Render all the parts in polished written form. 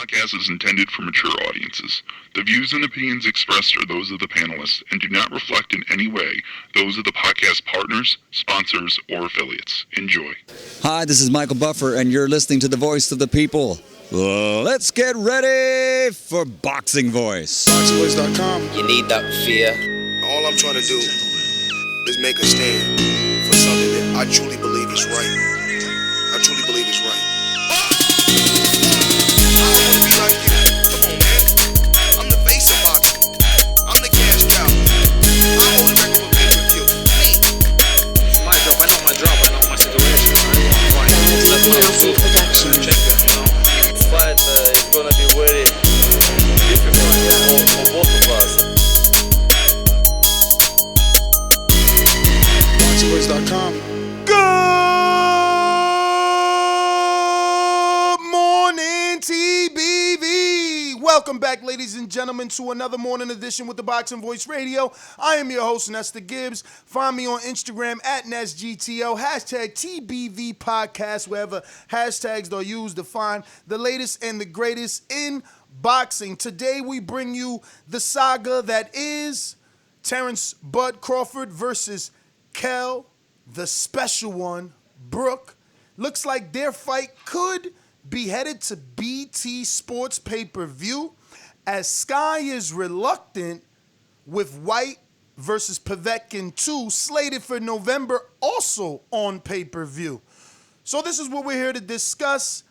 podcast is intended for mature audiences. The views and opinions expressed are those of the panelists and do not reflect in any way those of the podcast partners, sponsors, or affiliates. Enjoy. Hi, this is Michael Buffer, and you're listening to the Voice of the People. Let's get ready for Boxing Voice. BoxingVoice.com. You need that fear. All I'm trying to do is make a stand for something that I truly believe is right. I truly believe is right. I wanna be like you. Come on, man. I'm the face of boxing. I'm the cash cow. I hold the record for pay-per-view. Me. It's my job. I know my job. I know my situation. Right. That's what I'm doing. Check it. You know, fight is gonna be very difficult for both of us. BoxingVoice.com. Welcome back, ladies and gentlemen, to another morning edition with the Boxing Voice Radio. I am your host, Nestor Gibbs. Find me on Instagram at NestGTO, hashtag TBV Podcast, wherever hashtags are used to find the latest and the greatest in boxing. Today, we bring you the saga that is Terence Bud Crawford versus Kell, the special one, Brook. Looks like their fight could be headed to BT Sports pay-per-view, as Sky is reluctant with Whyte versus Povetkin 2 slated for November, also on pay-per-view. So this is what we're here to discuss.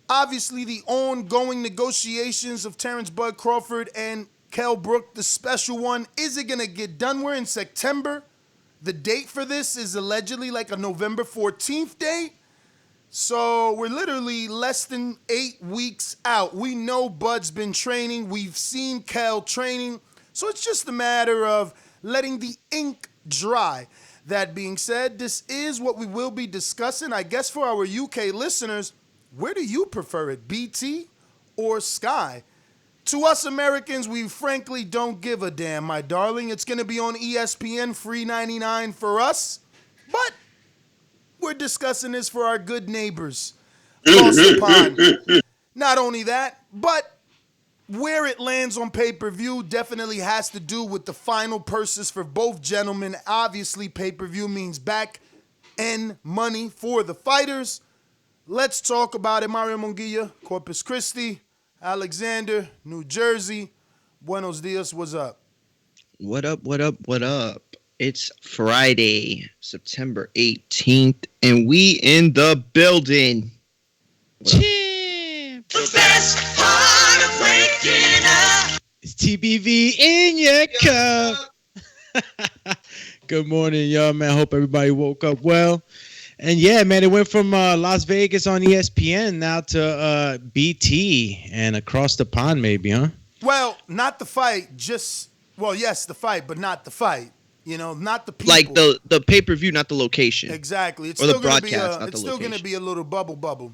Obviously, the ongoing negotiations of Terence Bud Crawford and Kell Brook, the special one. Is it going to get done? We're in September. The date for this is allegedly like a November 14th date. So we're literally less than 8 weeks out. We know Bud's been training. We've seen Kell training. So it's just a matter of letting the ink dry. That being said, this is what we will be discussing. I guess for our UK listeners, where do you prefer it, BT or Sky? To us Americans, we frankly don't give a damn, my darling. It's going to be on ESPN, free 99 for us. But we're discussing this for our good neighbors across the pond. Not only that, but where it lands on pay-per-view definitely has to do with the final purses for both gentlemen. Obviously, pay-per-view means back-end money for the fighters. Let's talk about it. Mario Munguia, Corpus Christi, Alexander, New Jersey. Buenos dias, what's up? What up, what up, what up? It's Friday, September 18th, and we in the building. The best part of waking up is TBV in your cup. Good morning, y'all, man. Hope everybody woke up well. And yeah, man, it went from Las Vegas on ESPN now to BT and across the pond, maybe, huh? Well, not the fight, yes, the fight, but not the fight. You know, not the people. Like the pay-per-view, not the location. Exactly. It's or still the broadcast, gonna be not the it's still going to be a little bubble.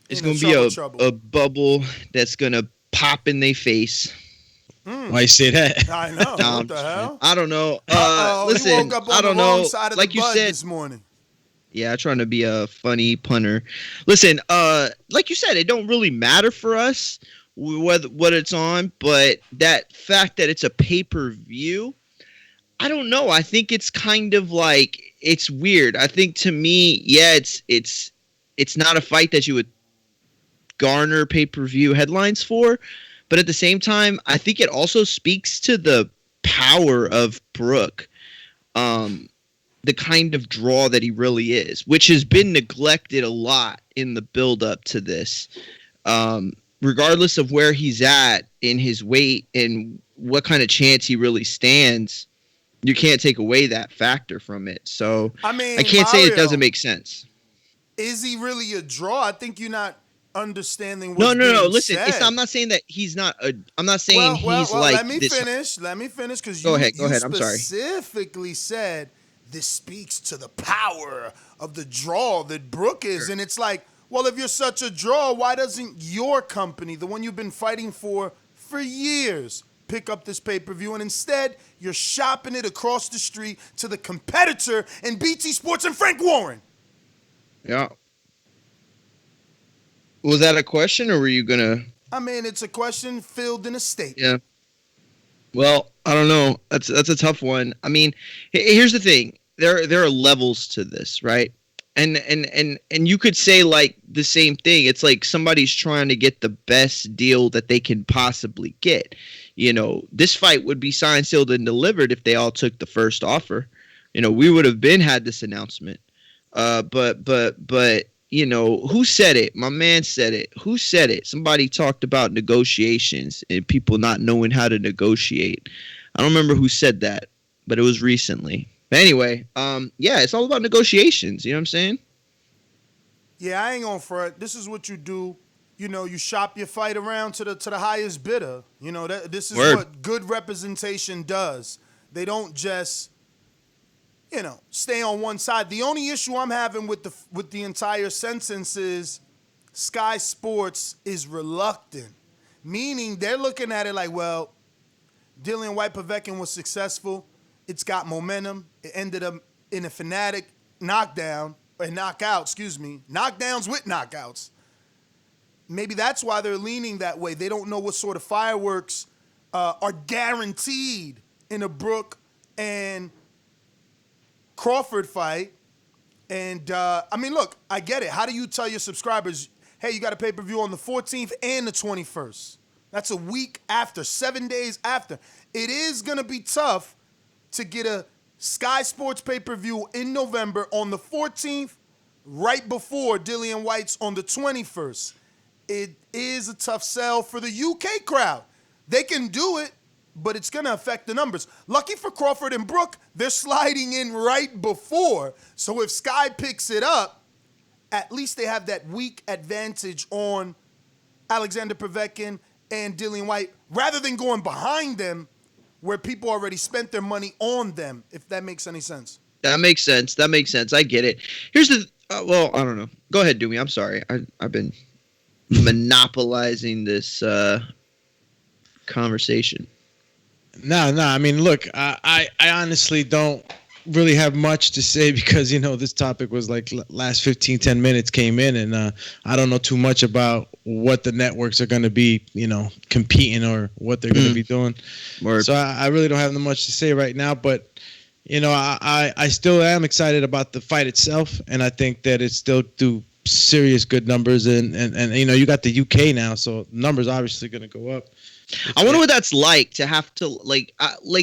It's going to be a bubble that's going to pop in their face. Why you say that? I know. What the hell? I don't know. Listen, he woke up on I don't the wrong know. side of Like the you bud said this morning. Yeah, trying to be a funny punter. Listen, like you said, it don't really matter for us what it's on, but that fact that it's a pay-per-view, I don't know. I think it's kind of like, it's weird. I think to me, yeah, it's not a fight that you would garner pay-per-view headlines for, but at the same time, I think it also speaks to the power of Brook. The kind of draw that he really is, which has been neglected a lot in the build-up to this. Regardless of where he's at in his weight and what kind of chance he really stands, you can't take away that factor from it. So I can't say it doesn't make sense. Is he really a draw? I think you're not understanding what's No. Listen, said. I'm not saying that he's not I'm not saying he's well, like let me this. finish because Go ahead. you I'm sorry. specifically said this speaks to the power of the draw that Brook is. Sure. And it's like, well, if you're such a draw, why doesn't your company, the one you've been fighting for years, pick up this pay-per-view? And instead, you're shopping it across the street to the competitor in BT Sports and Frank Warren. Yeah. Was that a question, or were you gonna I mean, it's a question filled in a statement. Yeah. Well, I don't know. That's a tough one. I mean, here's the thing. There are levels to this, right? And you could say like the same thing. It's like somebody's trying to get the best deal that they can possibly get. You know, this fight would be signed, sealed, and delivered if they all took the first offer. You know, we would have had this announcement. But you know, who said it? My man said it. Who said it? Somebody talked about negotiations and people not knowing how to negotiate. I don't remember who said that, but it was recently. But anyway, yeah, it's all about negotiations. You know what I'm saying? Yeah, I ain't gonna front. This is what you do. You know, you shop your fight around to the highest bidder. You know, this is Word. what good representation does. They don't just, you know, stay on one side. The only issue I'm having with the entire sentence is Sky Sports is reluctant, meaning they're looking at it like, well, Dillian Whyte Povetkin was successful. It's got momentum. It ended up in a fanatic knockdown, or knockout, excuse me. Knockdowns with knockouts. Maybe that's why they're leaning that way. They don't know what sort of fireworks are guaranteed in a Brook and Crawford fight. And, I mean, look, I get it. How do you tell your subscribers, hey, you got a pay-per-view on the 14th and the 21st? That's a week after, 7 days after. It is going to be tough to get a Sky Sports pay-per-view in November on the 14th, right before Dillian Whyte's on the 21st. It is a tough sell for the UK crowd. They can do it, but it's going to affect the numbers. Lucky for Crawford and Brook, they're sliding in right before. So if Sky picks it up, at least they have that week advantage on Alexander Povetkin and Dillian Whyte, rather than going behind them where people already spent their money on them, if that makes any sense. That makes sense. I get it. Here's the well, I don't know. Go ahead, Doomy. I'm sorry. I've been monopolizing this conversation. No. I mean, look, I honestly don't really have much to say because, you know, this topic was like last 10 minutes came in, and I don't know too much about what the networks are going to be, you know, competing or what they're going to be doing. Word. So I really don't have much to say right now, but, you know, I still am excited about the fight itself, and I think that it's still do serious good numbers, and you know, you got the UK now, so numbers obviously going to go up. I wonder what that's like to have to like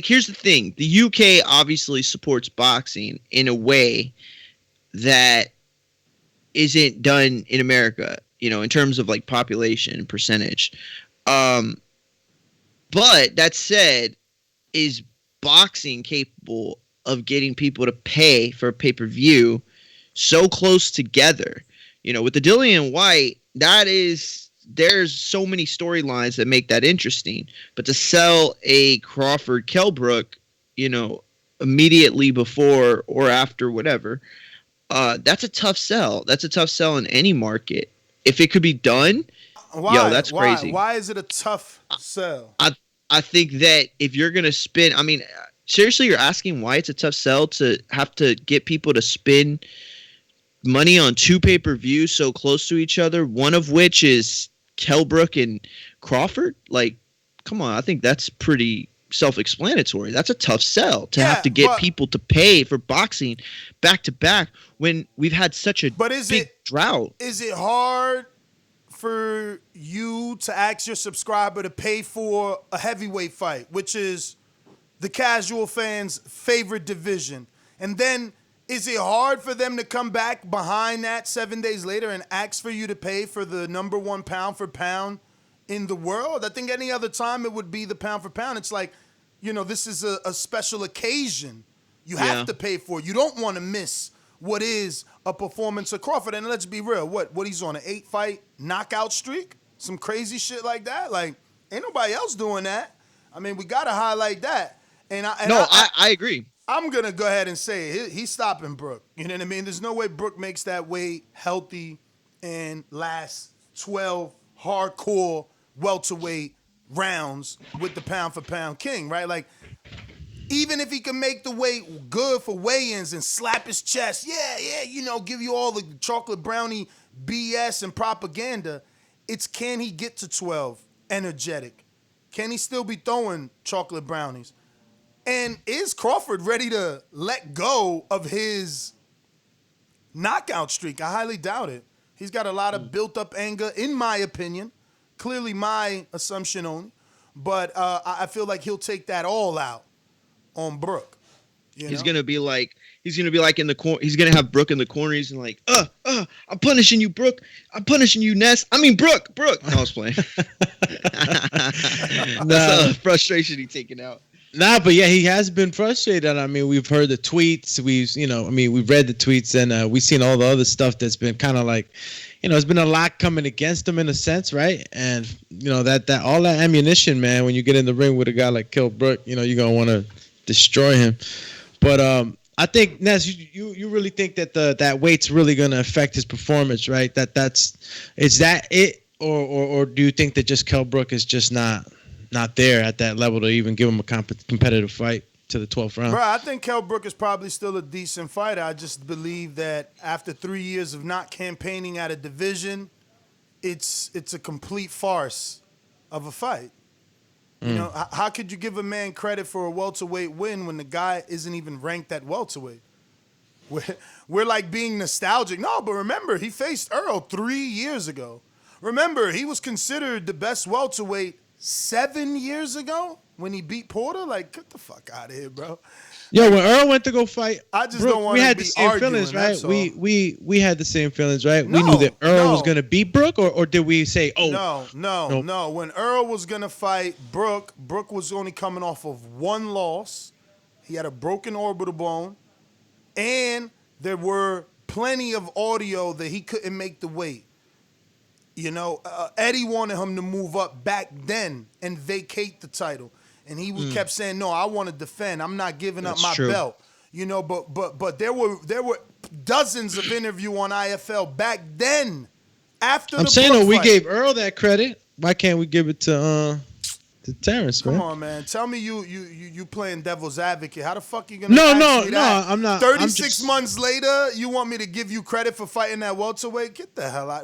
here's the thing. The UK obviously supports boxing in a way that isn't done in America, you know, in terms of like population and percentage. But that said, is boxing capable of getting people to pay for a pay-per-view so close together? You know, with the Dillian Whyte, there's so many storylines that make that interesting. But to sell a Crawford Kell Brook, you know, immediately before or after whatever, that's a tough sell. That's a tough sell in any market. If it could be done, yo, that's crazy. Why is it a tough sell? I think that if you're going to spin, I mean, seriously, you're asking why it's a tough sell to have to get people to spend money on two pay-per-views so close to each other, one of which is Kell Brook and Crawford. Like, come on, I think that's pretty self-explanatory. That's a tough sell to have to get people to pay for boxing back to back when we've had such a big drought. Is it hard for you to ask your subscriber to pay for a heavyweight fight, which is the casual fan's favorite division? And then is it hard for them to come back behind that 7 days later and ask for you to pay for the number one pound for pound in the world? I think any other time it would be the pound for pound. It's like, you know, this is a special occasion. You have to pay for it. You don't want to miss what is a performance of Crawford. And let's be real, what he's on, an 8-fight knockout streak? Some crazy shit like that? Like, ain't nobody else doing that. I mean, we got to highlight that. I agree. I'm going to go ahead and say he's stopping Brook. You know what I mean? There's no way Brook makes that weight healthy and lasts 12 hardcore welterweight rounds with the pound-for-pound king, right? Like, even if he can make the weight good for weigh-ins and slap his chest, you know, give you all the chocolate brownie BS and propaganda, It's can he get to 12 energetic? Can he still be throwing chocolate brownies? And is Crawford ready to let go of his knockout streak? I highly doubt it. He's got a lot of built-up anger, in my opinion. Clearly my assumption only. But I feel like he'll take that all out on Brook. He's gonna be like in the corner. He's gonna have Brook in the corner. He's gonna like, I'm punishing you, Brook. I'm punishing you, Ness. I mean, Brook. No, I was playing. That's the frustration he's taking out. Nah, but yeah, he has been frustrated. I mean, we've heard the tweets. We've read the tweets, and we've seen all the other stuff that's been kind of like, it's been a lot coming against him in a sense, right? And that all that ammunition, man. When you get in the ring with a guy like Kell Brook, you're gonna want to destroy him. But I think Ness, you really think that that weight's really gonna affect his performance, right? Is that it, or do you think that just Kell Brook is just not there at that level to even give him a competitive fight to the 12th round? Bro, I think Kell Brook is probably still a decent fighter. I just believe that after 3 years of not campaigning at a division, it's a complete farce of a fight. How could you give a man credit for a welterweight win when the guy isn't even ranked at welterweight? We're like being nostalgic. No, but remember, he faced Earl 3 years ago. Remember, he was considered the best welterweight 7 years ago when he beat Porter. Like, get the fuck out of here, bro. Yo, when Earl went to go fight, I just don't want to be arguing. Feelings, right? We had the same feelings, right? We knew that Earl was gonna beat Brook, or did we say, No. When Earl was gonna fight Brook was only coming off of one loss. He had a broken orbital bone, and there were plenty of audio that he couldn't make the weight. Eddie wanted him to move up back then and vacate the title. And he kept saying, "No, I want to defend. I'm not giving up my belt." But there were dozens of interviews on IFL back then. After I'm the saying, Brook we fight. gave Earl that credit. Why can't we give it to Terence, man? Come on, man. Tell me you playing devil's advocate. How the fuck you gonna? No, I'm not. 36 months later, you want me to give you credit for fighting that welterweight? Get the hell out.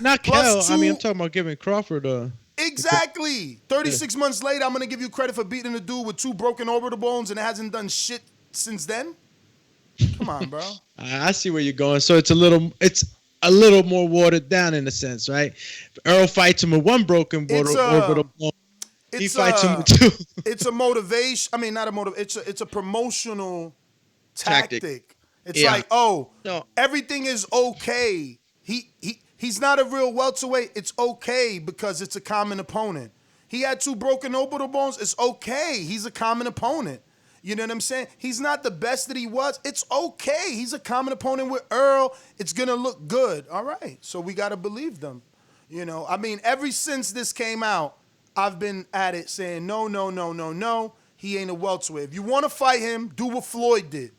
Not Kell. I mean, I'm talking about giving Crawford Exactly. 36 months later, I'm going to give you credit for beating a dude with 2 broken orbital bones and it hasn't done shit since then? Come on, bro. I see where you're going. So it's a little more watered down in a sense, right? Earl fights him with 1 broken orbital bone. He fights him with 2. It's a motivation. I mean, not a motivation. It's a promotional tactic. It's like, everything is okay. He's not a real welterweight. It's okay because it's a common opponent. He had 2 broken orbital bones. It's okay. He's a common opponent. You know what I'm saying? He's not the best that he was. It's okay. He's a common opponent with Earl. It's going to look good. All right. So we got to believe them. I mean, ever since this came out, I've been at it saying, no. He ain't a welterweight. If you want to fight him, do what Floyd did.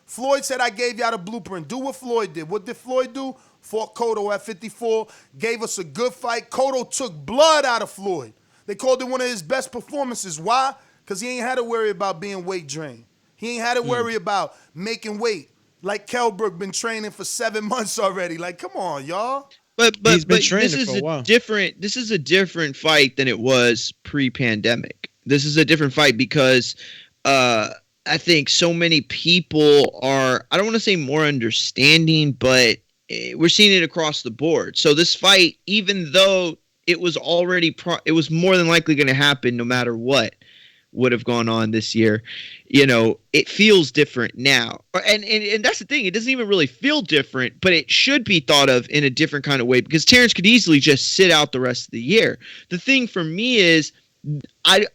Floyd said, I gave y'all the blueprint. Do what Floyd did. What did Floyd do? Fought Cotto at 54, gave us a good fight. Cotto took blood out of Floyd. They called it one of his best performances. Why? Because he ain't had to worry about being weight drained. He ain't had to worry about making weight. Like Kell Brook been training for 7 months already. Like, come on, y'all. But He's been this training is for a while. This is a different fight than it was pre-pandemic. This is a different fight because I think so many people are, I don't want to say more understanding, but we're seeing it across the board. So this fight, even though it was already, it was more than likely going to happen no matter what would have gone on this year, it feels different now. And that's the thing. It doesn't even really feel different, but it should be thought of in a different kind of way because Terence could easily just sit out the rest of the year. The thing for me is, like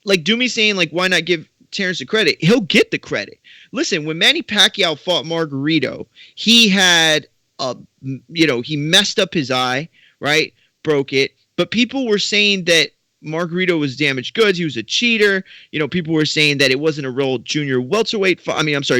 Doomy's saying, like, why not give Terence the credit? He'll get the credit. Listen, when Manny Pacquiao fought Margarito, he had he messed up his eye, right? Broke it. But people were saying that Margarito was damaged goods. He was a cheater. People were saying that it wasn't a real junior welterweight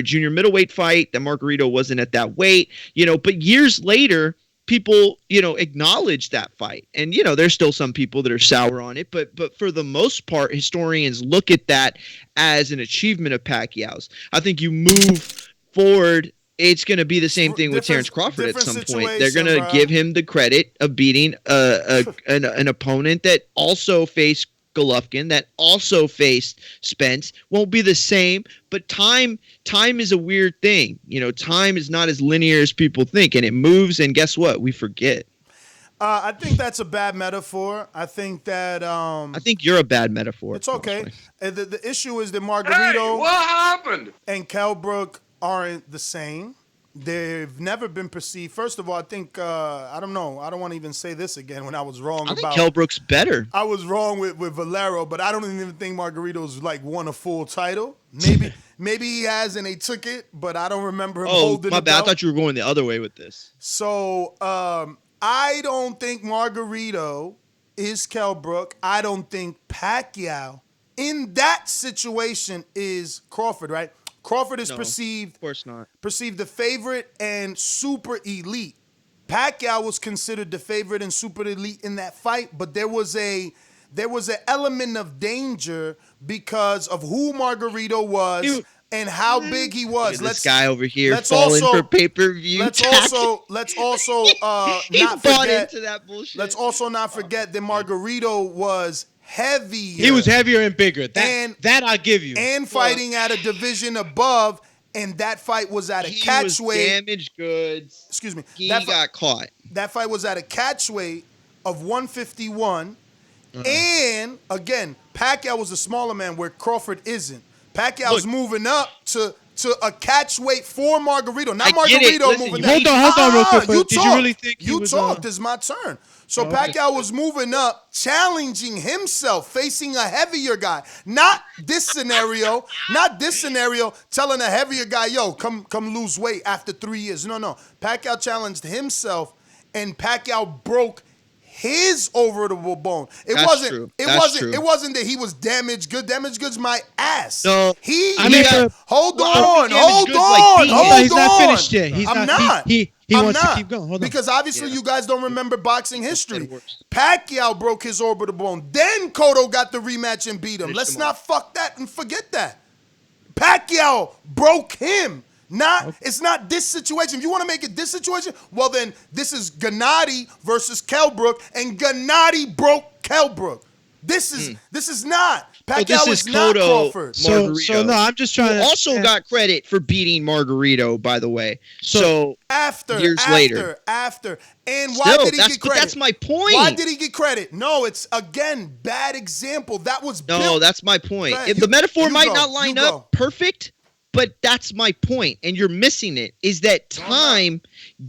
junior middleweight fight, that Margarito wasn't at that weight, but years later, people, acknowledge that fight. And, there's still some people that are sour on it, but for the most part, historians look at that as an achievement of Pacquiao's. I think you move forward it's going to be the same thing with Terence Crawford at some point. They're going to give him the credit of beating an opponent that also faced Golovkin, that also faced Spence. Won't be the same, but time is a weird thing. Time is not as linear as people think, and it moves, and guess what? We forget. I think that's a bad metaphor. I think that I think you're a bad metaphor. It's okay. The issue is that Margarito what happened? and Kell Brook aren't the same. They've never been perceived. First of all, I think I don't know. I don't want to even say this again when I was wrong I think Kell Brook's better. I was wrong with Valero, but I don't even think Margarito's won a full title. Maybe he has and they took it, but I don't remember him holding it. Oh, my bad. I thought you were going the other way with this. So I don't think Margarito is Kell Brook. I don't think Pacquiao in that situation is Crawford, right? Crawford is perceived, of course not, perceived the favorite and super elite. Pacquiao was considered the favorite and super elite in that fight, but there was an element of danger because of who Margarito was and how big he was. This guy over here falling for pay-per-view. Let's also not forget into that bullshit. Let's also not forget that Margarito was heavier. He was heavier and bigger. That I'll give you. And fighting at a division above, and that fight was at a catch weight. Damaged goods. Excuse me. He got caught. That fight was at a catch weight of 151. And again, Pacquiao was a smaller man where Crawford isn't. Pacquiao's moving up to a catch weight for Margarito. Not Margarito moving down. Hold on real quick. Did you really think you talked? This is my turn. So Pacquiao was moving up, challenging himself, facing a heavier guy. Not this scenario, telling a heavier guy, yo, come lose weight after 3 years. No. Pacquiao challenged himself, and Pacquiao broke his orbital bone. It wasn't that he was damaged good. Damaged good's my ass. No. Hold on. He's not finished yet. I'm not. He wants to keep going. Hold on. Because obviously you guys don't remember boxing history. Pacquiao broke his orbital bone. Then Cotto got the rematch and beat him. Let's not fuck that and forget that. Pacquiao broke him. It's not this situation. If you want to make it this situation, well then this is Gennady versus Kell Brook, and Gennady broke Kell Brook. This is not. Pacquiao is not Crawford. So no, I'm just trying to. Also got credit for beating Margarito, by the way. So after later. And why did he get credit? But that's my point. Why did he get credit? No, it's again bad example. That was built. No, that's my point. The metaphor might not line up perfect. But that's my point, and you're missing it, is that time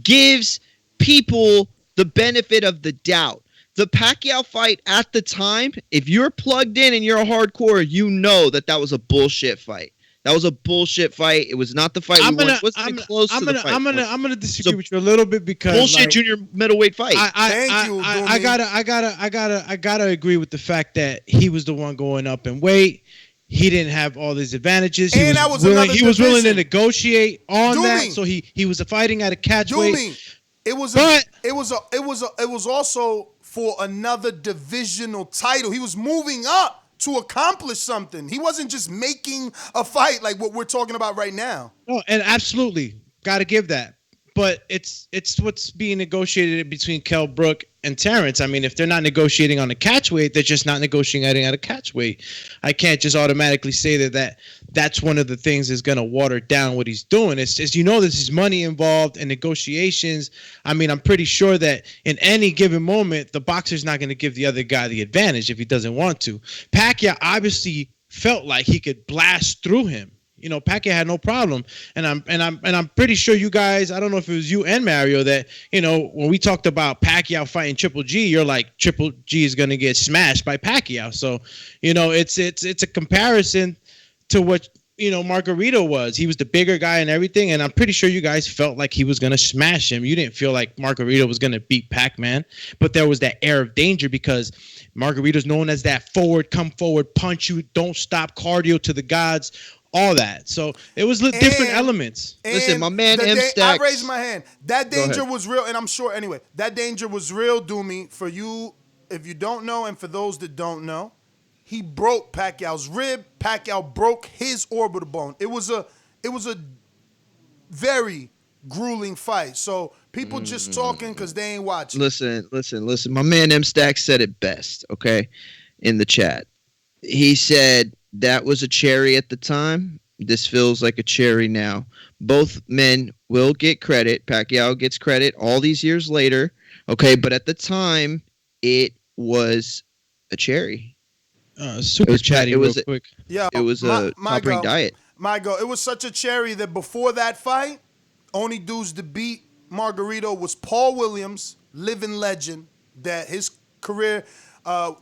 gives people the benefit of the doubt. The Pacquiao fight at the time, if you're plugged in and you're a hardcore, you know that was a bullshit fight. That was a bullshit fight. It was not the fight we wanted. It wasn't close to the fight. I'm gonna disagree with you a little bit because bullshit junior middleweight fight. I gotta agree with the fact that he was the one going up in weight. He didn't have all these advantages. He was willing to negotiate on that, so he was fighting at a catch weight. It was also for another divisional title. He was moving up to accomplish something. He wasn't just making a fight like what we're talking about right now. No, and absolutely got to give that. But it's what's being negotiated between Kell Brook and Terence. I mean, if they're not negotiating on a catch weight, they're just not negotiating at a catch weight. I can't just automatically say that's one of the things that's going to water down what he's doing. It's just, there's money involved and negotiations. I mean, I'm pretty sure that in any given moment, the boxer's not going to give the other guy the advantage if he doesn't want to. Pacquiao obviously felt like he could blast through him. Pacquiao had no problem, and I'm pretty sure you guys. I don't know if it was you and Mario that when we talked about Pacquiao fighting Triple G, you're like Triple G is gonna get smashed by Pacquiao. So it's a comparison to what Margarito was. He was the bigger guy and everything, and I'm pretty sure you guys felt like he was gonna smash him. You didn't feel like Margarito was gonna beat Pac-Man, but there was that air of danger because Margarito's known as that come forward, punch you, don't stop, cardio to the gods. All that. So it was different elements. Listen, my man M Stacks. I raised my hand. That danger was real, and I'm sure anyway, that danger was real, Doomy. For you, if you don't know, and for those that don't know, he broke Pacquiao's rib. Pacquiao broke his orbital bone. It was a very, grueling fight. So people just talking because they ain't watching. Listen. My man M Stack said it best, okay, in the chat. He said that was a cherry at the time. This feels like a cherry now. Both men will get credit. Pacquiao gets credit all these years later, okay, but at the time, it was a cherry. Super chatty, real quick. Yeah, it was a top-ranked diet. It was such a cherry that before that fight, only dudes to beat Margarito was Paul Williams, living legend, that his career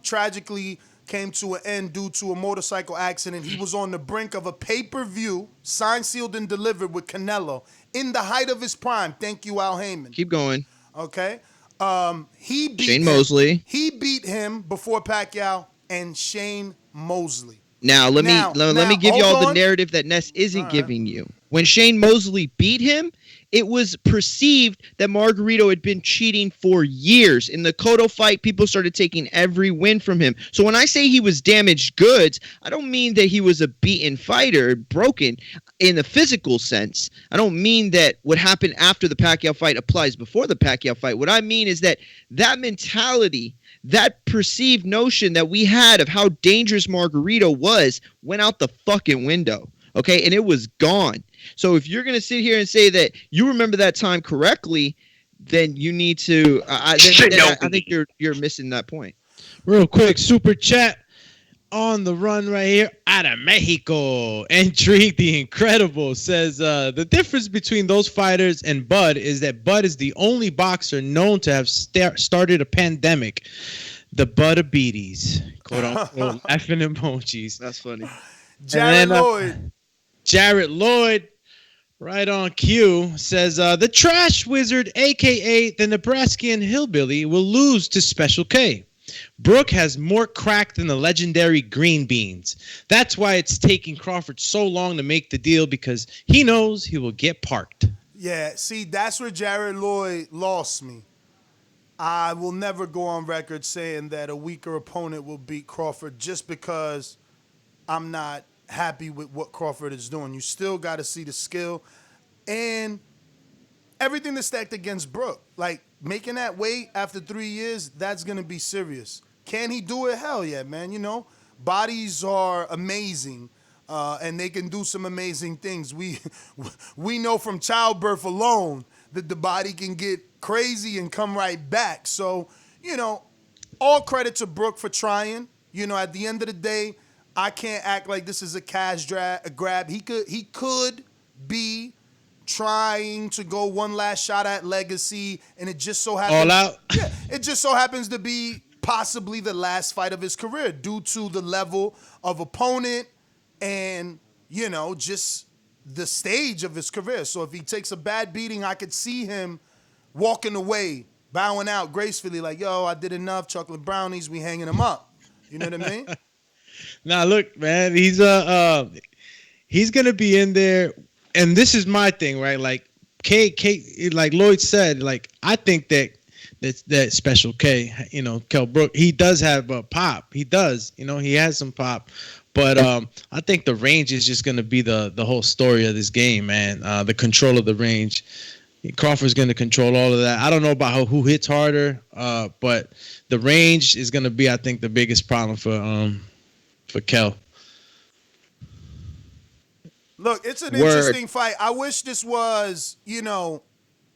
tragically came to an end due to a motorcycle accident. He was on the brink of a pay-per-view, signed, sealed, and delivered with Canelo in the height of his prime. Thank you, Al Heyman. Keep going. Okay. He beat Shane Mosley. He beat him before Pacquiao and Shane Mosley. Now let me give you all the narrative that Ness isn't giving you. When Shane Mosley beat him, it was perceived that Margarito had been cheating for years. In the Cotto fight, people started taking every win from him. So when I say he was damaged goods, I don't mean that he was a beaten fighter, broken in the physical sense. I don't mean that what happened after the Pacquiao fight applies before the Pacquiao fight. What I mean is that mentality, that perceived notion that we had of how dangerous Margarito was went out the fucking window. Okay, and it was gone. So if you're going to sit here and say that you remember that time correctly, then you need to. I think you're missing that point. Real quick, super chat on the run right here out of Mexico. Intrigue the Incredible says the difference between those fighters and Bud is that Bud is the only boxer known to have started a pandemic. The Budabetes, quote unquote, laughing emojis. That's funny. Jared Lloyd, right on cue, says the Trash Wizard, a.k.a. the Nebraskan Hillbilly, will lose to Special K. Brook has more crack than the legendary Green Beans. That's why it's taking Crawford so long to make the deal, because he knows he will get parked. Yeah, see, that's where Jared Lloyd lost me. I will never go on record saying that a weaker opponent will beat Crawford just because I'm not happy with what Crawford is doing. You still got to see the skill and everything that's stacked against Brook. Like, making that weight after 3 years, that's going to be serious. Can he do it? Hell yeah, man. You know, bodies are amazing, and they can do some amazing things. We know from childbirth alone that the body can get crazy and come right back. So, you know, all credit to Brook for trying. You know, at the end of the day, I can't act like this is a cash grab. He could be trying to go one last shot at legacy, and it just so happens all out. Yeah, it just so happens to be possibly the last fight of his career due to the level of opponent and, you know, just the stage of his career. So if he takes a bad beating, I could see him walking away, bowing out gracefully, like, yo, I did enough, chocolate brownies, we hanging him up. You know what I mean? Now look, man, he's gonna be in there, and this is my thing, right? Like K, like Lloyd said, like I think that Special K, you know, Kell Brook, he does have a pop. He does, you know, he has some pop, but I think the range is just gonna be the whole story of this game, man. The control of the range. Crawford's going to control all of that. I don't know about who hits harder, but the range is going to be, I think, the biggest problem for Kell. Look, it's an interesting fight. I wish this was, you know,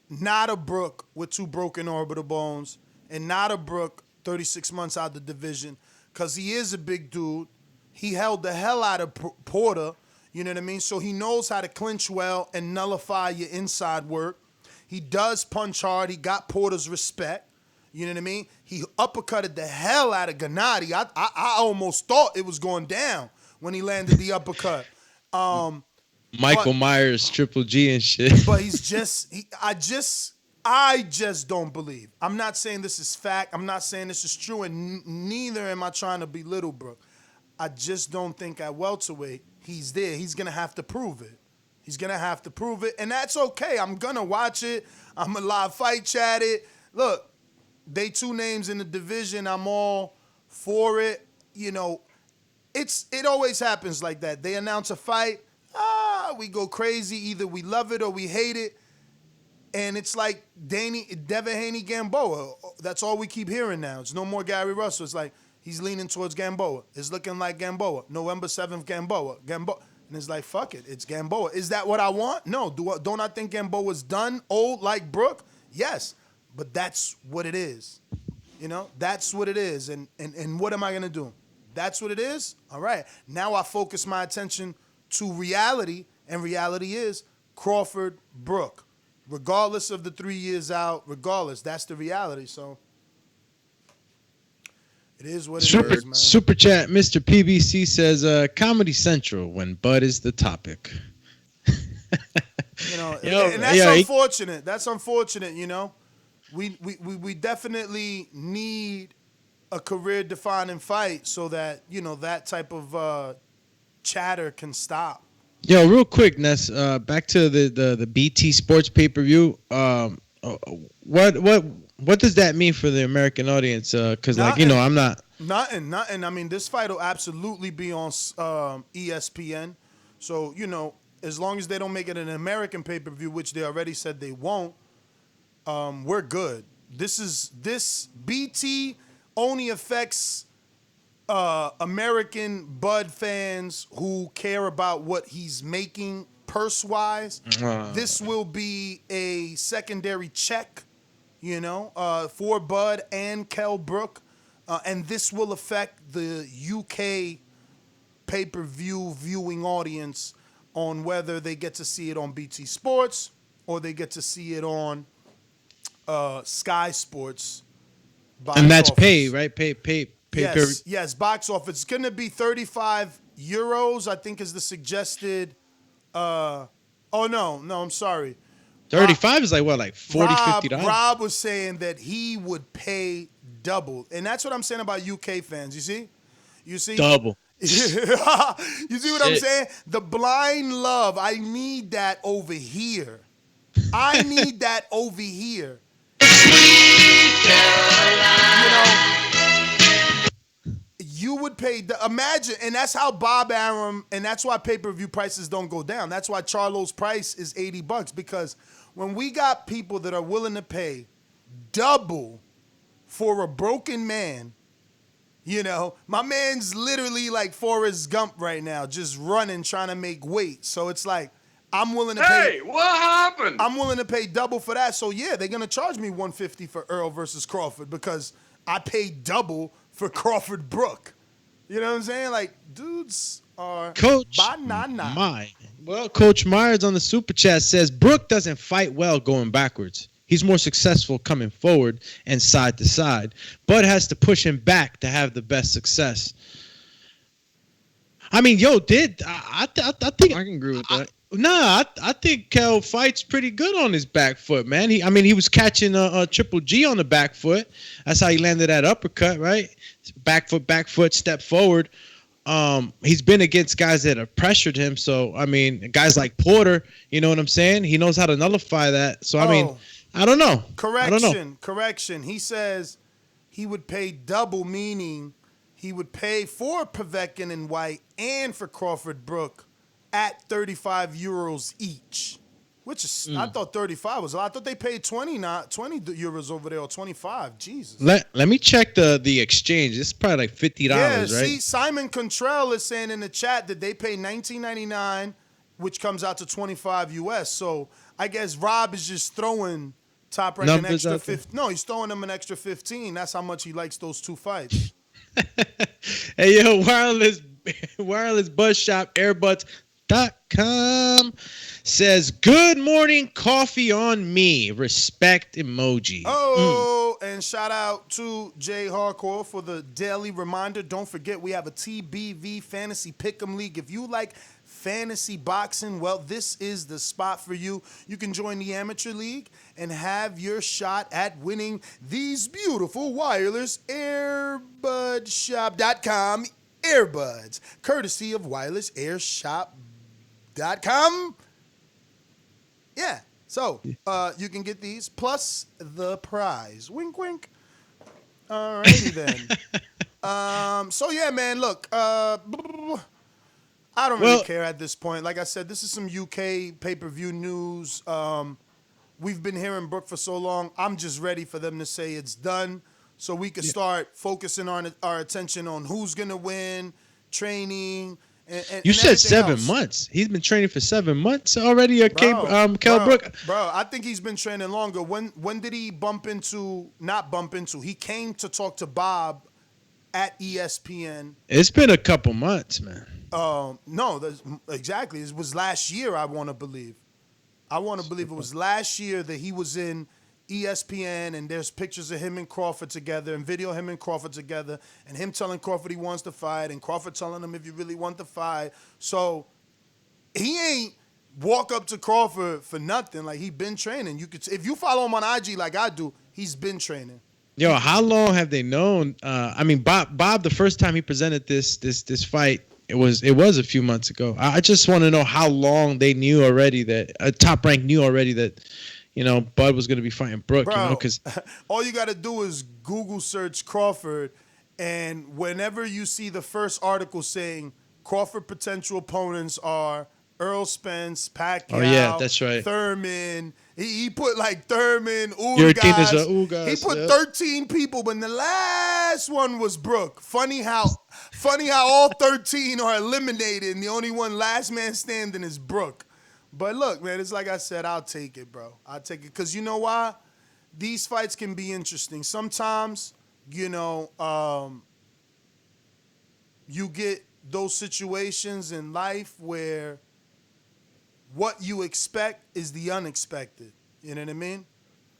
not a Brook with 2 broken orbital bones and not a Brook 36 months out of the division, because he is a big dude. He held the hell out of Porter, you know what I mean? So he knows how to clinch well and nullify your inside work. He does punch hard. He got Porter's respect. You know what I mean? He uppercutted the hell out of Gennady. I almost thought it was going down when he landed the uppercut. Michael Myers, Triple G and shit. But he's just, I just don't believe. I'm not saying this is fact. I'm not saying this is true, and neither am I trying to belittle Brook. I just don't think at welterweight he's there. He's going to have to prove it. He's going to have to prove it, and that's okay. I'm going to watch it. I'm going to live fight chat it. Look, they 2 names in the division. I'm all for it. You know, it always happens like that. They announce a fight. We go crazy. Either we love it or we hate it. And it's like Devin Haney Gamboa. That's all we keep hearing now. It's no more Gary Russell. It's like he's leaning towards Gamboa. It's looking like Gamboa. November 7th, Gamboa. And it's like, fuck it. It's Gamboa. Is that what I want? No. Don't I think Gamboa's done, old like Brook? Yes. But that's what it is. You know, that's what it is. And what am I going to do? That's what it is? All right. Now I focus my attention to reality, and reality is Crawford, Brook. Regardless of the 3 years out, regardless, that's the reality. So it is what it is, man. Super chat, Mr. PBC says, Comedy Central when Bud is the topic. You know, and that's unfortunate. That's unfortunate, you know. We definitely need a career-defining fight so that, you know, that type of chatter can stop. Yo, real quick, Ness. Back to the BT Sports pay-per-view. What does that mean for the American audience? Because like, you know, I'm not nothing. I mean, this fight will absolutely be on ESPN. So, you know, as long as they don't make it an American pay-per-view, which they already said they won't, we're good. This BT only affects American Bud fans who care about what he's making purse-wise. This will be a secondary check, you know, for Bud and Kell Brook. And this will affect the UK pay-per-view viewing audience on whether they get to see it on BT Sports or they get to see it on Sky Sports. And that's pay, right? Pay. Yes, box office. It's going to be 35 euros, I think is the suggested. No, I'm sorry. 35 is like what, like $40, $50? Rob was saying that he would pay double. And that's what I'm saying about UK fans. You see? Double. You see what I'm saying? The blind love. I need that over here. I need that over here. You know, you would pay, imagine, and that's how Bob Arum, and that's why pay-per-view prices don't go down. That's why Charlo's price is $80, because when we got people that are willing to pay double for a broken man, you know, my man's literally like Forrest Gump right now, just running, trying to make weight. So it's like, I'm willing to pay. Hey, what happened? I'm willing to pay double for that. So yeah, they're gonna charge me $150 for Earl versus Crawford because I paid double for Crawford Brook. You know what I'm saying? Like, dudes are Coach banana. Well, Coach Myers on the super chat says Brook doesn't fight well going backwards. He's more successful coming forward and side to side. Bud has to push him back to have the best success. I mean, I think I can agree with that. I think Kell fights pretty good on his back foot, man. He was catching a Triple G on the back foot. That's how he landed that uppercut, right? Back foot, step forward. He's been against guys that have pressured him. So, I mean, guys like Porter, you know what I'm saying? He knows how to nullify that. So, I mean, I don't know. Correction. He says he would pay double, meaning he would pay for Povetkin and Whyte and for Crawford Brook at 35 euros each, which is, I thought 35 was a lot. I thought they paid 20 euros over there, or 25. Jesus. Let me check the exchange. It's probably like $50, right? See, Simon Contrell is saying in the chat that they pay $19.99, which comes out to 25 US. So I guess Rob is just throwing Top Rank an extra 15. No, he's throwing them an extra 15. That's how much he likes those two fights. Hey, yo, wireless buzz shop earbuds.com says, good morning, coffee on me. Respect emoji. And shout out to Jay Hardcore for the daily reminder. Don't forget, we have a TBV Fantasy Pick'em League. If you like fantasy boxing, well, this is the spot for you. You can join the amateur league and have your shot at winning these beautiful wireless earbudshop.com earbuds, courtesy of wirelessairshop.com. Yeah, so you can get these plus the prize. Wink, wink. All righty then. So yeah, man, look, I don't really care at this point. Like I said, this is some UK pay-per-view news. we've been hearing Brook for so long. I'm just ready for them to say it's done, so we can start focusing on our attention on who's gonna win, training. You and said everything 7 else. months. He's been training for 7 months already. Kell bro, Brook. Bro, I think he's been training longer. When did he not bump into? He came to talk to Bob at ESPN. It's been a couple months, man. No, exactly. It was last year, I want to believe. I want to believe it was last year that he was in ESPN, and there's pictures of him and Crawford together, and video of him and Crawford together, and him telling Crawford he wants to fight, and Crawford telling him if you really want to fight. So he ain't walk up to Crawford for nothing. Like, he been training. You could, if you follow him on IG like I do, he's been training. Yo, how long have they known? I mean, Bob, the first time he presented this fight, it was a few months ago. I just want to know how long they knew already that Top Rank knew already that, Bud was going to be fighting Brook. Bro, Because all you got to do is Google search Crawford, and whenever you see the first article saying Crawford potential opponents are Earl Spence, Pacquiao, Oh, yeah, that's right. Thurman. He put like Thurman, Ugas, Ugas. He put 13 people, but the last one was Brook. Funny how all 13 are eliminated, and the only one last man standing is Brook. But look, man, it's like I said, I'll take it, bro. I'll take it. Because you know why? These fights can be interesting. Sometimes, you get those situations in life where what you expect is the unexpected. You know what I mean?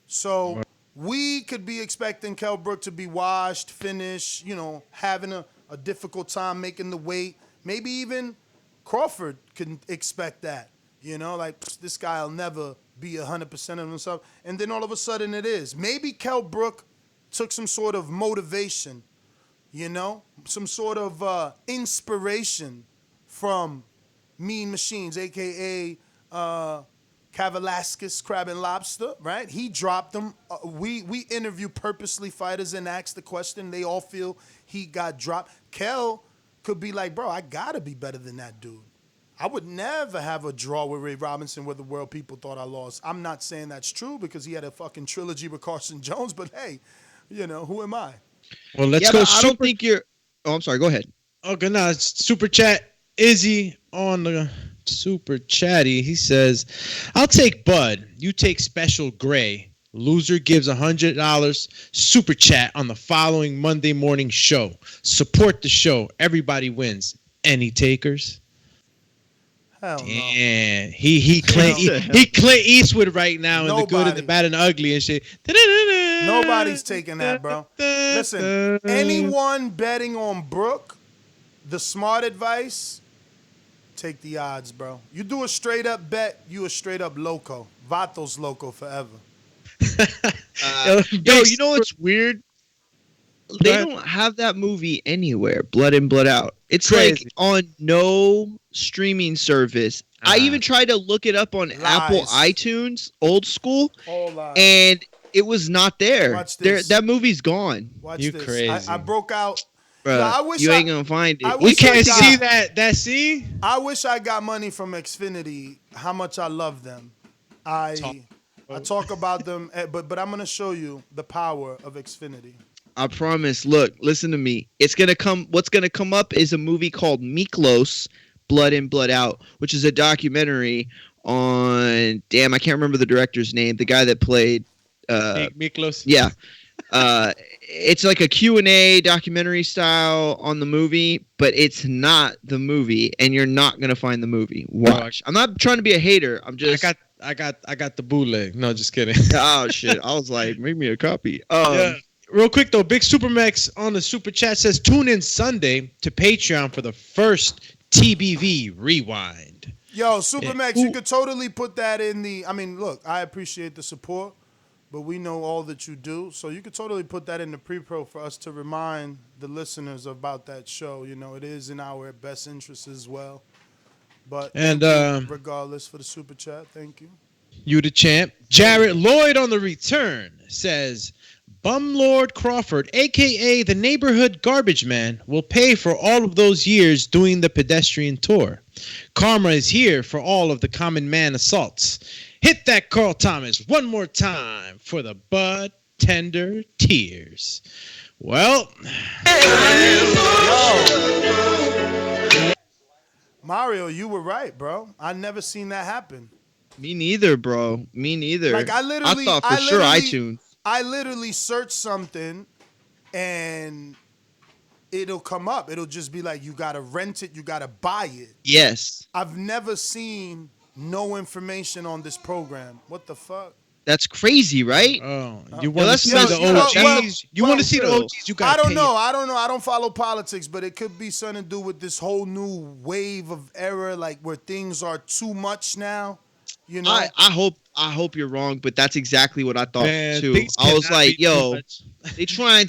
So we could be expecting Kell Brook to be washed, finished, having a difficult time making the weight. Maybe even Crawford can expect that. Like, this guy will never be 100% of himself. And then all of a sudden it is. Maybe Kell Brook took some sort of motivation, some sort of inspiration from Mean Machines, a.k.a. Kavalaskis, Crab and Lobster, right? He dropped them. We interview purposely fighters and ask the question. They all feel he got dropped. Kell could be like, bro, I got to be better than that dude. I would never have a draw with Ray Robinson where the world people thought I lost. I'm not saying that's true because he had a fucking trilogy with Carson Jones, but hey, who am I? Well, let's go. I don't think you're... Oh, I'm sorry. Go ahead. Okay, now Super Chat. Izzy on the Super Chatty. He says, I'll take Bud. You take Special Gray. Loser gives $100 Super Chat on the following Monday morning show. Support the show. Everybody wins. Any takers? Hell no. Damn. He Clint Eastwood right now in the good and the bad and the ugly and shit. Nobody's taking that, bro. Listen, anyone betting on Brook, the smart advice, take the odds, bro. You do a straight up bet, you a straight up loco. Vatos loco forever. Yo, you know what's weird? They don't have that movie anywhere, Blood In, Blood Out. It's Crazy. like on no streaming service. I even tried to look it up on Apple iTunes, old school, and it was not there. Watch this. That movie's gone. Watch You this. crazy. I broke out. Bruh, I wish you ain't gonna find it. wish We can't I got- see that scene. I wish I got money from Xfinity. How much I love them. I talk about them, but I'm gonna show you the power of Xfinity. I promise. Look, listen to me. It's gonna come. What's gonna come up is a movie called Miklos, Blood In, Blood Out, which is a documentary on. Damn, I can't remember the director's name. The guy that played. Miklos. Yeah. It's like a Q&A documentary style on the movie, but it's not the movie, and you're not gonna find the movie. Watch. I'm not trying to be a hater. I'm just. I got the bootleg. No, just kidding. Oh shit! I was like, make me a copy. Yeah. Real quick though, Big Supermax on the Super Chat says tune in Sunday to Patreon for the first TBV rewind. Yo, Supermax, you could totally put that in the. I mean, look, I appreciate the support, but we know all that you do, so you could totally put that in the pre-pro for us to remind the listeners about that show. It is in our best interest as well. But regardless for the super chat, thank you. You the champ. Jarrett Lloyd on the return says, Bumlord Crawford, a.k.a. the neighborhood garbage man, will pay for all of those years doing the pedestrian tour. Karma is here for all of the common man assaults. Hit that Carl Thomas one more time for the Bud Tender Tears. Well, Mario, you were right, bro. I never seen that happen. Me neither, bro. Me neither. Like I thought for sure iTunes. I literally search something and it'll come up. It'll just be like, you gotta rent it, you gotta buy it. Yes. I've never seen no information on this program. What the fuck? That's crazy, right? oh, you want to that's see what- the you know, OGs? You want to see the well, OGs? You got. I don't know. I don't follow politics, but it could be something to do with this whole new wave of era, like where things are too much now. You know, I hope you're wrong, but that's exactly what I thought Man, too. things I was cannot like, be too yo, much. they trying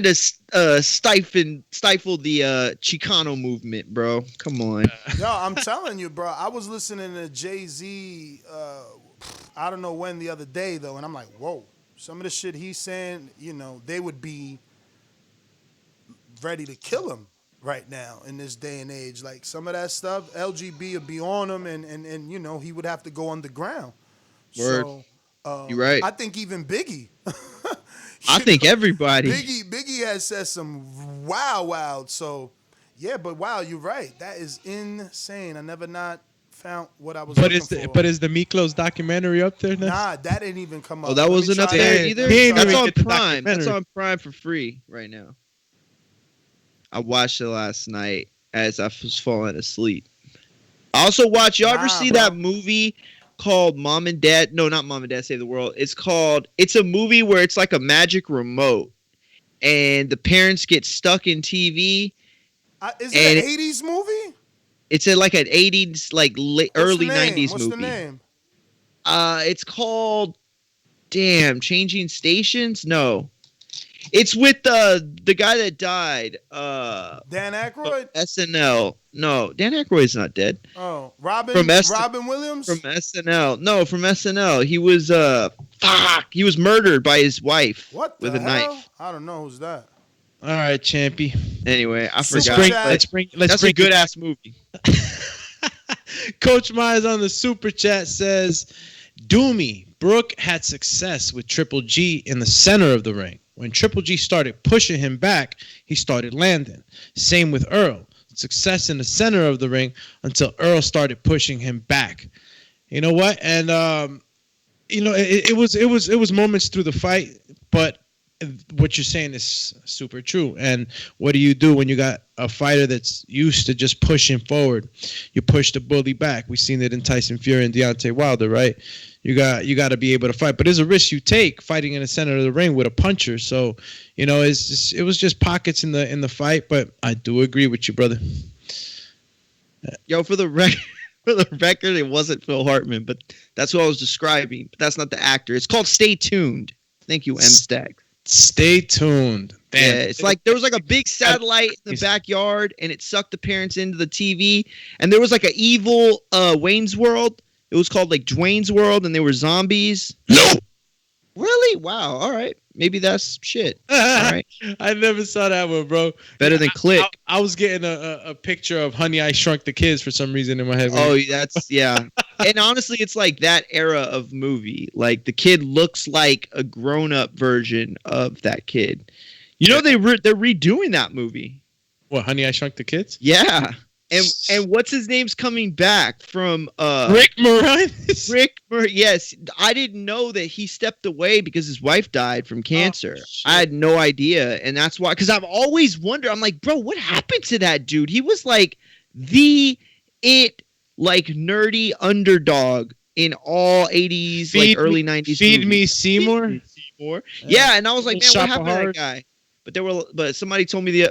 to stifle the Chicano movement, bro. Come on. yo, I'm telling you, bro. I was listening to Jay-Z. I don't know when the other day though, and I'm like, whoa. Some of the shit he's saying, you know, they would be ready to kill him right now in this day and age. Like some of that stuff, LGB would be on him, and you know, he would have to go underground. Word. So, You're right. I think even Biggie. I think everybody. Biggie has said some wild. So, yeah, but wow, you're right. That is insane. I never not found what I was looking for. Is the Miklos documentary up there now? Nah, that didn't even come up. Oh, that Let me wasn't up try there that. either. He ain't That's even on get the Prime. That's documentary. on Prime for free right now. I watched it last night as I was falling asleep. I also watched. Y'all ever Nah, see bro. that movie called Mom and Dad? No, not Mom and Dad Save the World. It's a movie where it's like a magic remote, and the parents get stuck in TV. Is And it an 80s movie? It's like an 80s, like early 90s What's movie. the name? It's called Changing Stations? No. It's with the guy that died. Dan Aykroyd? SNL. No, Dan Aykroyd's not dead. Oh, Robin Williams? From SNL. No, from SNL. He was he was murdered by his wife What the with a hell? knife. I don't know who's that. All right, Champy. Anyway, I Super forgot. chat. but that's a good ass movie. Coach Myers on the super chat says, Doomy, Brook had success with Triple G in the center of the ring. When Triple G started pushing him back, he started landing. Same with Earl. Success in the center of the ring until Earl started pushing him back. You know what? And it was moments through the fight, but what you're saying is super true. And what do you do when you got a fighter that's used to just pushing forward? You push the bully back. We've seen it in Tyson Fury and Deontay Wilder, right? You got to be able to fight, but there's a risk you take fighting in the center of the ring with a puncher. So, it was just pockets in the fight. But I do agree with you, brother. Yo, for the record, it wasn't Phil Hartman, but that's what I was describing. But that's not the actor. It's called Stay Tuned. Thank you, M Stack. Stay tuned. Damn. Yeah, it's like there was like a big satellite in the backyard, and it sucked the parents into the TV. And there was like an evil Wayne's World. It was called like Dwayne's World, and they were zombies. Nope. Really? Wow. All right. Maybe that's shit. All right. I never saw that one, bro. Better than Click. I was getting a picture of Honey, I Shrunk the Kids for some reason in my head. Oh, that's yeah. And honestly, it's like that era of movie. Like the kid looks like a grown-up version of that kid. They're redoing that movie. What, Honey, I Shrunk the Kids? Yeah. And what's his name's coming back from Rick Moranis? Yes, I didn't know that he stepped away because his wife died from cancer. I had no idea, and that's why. Because I've always wondered. I'm like, bro, what happened to that dude? He was like the nerdy underdog in all 80s, early 90s. Feed movies. Me Seymour. Yeah, and I was like, man, Shop what happened to Hard. that guy? But somebody told me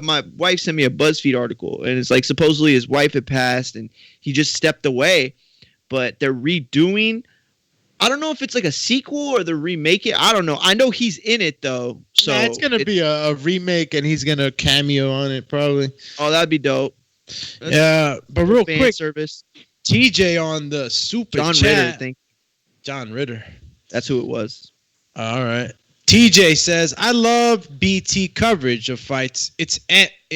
my wife sent me a BuzzFeed article, and it's like supposedly his wife had passed and he just stepped away, but they're redoing. I don't know if it's like a sequel or they're remaking. I don't know. I know he's in it though, so It's gonna be a remake, and he's gonna cameo on it probably. Oh, that'd be dope. Yeah, but real Fan quick, service. TJ on the super John chat. Ritter, John Ritter. that's who it was. All right. TJ says, I love BT coverage of fights. It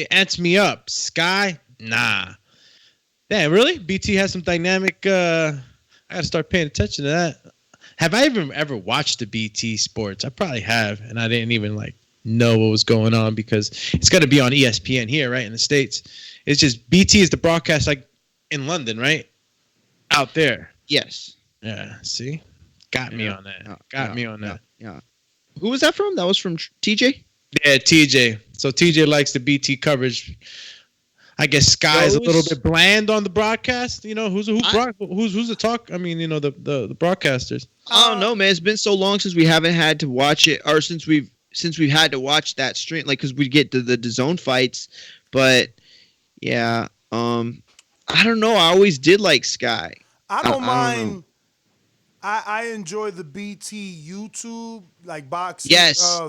ants me up. Sky? Nah. Damn, really? BT has some dynamic I gotta start paying attention to that. Have I even ever watched the BT Sports? I probably have, and I didn't even like know what was going on because it's gonna be on ESPN here, right in the States. It's just BT is the broadcast like in London, right? Out there. Yes. Yeah. See, got me on that. Got me on that. Yeah. Who was that from? That was from TJ. Yeah, TJ. So TJ likes the BT coverage. I guess Sky is a little bit bland on the broadcast. You know, who's the talk? I mean, you know, the broadcasters. I don't know, man. It's been so long since we haven't had to watch it, or since we've had to watch that stream, like because we get to the DAZN fights. But yeah, I don't know. I always did like Sky. I don't mind. I enjoy the BT YouTube, like boxing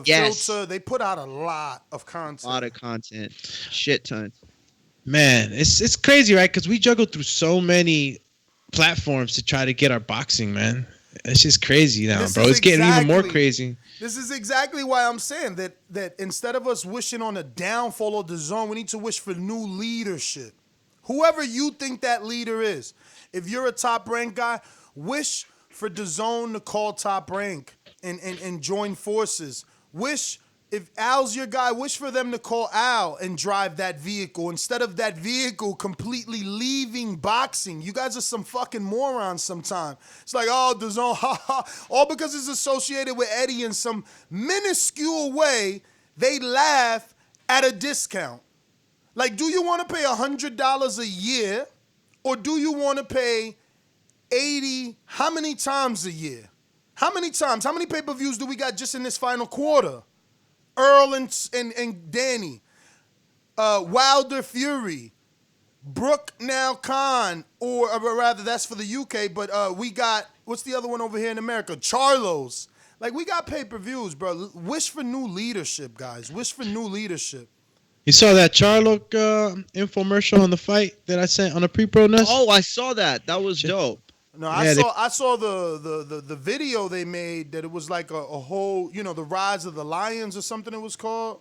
filter. They put out a lot of content. Shit ton. Man, it's crazy, right? Because we juggle through so many platforms to try to get our boxing, man. It's just crazy now, bro. It's getting even more crazy. This is exactly why I'm saying that instead of us wishing on a downfall of DAZN, we need to wish for new leadership. Whoever you think that leader is. If you're a top rank guy, wish for DAZN to call Top Rank and join forces. If Al's your guy, wish for them to call Al and drive that vehicle instead of that vehicle completely leaving boxing. You guys are some fucking morons sometimes. It's like, oh, DAZN, ha ha. All because it's associated with Eddie in some minuscule way, they laugh at a discount. Like, do you want to pay $100 a year or do you want to pay 80, how many times a year? How many times? How many pay-per-views do we got just in this final quarter? Earl and Danny, Wilder Fury, Brook now Khan, or rather that's for the UK, but we got, what's the other one over here in America? Charlo's. Like, we got pay-per-views, bro. Wish for new leadership, guys. Wish for new leadership. You saw that Charlo infomercial on the fight that I sent on a pre-pro nest? Oh, I saw that. That was dope. No, I saw the video they made that it was like a whole, you know, the Rise of the Lions or something it was called.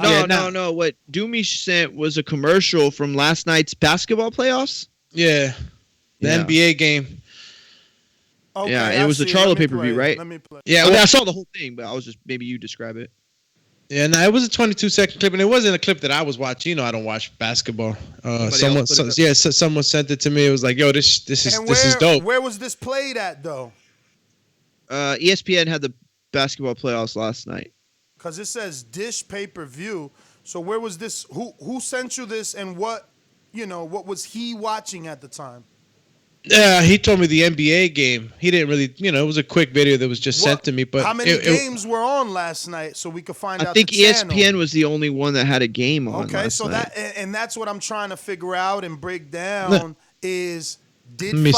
No. What Doomy sent was a commercial from last night's basketball playoffs. Yeah. The NBA game. Okay, yeah, and it was the Charlo pay-per-view, right? Let me play. Yeah, I saw the whole thing, but I was just, maybe you describe it. Yeah, no, it was a 22-second clip, and it wasn't a clip that I was watching. You know, I don't watch basketball. Someone sent it to me. It was like, "Yo, this is dope." Where was this played at, though? ESPN had the basketball playoffs last night. Because it says Dish pay-per-view. So where was this? Who sent you this, and what was he watching at the time? Yeah, he told me the NBA game. He didn't really, it was a quick video that was just sent to me. But how many games were on last night so we could find out? I think the ESPN channel? was the only one that had a game on. Okay, last so night. that's what I'm trying to figure out and break down is did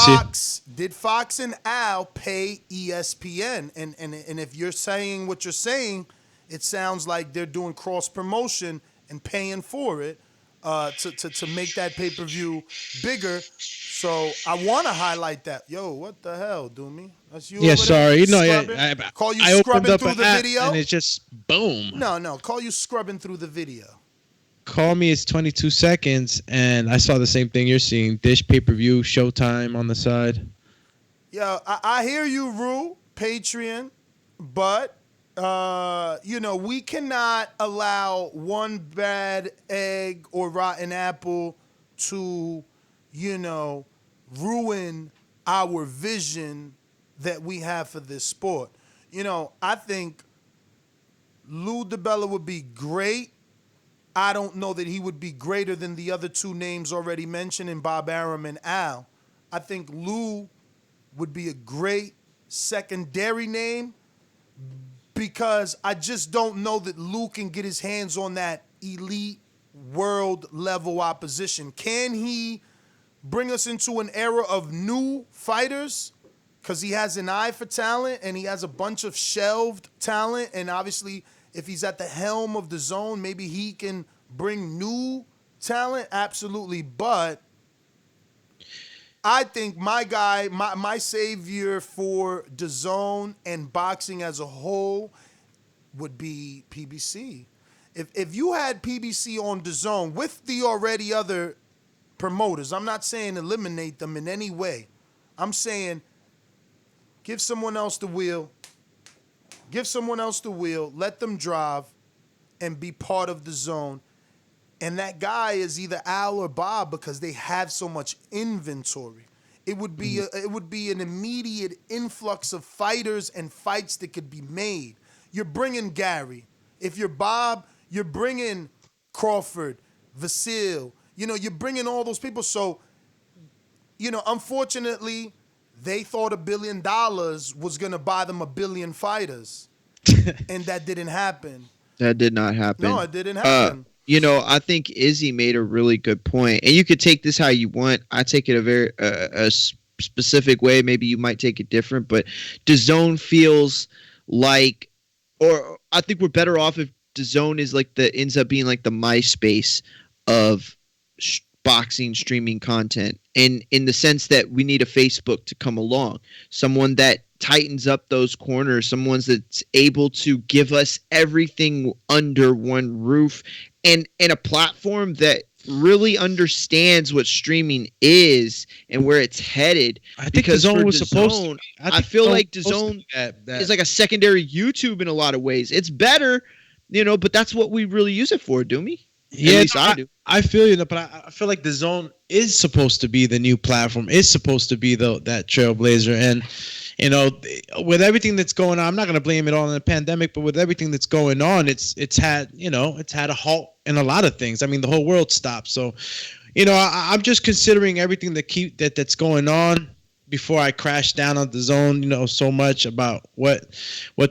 Fox and Al pay ESPN? And if you're saying what you're saying, it sounds like they're doing cross promotion and paying for it to make that pay-per-view bigger. So I want to highlight that. Yo, what the hell, Doomy? That's you. Yeah, sorry. Call you I scrubbing through the video. And it's just boom. No. Call you scrubbing through the video. Call me. It's 22 seconds, and I saw the same thing you're seeing. Dish pay-per-view, Showtime on the side. Yeah, I hear you, Rue. Patreon, but we cannot allow one bad egg or rotten apple to, ruin our vision that we have for this sport. I think Lou DiBella would be great. I don't know that he would be greater than the other two names already mentioned in Bob Arum and Al. I think Lou would be a great secondary name because I just don't know that Lou can get his hands on that elite world level opposition. Can he bring us into an era of new fighters? Because he has an eye for talent and he has a bunch of shelved talent. And obviously, if he's at the helm of DAZN, maybe he can bring new talent. Absolutely. But I think my guy, my savior for DAZN and boxing as a whole would be PBC. If you had PBC on DAZN with the already other promoters, I'm not saying eliminate them in any way, I'm saying give someone else the wheel. Give someone else the wheel. Let them drive and be part of the zone. And that guy is either Al or Bob because they have so much inventory. It would be an immediate influx of fighters and fights that could be made. You're bringing Gary. If you're Bob, you're bringing Crawford, Vasil. You know, you're bringing all those people. So, you know, unfortunately, they thought $1 billion was going to buy them 1 billion fighters. And that didn't happen. That did not happen. No, it didn't happen. You know, I think Izzy made a really good point, and you could take this how you want. I take it a very specific way. Maybe you might take it different, but DAZN feels like, or I think we're better off if DAZN is like ends up being like the MySpace of boxing streaming content, and in the sense that we need a Facebook to come along, someone that tightens up those corners, someone that's able to give us everything under one roof, and a platform that really understands what streaming is and where it's headed. I think because DAZN for was supposed to. I feel like DAZN is like a secondary YouTube in a lot of ways. It's better, you know, but that's what we really use it for, do we? Yeah, At least I do. I feel you, but I feel like DAZN is supposed to be the new platform. Is supposed to be that trailblazer, and you know, with everything that's going on, I'm not going to blame it all on the pandemic, but with everything that's going on, it's had a halt in a lot of things. I mean, the whole world stopped. So, you know, I'm just considering everything that's going on before I crash down on DAZN, you know, so much about what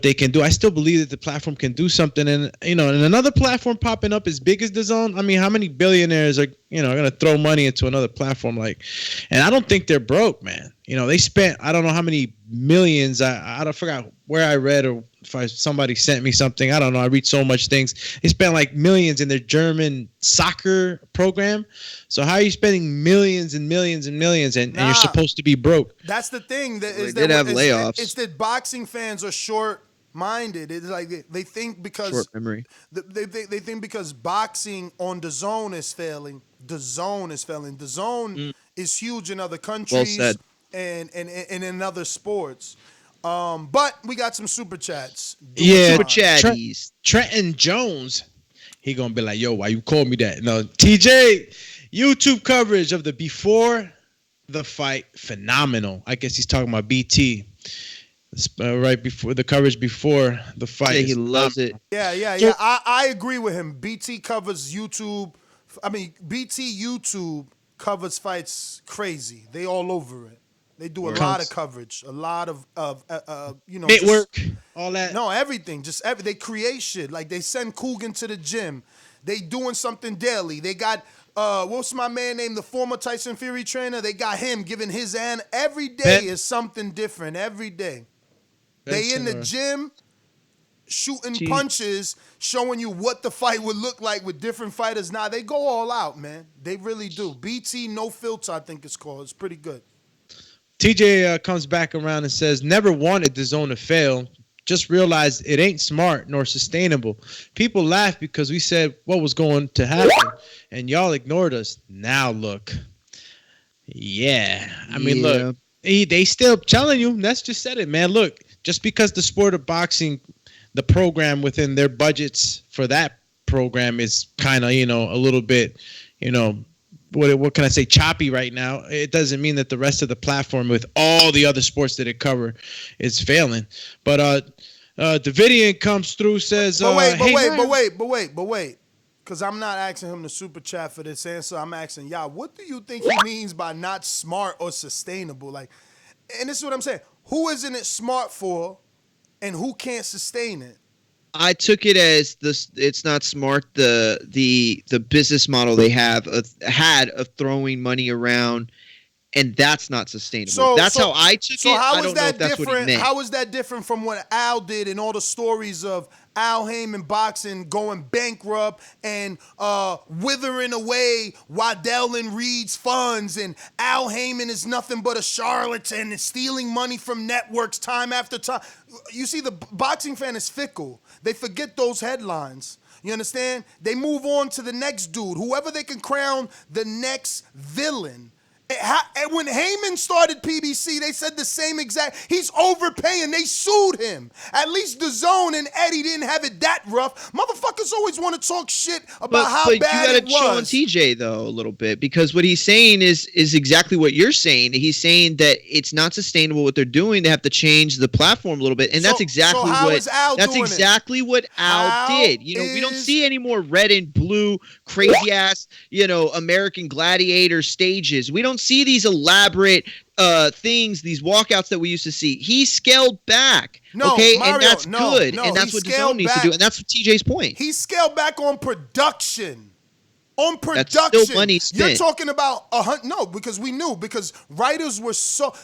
they can do. I still believe that the platform can do something, and you know, and another platform popping up as big as DAZN. I mean, how many billionaires are, you know, going to throw money into another platform like? And I don't think they're broke, man. You know, they spent, I don't know how many millions. I forgot where I read, or if somebody sent me something. I don't know. I read so much things. They spent like millions in their German soccer program. So how are you spending millions and millions and millions, and you're supposed to be broke? That's the thing. They did have layoffs. It's that boxing fans are short-minded. It's like they think because short memory. They think because boxing on DAZN is failing. DAZN is huge in other countries. Well said. And in other sports. But we got some super chats. Super chatties. Trenton Jones, he gonna be like, yo, why you call me that? No, TJ, YouTube coverage of the before the fight, phenomenal. I guess he's talking about BT. Right before the coverage before the fight. Yeah, he loves it. Yeah. I agree with him. BT covers YouTube. I mean, BT YouTube covers fights crazy. They all over it. They do a lot of coverage, a lot of you know, network, all that. No, everything. They create shit. Like they send Coogan to the gym. They doing something daily. They got what's my man named, the former Tyson Fury trainer? They got him giving his every day is something different. Every day. They in the gym shooting punches, showing you what the fight would look like with different fighters. Nah, they go all out, man. They really do. BT No Filter, I think it's called. It's pretty good. TJ comes back around and says, never wanted DAZN to fail. Just realized it ain't smart nor sustainable. People laugh because we said what was going to happen, and y'all ignored us. Now look. Yeah. I mean, look, they still telling you. Let's just said it, man. Look, just because the sport of boxing, the program within their budgets for that program is kind of, you know, a little bit, you know, what can I say, choppy right now. It doesn't mean that the rest of the platform with all the other sports that it cover is failing. But Davidian comes through, says, but wait. Because I'm not asking him to super chat for this answer. I'm asking y'all, what do you think he means by not smart or sustainable? Like, and this is what I'm saying. Who isn't it smart for, and who can't sustain it? I took it as this. It's not smart. The business model they had of throwing money around, and that's not sustainable. That's how I took it. So how I is don't know that if that's different? what he meant. How is that different from what Al did and all the stories of Al Heyman boxing going bankrupt and withering away Waddell and Reed's funds, and Al Heyman is nothing but a charlatan and stealing money from networks time after time. You see, the boxing fan is fickle. They forget those headlines. You understand? They move on to the next dude, whoever they can crown the next villain. And when Heyman started PBC, they said the same exact. He's overpaying. They sued him. At least Dazn and Eddie didn't have it that rough. Motherfuckers always want to talk shit about how but bad you it gotta chill on was. TJ though a little bit, because what he's saying is exactly what you're saying. He's saying that it's not sustainable what they're doing. They have to change the platform a little bit, and that's exactly what Al did. You know, we don't see any more red and blue crazy ass, American Gladiator stages. We don't see these elaborate things, these walkouts that we used to see. He scaled back. Mario, and that's good. And that's what Dazn needs to do. And that's TJ's point. He scaled back on production. That's still money spent. You're talking about because we knew, because writers were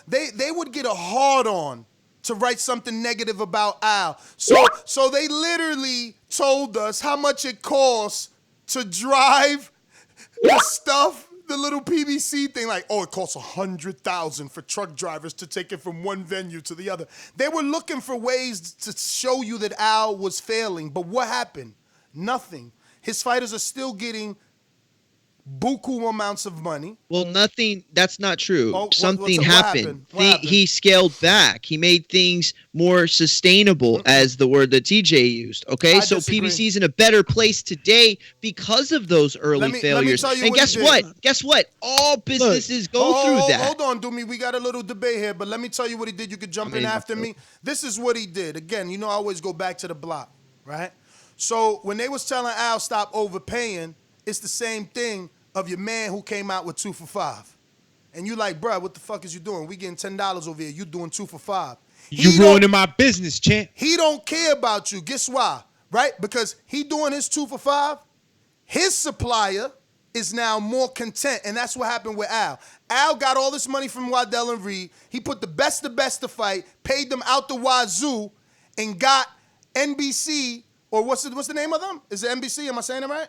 they would get a hard on to write something negative about Al. So they literally told us how much it costs to drive the stuff, the little PBC thing, like, it costs $100,000 for truck drivers to take it from one venue to the other. They were looking for ways to show you that Al was failing, but what happened? Nothing. His fighters are still getting buku amounts of money. Well, nothing. That's not true. Something what happened. happened? He scaled back. He made things more sustainable, as the word that TJ used. Okay, I so disagree. PBC is in a better place today because of those early failures. Let me tell you and what guess he did. what? Guess what? All businesses go through that. Hold on, Doomy. We got a little debate here, but let me tell you what he did. You could jump in after me. This is what he did. Again, I always go back to the block, right? So when they was telling Al stop overpaying, it's the same thing of your man who came out with 2 for $5. And you like, bruh, what the fuck is you doing? We getting $10 over here. You doing 2 for $5. You ruining my business, champ. He don't care about you. Guess why? Right? Because he doing his 2 for $5. His supplier is now more content, and that's what happened with Al. Al got all this money from Waddell and Reed. He put the best to fight, paid them out the wazoo, and got NBC, or what's the name of them? Is it NBC? Am I saying it right?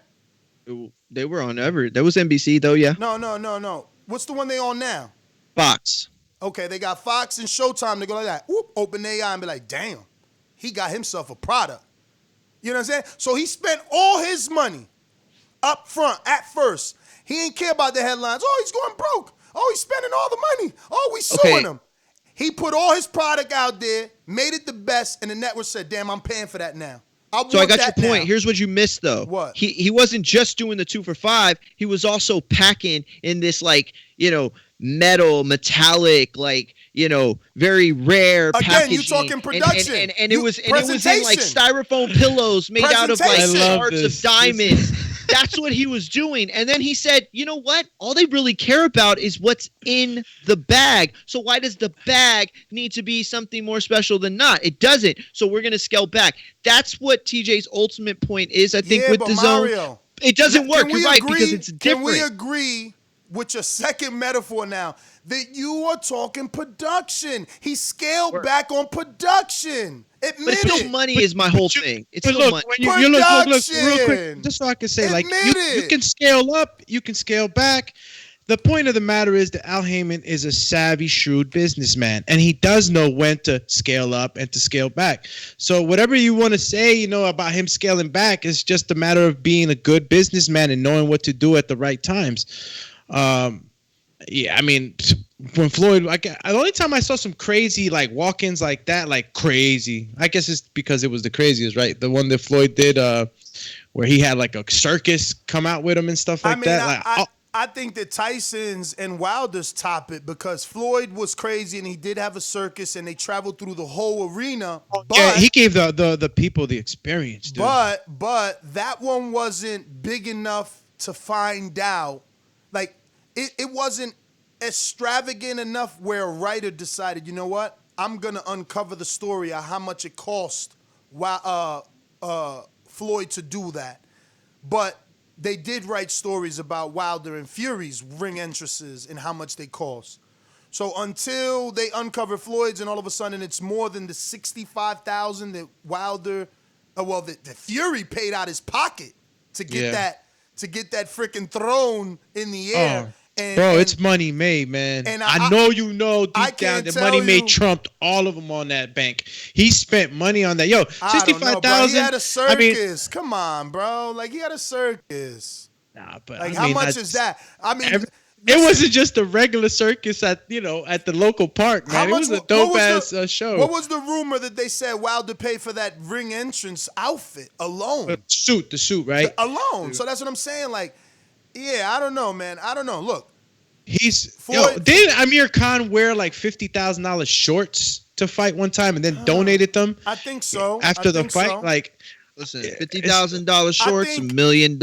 They were on That was NBC though, yeah. No. What's the one they on now? Fox. Okay, they got Fox and Showtime to go like that. Whoop, open their eye and be like, damn, he got himself a product. You know what I'm saying? So he spent all his money up front at first. He ain't care about the headlines. Oh, he's going broke. Oh, he's spending all the money. Oh, we suing him. He put all his product out there, made it the best, and the network said, damn, I'm paying for that now. So I got your point. Here's what you missed, though. What? He wasn't just doing the 2 for $5. He was also packing in this, metallic, very rare packaging. Again, you talking production. And it was in styrofoam pillows made out of parts of diamonds. That's what he was doing. And then he said, you know what? All they really care about is what's in the bag. So why does the bag need to be something more special than not? It doesn't. So we're going to scale back. That's what TJ's ultimate point is, I think, with Dazn. Mario, it doesn't work. You're right, because it's different. Can we agree with your second metaphor now that you are talking production? He scaled back on production. Admit but it's still money is my whole thing. It's still money. When you look real quick, just so I can say, you can scale up, you can scale back. The point of the matter is that Al Heyman is a savvy, shrewd businessman, and he does know when to scale up and to scale back. So whatever you want to say, about him scaling back is just a matter of being a good businessman and knowing what to do at the right times. When Floyd, the only time I saw some crazy walk-ins like that, crazy. I guess it's because it was the craziest, right? The one that Floyd did, where he had a circus come out with him and stuff like that. I think that Tyson's and Wilder's top it, because Floyd was crazy and he did have a circus and they traveled through the whole arena. But he gave the people the experience, dude. But that one wasn't big enough to find out. It wasn't extravagant enough where a writer decided, you know what? I'm going to uncover the story of how much it cost Floyd to do that. But they did write stories about Wilder and Fury's ring entrances and how much they cost. So until they uncover Floyd's and all of a sudden it's more than the $65,000 that Wilder, that Fury paid out his pocket to get that freaking throne in the air. It's money made, man. And I know deep down that money made trumped all of them on that bank. He spent money on that. Yo, $65,000. He had a circus. Come on, bro. He had a circus. Nah, but how much is that? It wasn't just a regular circus at at the local park, man. It was a dope ass show. What was the rumor that they said Wilder paid for that ring entrance outfit alone? The suit, right? Alone. So that's what I'm saying. Like, yeah, I don't know, man. I don't know. Look, didn't Amir Khan wear like $50,000 shorts to fight one time and then donated them? I think so. After the fight, like. Listen, $50,000 shorts, $1 million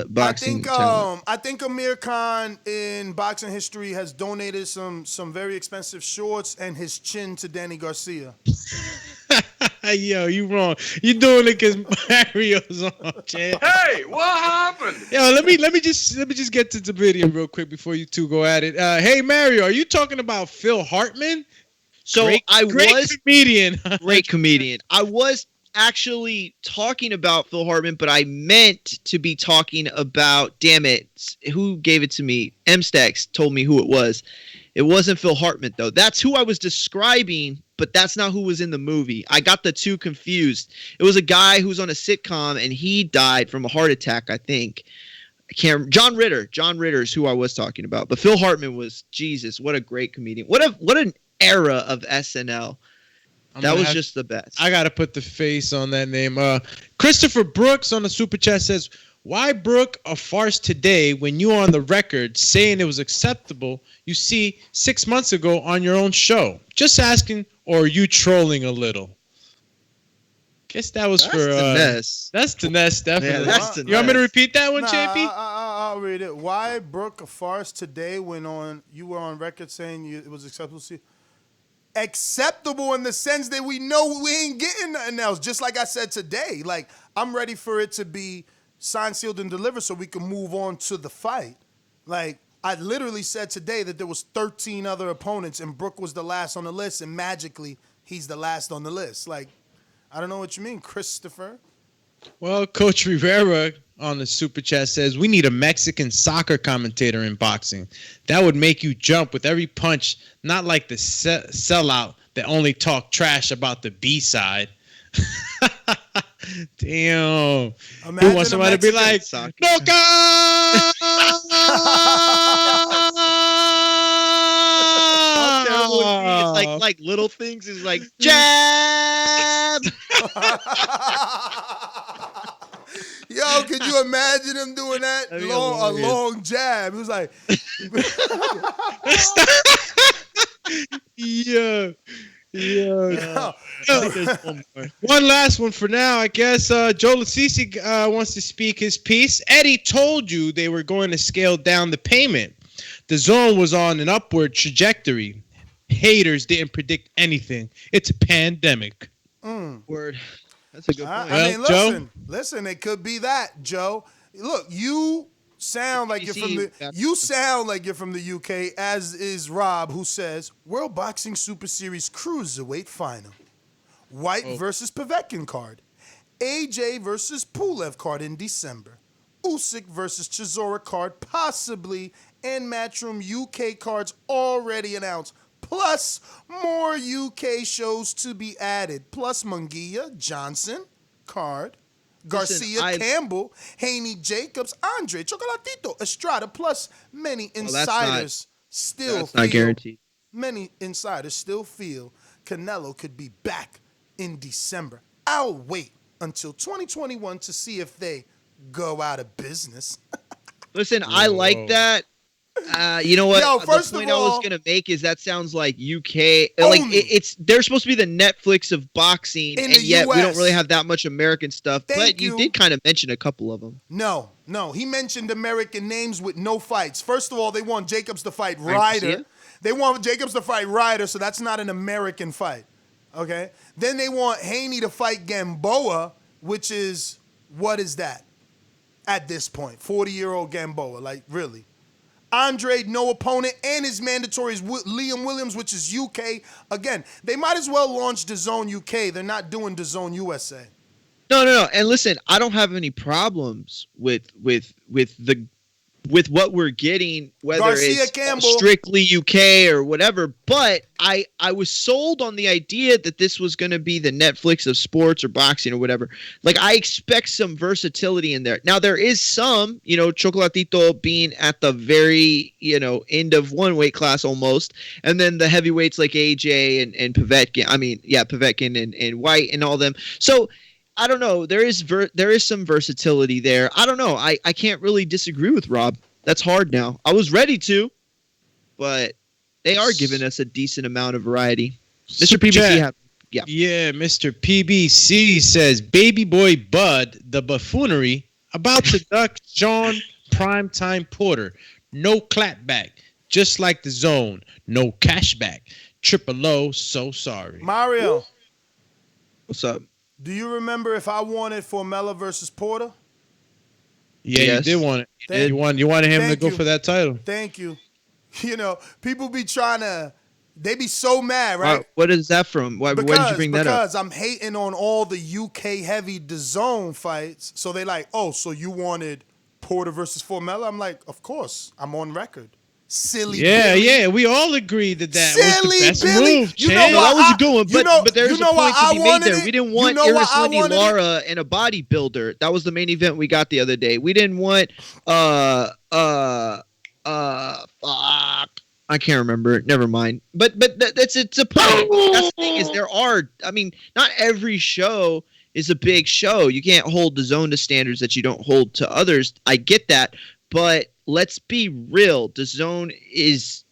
boxing. I think Amir Khan in boxing history has donated some very expensive shorts and his chin to Danny Garcia. Yo, you wrong. You doing it because Mario's on, Chad. Hey, what happened? Yo, let me just get to the video real quick before you two go at it. Hey Mario, are you talking about Phil Hartman? So great comedian. Great comedian. I was actually talking about Phil Hartman, but I meant to be talking about, damn it, who gave it to me? M-Stacks told me who it was. It wasn't Phil Hartman, though. That's who I was describing, but that's not who was in the movie. I got the two confused. It was a guy who's on a sitcom, and he died from a heart attack, I think. John Ritter. John Ritter is who I was talking about. But Phil Hartman was, Jesus, what a great comedian. What an era of SNL. That was just the best. I got to put the face on that name. Christopher Brooks on the Super Chat says, why Brook a farce today when you on the record saying it was acceptable you see 6 months ago on your own show? Just asking, or are you trolling a little? Guess that was for Ness. That's the Ness, definitely. Yeah, that's the you want me to repeat that one, Nah, JP? I'll read it. Why Brook a farce today when you were on record saying it was acceptable to see? Acceptable in the sense that we know we ain't getting nothing else. Just like I said today, like I'm ready for it to be signed, sealed, and delivered so we can move on to the fight. Like I literally said today that there was 13 other opponents and Brook was the last on the list, and magically he's the last on the list. Like I don't know what you mean, Christopher. Well, Coach Rivera on the Super Chat says, we need a Mexican soccer commentator in boxing. That would make you jump with every punch, not like the sellout that only talk trash about the B-side. Damn. Imagine Who wants somebody to be like, Boca! It's like little things is like jab. Yo, could you imagine him doing that? A long jab. It was like, yeah. One last one for now, I guess. Joe Lasisi wants to speak his piece. Eddie told you they were going to scale down the payment. The zone was on an upward trajectory. Haters didn't predict anything. It's a pandemic. Word. That's a good point. I mean, listen, it could be that, Joe. Look, you sound like you're from the UK, as is Rob, who says World Boxing Super Series Cruiserweight Final. Whyte versus Povetkin card. AJ versus Pulev card in December. Usyk versus Chisora card possibly, and Matchroom UK cards already announced. Plus more UK shows to be added. Plus Munguia, Johnson, card. Garcia, Campbell, Haney, Jacobs, Andre, Chocolatito, Estrada, plus many insiders still feel. Not guaranteed. Many insiders still feel Canelo could be back in December. I'll wait until 2021 to see if they go out of business. Listen, I like that. You know what? Yo, first the point of all, I was gonna make is that sounds like UK. Like it's they're supposed to be the Netflix of boxing, and yet we don't really have that much American stuff. But you did kind of mention a couple of them. No, he mentioned American names with no fights. First of all, they want Jacobs to fight Ryder. They want Jacobs to fight Ryder, so that's not an American fight. Okay. Then they want Haney to fight Gamboa, which is, what is that? At this point, 40-year-old Gamboa, like really. Andre, no opponent, and his mandatory is Liam Williams, which is UK. Again, they might as well launch DAZN UK. They're not doing DAZN USA. No. And listen, I don't have any problems with the with what we're getting, whether Garcia it's Campbell. strictly UK or whatever. But I was sold on the idea that this was going to be the Netflix of sports or boxing or whatever. Like, I expect some versatility in there. Now, there is some, Chocolatito being at the very, end of one weight class almost. And then the heavyweights like AJ and Povetkin. Povetkin and Whyte and all them. So, I don't know. There is some versatility there. I don't know. I can't really disagree with Rob. That's hard now. I was ready to, but they are giving us a decent amount of variety. Mr. Super PBC, chat. Yeah, Mr. PBC says, Baby Boy Bud, the buffoonery, about to duck John Primetime Porter. No clapback. Just like the zone. No cashback. Triple O, so sorry. Mario, what's up? do you remember if I wanted Formella versus Porter? Yeah, Yes. you did want it. Thank- You wanted him to thank go you. for that title. Thank you. People be trying to, they be so mad, right? What is that from? Why did you bring that up? Because I'm hating on all the UK heavy DAZN fights. So they like, oh, so you wanted Porter versus Formella? I'm like, of course. I'm on record. Silly Billy. Yeah. We all agreed that was Silly the best Billy. move. You know Chan. No, why that was I- a good one, you know- but there's you a know why point to I be made wanted there. it? We didn't You want know why I Irislandi wanted it? Lara and a bodybuilder. That was the main event we got the other day. We didn't want fuck. I can't remember. Never mind. But it's a point. That's the thing is not every show is a big show. You can't hold the zone to standards that you don't hold to others. I get that, but let's be real. The zone is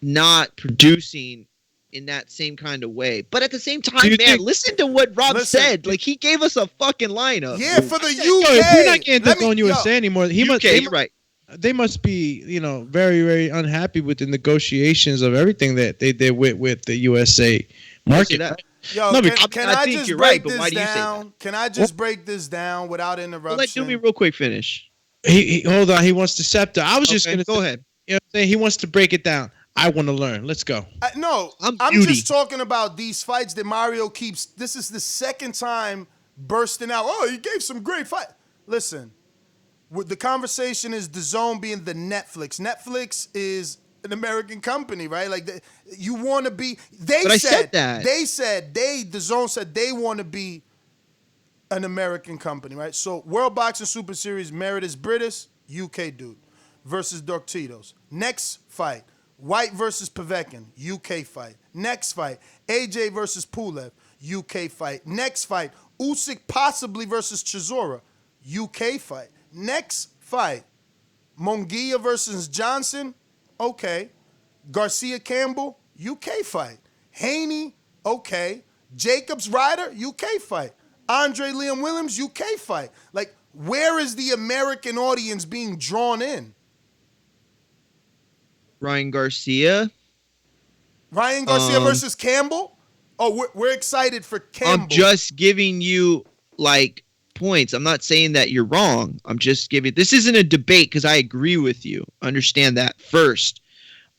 not producing in that same kind of way. But at the same time, listen to what Rob said. Like, he gave us a fucking lineup. Yeah, for the UK. If we're not getting Let this on me- USA anymore, You're right. They must be, very, very unhappy with the negotiations of everything that they did with the USA market. that. Yo, No, can I I think just you're break right, but this why do you say down? Can I just break this down without interruption? Let do me real quick finish. He hold on. He wants the scepter. I was just Okay, going to go ahead. You know what I'm saying? He wants to break it down. I want to learn. Let's go. No, I'm I'm beauty. just talking about these fights that Mario keeps. This is the second time bursting out. Oh, he gave some great fight. Listen, the conversation is DAZN being the Netflix. Netflix is an American company, right? Like, you want to be. But I said that. DAZN said they want to be an American company, right? So World Boxing Super Series, Meredith British, UK dude, versus Dortitos. Next fight, Whyte versus Povetkin, UK fight. Next fight, AJ versus Pulev, UK fight. Next fight, Usyk possibly versus Chisora, UK fight. Next fight, Munguia versus Johnson, okay. Garcia Campbell, UK fight. Haney, okay. Jacobs Ryder, UK fight. Andre Liam Williams, UK fight. Like, where is the American audience being drawn in? Ryan Garcia. Ryan Garcia versus Campbell? Oh, we're excited for Campbell. I'm just giving you points. I'm not saying that you're wrong. I'm just giving. This isn't a debate because I agree with you. Understand that first.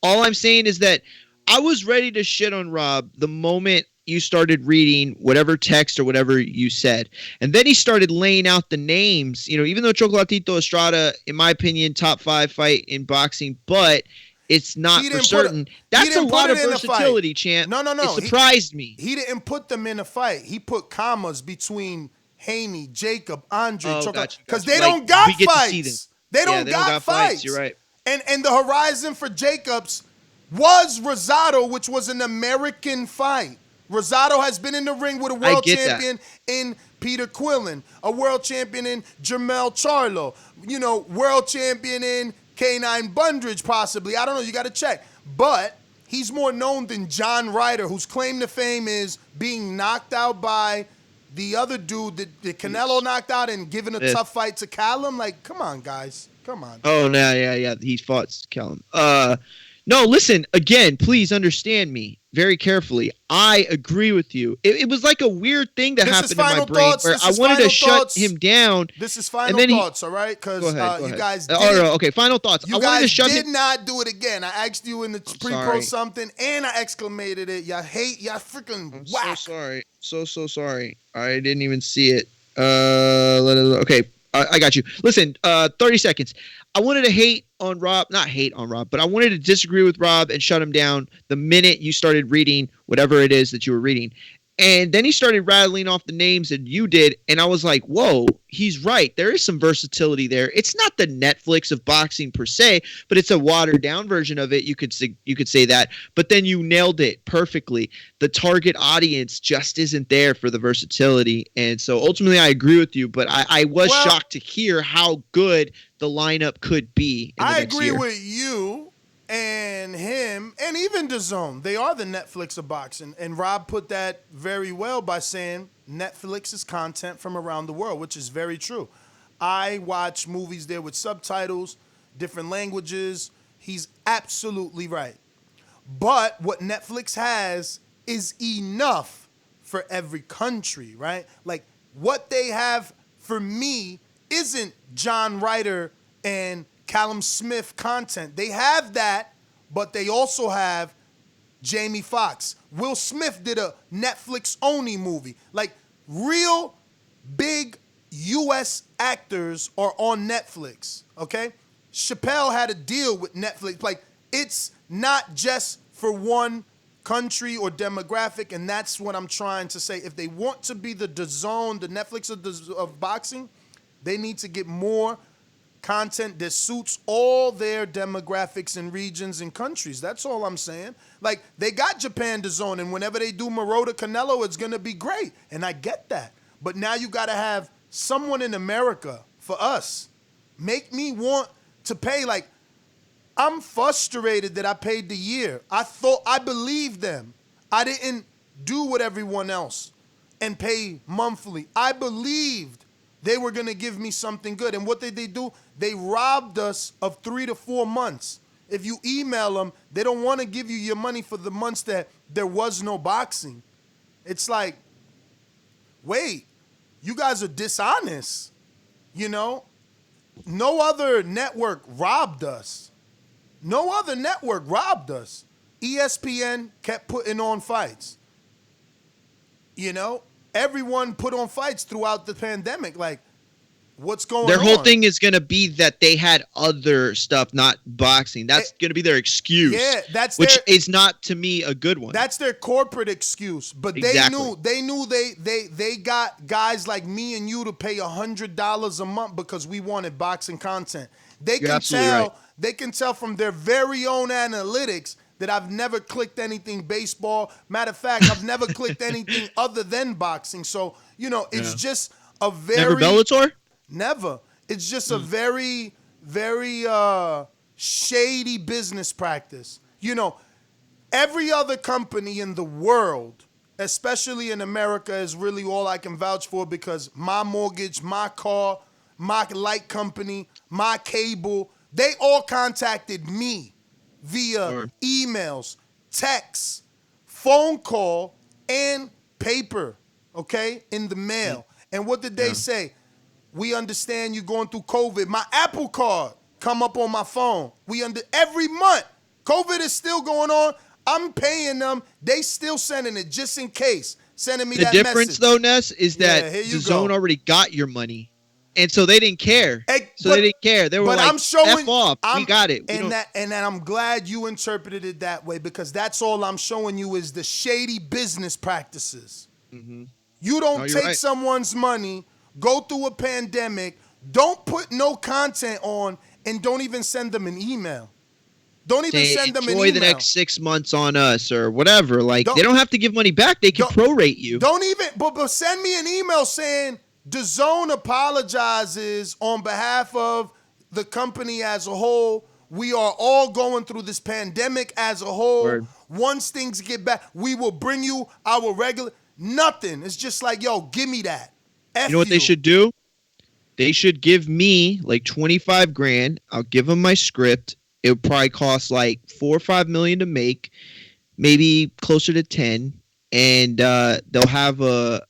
All I'm saying is that I was ready to shit on Rob the moment you started reading whatever text or whatever you said. And then he started laying out the names, even though Chocolatito Estrada, in my opinion, top 5 fight in boxing, but it's not for certain. That's a lot of versatility, champ. No. It surprised me. He didn't put them in a fight. He put commas between Haney, Jacob, Andre, because they don't got fights. They don't got fights. You're right. And the horizon for Jacobs was Rosado, which was an American fight. Rosado has been in the ring with a world champion in Peter Quillen, a world champion in Jermel Charlo, world champion in K9 Bundridge possibly. I don't know. You got to check. But he's more known than John Ryder, whose claim to fame is being knocked out by the other dude that Canelo knocked out and giving a tough fight to Callum. Like, come on, guys. Come on. Oh, no, yeah. He fought Callum. No, listen, again, please understand me very carefully. I agree with you. It was like a weird thing that happened in my brain where I wanted to shut him down. This is final thoughts, all right? Because go ahead. you guys okay, final thoughts. You guys did not do it again. I asked you in the pre-pro something, and I exclamated it. Y'all freaking whack. So sorry. So sorry. I didn't even see it. Okay. I got you. Listen, 30 seconds. I wanted to not hate on Rob, but I wanted to disagree with Rob and shut him down the minute you started reading whatever it is that you were reading. And then he started rattling off the names that you did, and I was like, whoa, he's right. There is some versatility there. It's not the Netflix of boxing per se, but it's a watered-down version of it. You could say that. But then you nailed it perfectly. The target audience just isn't there for the versatility. And so ultimately I agree with you, but I was shocked to hear how good the lineup could be in the next year. I agree with you and him and even Dazn. They are the Netflix of boxing. And Rob put that very well by saying Netflix is content from around the world, which is very true. I watch movies there with subtitles, different languages. He's absolutely right. But what Netflix has is enough for every country, right? Like what they have for me isn't John Ryder and Callum Smith content. They have that, but they also have Jamie Foxx. Will Smith did a Netflix-only movie. Like, real big U.S. actors are on Netflix, okay? Chappelle had a deal with Netflix. Like, it's not just for one country or demographic, and that's what I'm trying to say. If they want to be the DAZN, the Netflix of boxing, they need to get more content that suits all their demographics and regions and countries. That's all I'm saying. Like, they got Japan DAZN, and whenever they do Marotta Canelo, it's going to be great. And I get that. But now you got to have someone in America for us. Make me want to pay. Like, I'm frustrated that I paid the year. I believed them. I didn't do what everyone else and pay monthly. I believed they were going to give me something good. And what did they do? They robbed us of 3 to 4 months. If you email them, they don't want to give you your money for the months that there was no boxing. It's like, wait, you guys are dishonest. You know? No other network robbed us. No other network robbed us. ESPN kept putting on fights. You know? Everyone put on fights throughout the pandemic. Like, what's going on? Their whole thing is going to be that they had other stuff, not boxing. That's going to be their excuse. Yeah, which is not, to me, a good one. That's their corporate excuse. But exactly. they knew they got guys like me and you to pay $100 a month because we wanted boxing content. They You're can absolutely tell. right. They can tell from their very own analytics that I've never clicked anything baseball. Matter of fact, I've never clicked anything other than boxing. So, you know, it's just a very... Never Bellator? Never. It's just a very, very shady business practice. You know, every other company in the world, especially in America, is really all I can vouch for because my mortgage, my car, my light company, my cable, they all contacted me via emails, texts, phone call, and paper, okay, in the mail. And what did they say? We understand you're going through COVID. My Apple Card come up on my phone. Every month, COVID is still going on. I'm paying them. They still sending it just in case, sending me that message. The difference, though, Ness, is that DAZN already got your money. And so they didn't care. They didn't care. They were like, F off. We got it. And I'm glad you interpreted it that way because that's all I'm showing you is the shady business practices. Mm-hmm. You don't take someone's money, go through a pandemic, don't put no content on, and don't even send them an email. Don't even send them an email. Enjoy the next 6 months on us or whatever. Like, they don't have to give money back. They can prorate you. Don't even, but send me an email saying, DAZN apologizes on behalf of the company as a whole. We are all going through this pandemic as a whole. Word. Once things get back, we will bring you our regular. Nothing. It's just like, yo, give me that. You know what they should do? They should give me like 25 grand. I'll give them my script. It would probably cost like $4 or $5 million to make, maybe closer to 10. And they'll have a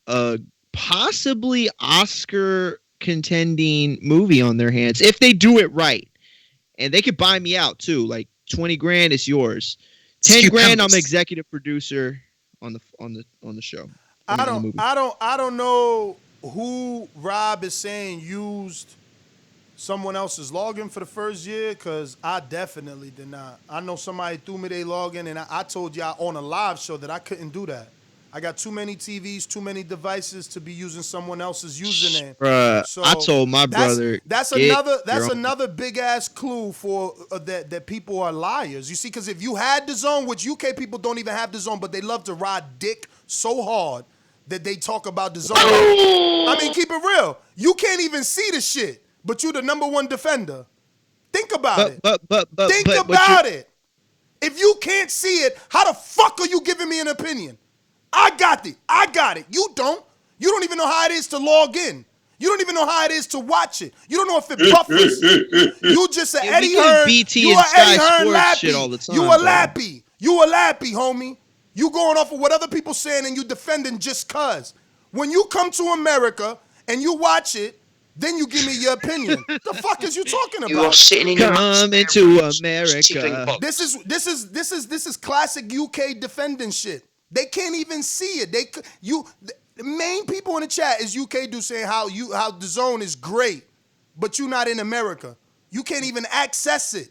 possibly Oscar contending movie on their hands if they do it right. And they could buy me out too. Like 20 grand is yours. 10 grand I'm executive producer on the show. I don't know who Rob is saying used someone else's login for the first year? Because I definitely did not. I know somebody threw me their login, and I told y'all on a live show that I couldn't do that. I got too many TVs, too many devices to be using someone else's username. Bruh, So I told my brother. That's another big ass clue for that people are liars. You see, because if you had Dazn, which UK people don't even have Dazn, but they love to ride dick so hard that they talk about Dazn. I mean, keep it real. You can't even see the shit, but you the number one defender. Think about it. Think about it. If you can't see it, how the fuck are you giving me an opinion? I got it. You don't. You don't even know how it is to log in. You don't even know how it is to watch it. You don't know if it buffers. You just an Eddie Hearn. BT You and a Eddie Sky Hearn Sports lappy. shit all the time, You a bro. lappy. You a lappy, homie. You going off of what other people saying and you defending just cuz. When you come to America and you watch it, then you give me your opinion. The fuck is you talking about? You are sitting in your Come into America. This is classic UK defending shit. They can't even see it. The main people in the chat is UK dude saying how Dazn is great, but you not in America. You can't even access it.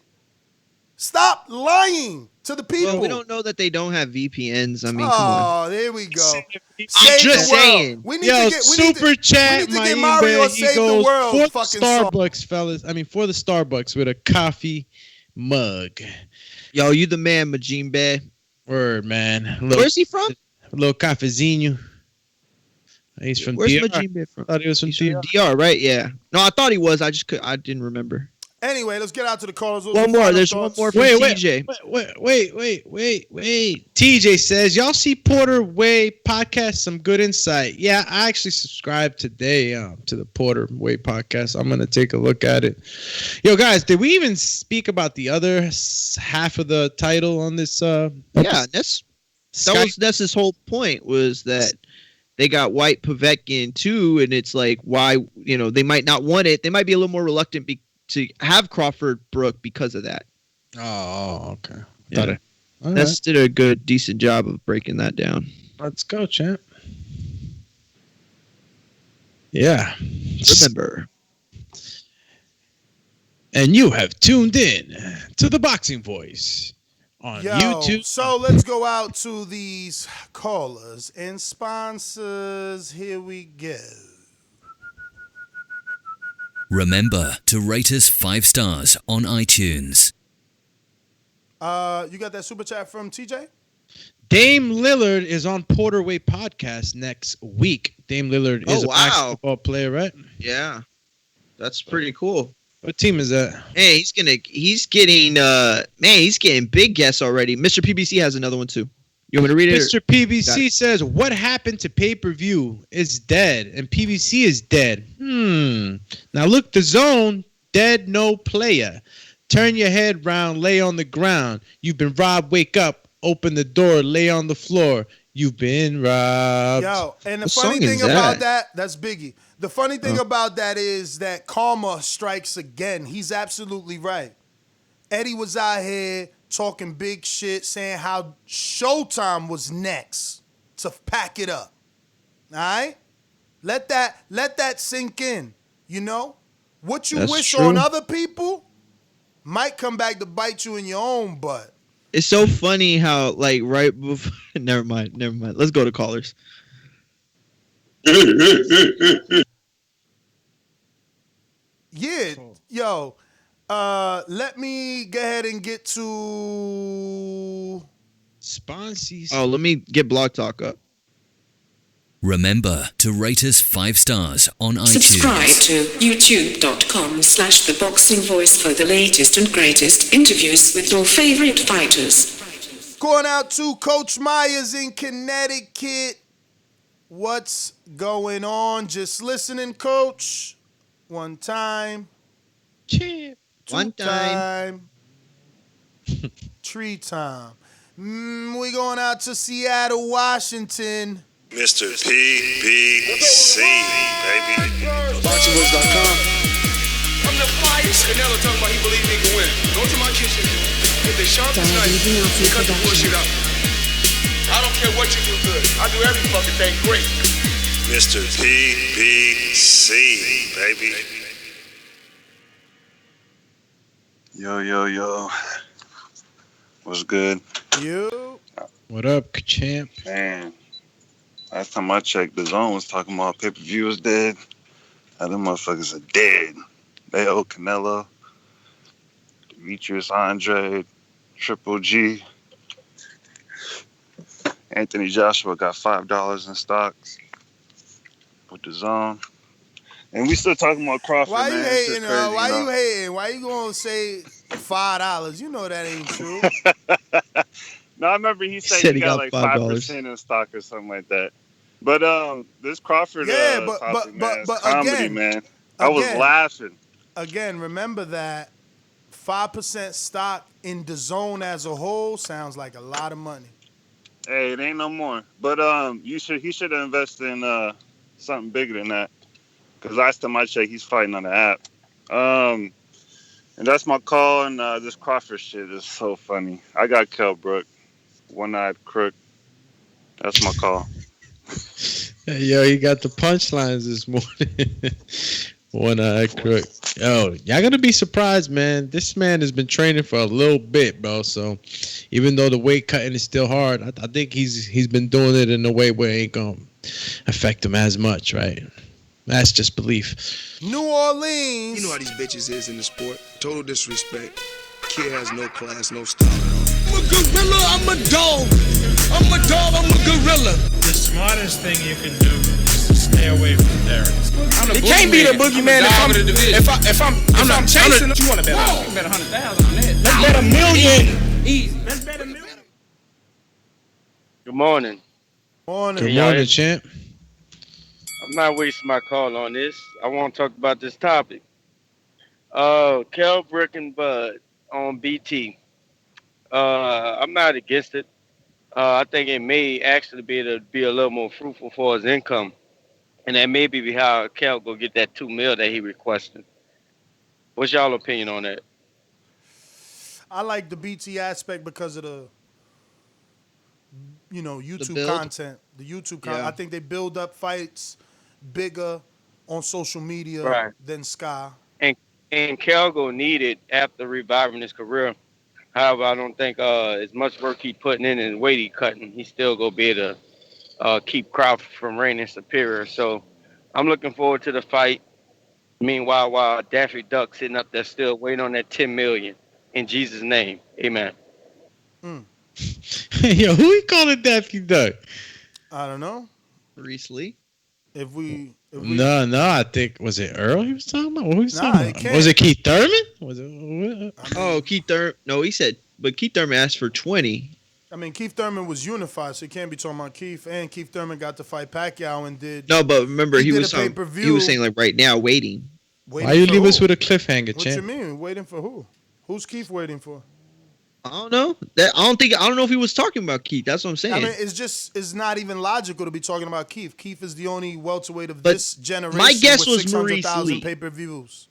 Stop lying to the people. Well, we don't know that they don't have VPNs. I mean, come Oh, on. there we go. I'm Save just the world. saying. We need Yo, to get super chat, we need to get Maimbe, Mario he Save the goes, World for the fucking song. Starbucks, fellas. I mean, for the Starbucks with a coffee mug. Yo, you the man, Majimbe. Word, man. Where's he from? Little cafezinho. He's from Where's DR. Majimbe from? Thought he was from He's from DR. DR, right? Yeah. No, I thought he was. I didn't remember. Anyway, let's get out to the callers. Those One are more. final There's thoughts. one more from TJ. Wait. TJ says, y'all see Porter Way podcast? Some good insight. Yeah, I actually subscribed today to the Porter Way podcast. I'm going to take a look at it. Yo, guys, did we even speak about the other half of the title on this? Yeah, that's his whole point, was that they got Whyte Povetkin too, and it's like, why, they might not want it. They might be a little more reluctant to have Crawford Brook because of that. Oh, okay. Yeah. Right. Did a good, decent job of breaking that down. Let's go, champ. Yeah. Remember. And you have tuned in to the Boxing Voice on YouTube. So let's go out to these callers and sponsors. Here we go. Remember to rate us 5 stars on iTunes. You got that super chat from TJ? Dame Lillard is on Porter Way podcast next week. Dame Lillard is a basketball player, right? Yeah. That's pretty cool. What team is that? Hey, he's getting big guests already. Mr. PBC has another one too. You want me to read it? Mr. PVC says, what happened to pay-per-view is dead, and PVC is dead. Now look, the zone, dead, no player. Turn your head round, lay on the ground. You've been robbed, wake up, open the door, lay on the floor. You've been robbed. Yo, and the What funny song thing is about that? that's Biggie. The funny thing about that is that karma strikes again. He's absolutely right. Eddie was out here talking big shit, saying how Showtime was next to pack it up. All right? Let that sink in. What you That's wish true. on other people might come back to bite you in your own butt. It's so funny how, like, right before... Never mind. Let's go to callers. Yeah, yo. Let me go ahead and get to Sponsies. Oh, let me get Blog Talk up. Remember to rate us 5 stars on Subscribe iTunes. to youtube.com/theboxingvoice for the latest and greatest interviews with your favorite fighters. going out to Coach Myers in Connecticut. What's going on? Just listening, Coach. One time. Champ. One time. Tree time. We going out to Seattle, Washington. Mr. PPC, baby. BoxingVoice.com. I'm the flyest. Canelo talking about he believes he can win. Go to my kitchen. Get the sharpest knife. Cut the bullshit out. I don't care what you do good. I do every fucking thing great. Mr. PPC, baby. Yo. What's good? You. What up, champ? Man, last time I checked, Dazn was talking about pay-per-view is dead. Now them motherfuckers are dead. They owe Canelo, Demetrius Andre, Triple G. Anthony Joshua got $5 in stocks with Dazn. And we still talking about Crawford, Why man. you It's just hating? crazy, Why you know? you hating? Why you gonna say $5? You know that ain't true. No, I remember he said he got like $5. 5% in stock or something like that. But this Crawford topic, man, is comedy, again, man. I was laughing. Again, remember that 5% stock in Dazn as a whole sounds like a lot of money. Hey, it ain't no more. But he should have invested in something bigger than that. Because last time I checked, he's fighting on the app. And that's my call. And this Crawford shit is so funny. I got Kell, Brook, one-eyed crook. That's my call. Hey, yo, he got the punchlines this morning. One-eyed crook. Yo, y'all gonna be surprised, man. This man has been training for a little bit, bro. So even though the weight cutting is still hard, I think he's been doing it in a way where it ain't gonna affect him as much, right? That's just belief. New Orleans. You know how these bitches is in the sport. Total disrespect. Kid has no class, no style at all. I'm a gorilla, I'm a dog. I'm a dog, I'm a gorilla. The smartest thing you can do is to stay away from Terence. It can't be the boogeyman if I'm chasing. You want to bet? You can bet 100,000 on that. Let's bet $1 million. Easy. Let's bet $1 million. Good morning. Good morning, champ. I'm not wasting my call on this. I want to talk about this topic. Kell, Brook, and Bud on BT. I'm not against it. I think it may actually be able to be a little more fruitful for his income. And that may be how Kell go get that $2 million that he requested. What's y'all opinion on that? I like the BT aspect because of the YouTube content. The YouTube content. Yeah. I think they build up fights bigger on social media than Sky. And Kell go need it after reviving his career. However, I don't think as much work he putting in and weight he cutting, he still go be able to keep Crawford from reigning superior. So I'm looking forward to the fight. Meanwhile, while Daffy Duck sitting up there still waiting on that $10 million. In Jesus' name, amen. Yo, who he calling Daffy Duck? I don't know. Reese Lee. If we No, I think was it Earl he was talking about? What he was Nah, talking it about? can't. Was it Keith Thurman? Was it? Oh, Keith Thurman. No, he said, but Keith Thurman asked for 20. I mean, Keith Thurman was unified, so you can't be talking about Keith. And Keith Thurman got to fight Pacquiao and did. No, but remember he was did a saying, pay-per-view. he was saying like right now waiting. Waiting Why you for leave who? us with a cliffhanger, What champ? you mean? Waiting for who? Who's Keith waiting for? I don't know. I don't know if he was talking about Keith. That's what I'm saying. I mean, it's not even logical to be talking about Keith. Keith is the only welterweight of this generation. my guess with was Maurice 600,000 Lee. pay-per-views.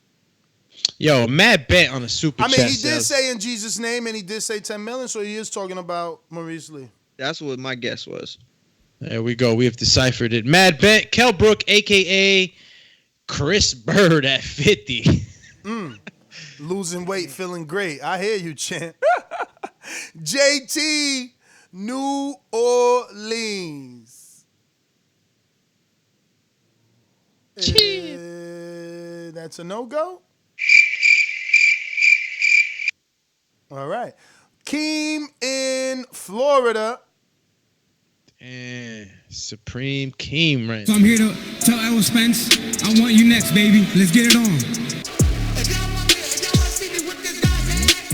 Yo, Matt bet on a super I mean, chat he did sales. say in Jesus' name, and he did say 10 million, so he is talking about Maurice Lee. That's what my guess was. There we go. We have deciphered it. Mad Bet, Kell Brook, a.k.a. Chris Bird at 50. Losing weight, feeling great. I hear you, champ. JT, New Orleans. That's a no-go? All right. Keem in Florida. And Supreme Keem right So I'm here to tell Errol Spence, I want you next, baby. Let's get it on.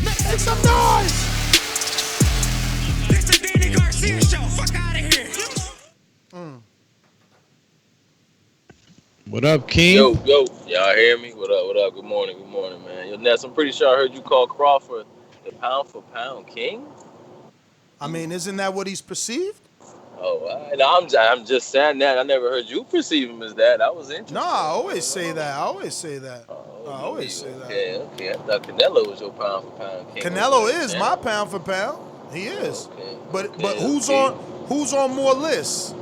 Make some noise! This the Danny Garcia show. Fuck out of here. What up, Keem? Yo, y'all hear me? What up? Good morning, man. Yo, Ness, I'm pretty sure I heard you call Crawford the pound for pound king. I mean, isn't that what he's perceived? Oh, I'm just saying that. I never heard you perceive him as that. I was interested. No, I always say that. Okay. I thought Canelo was your pound for pound king. Canelo is my pound for pound. He is. Okay. But who's on more lists?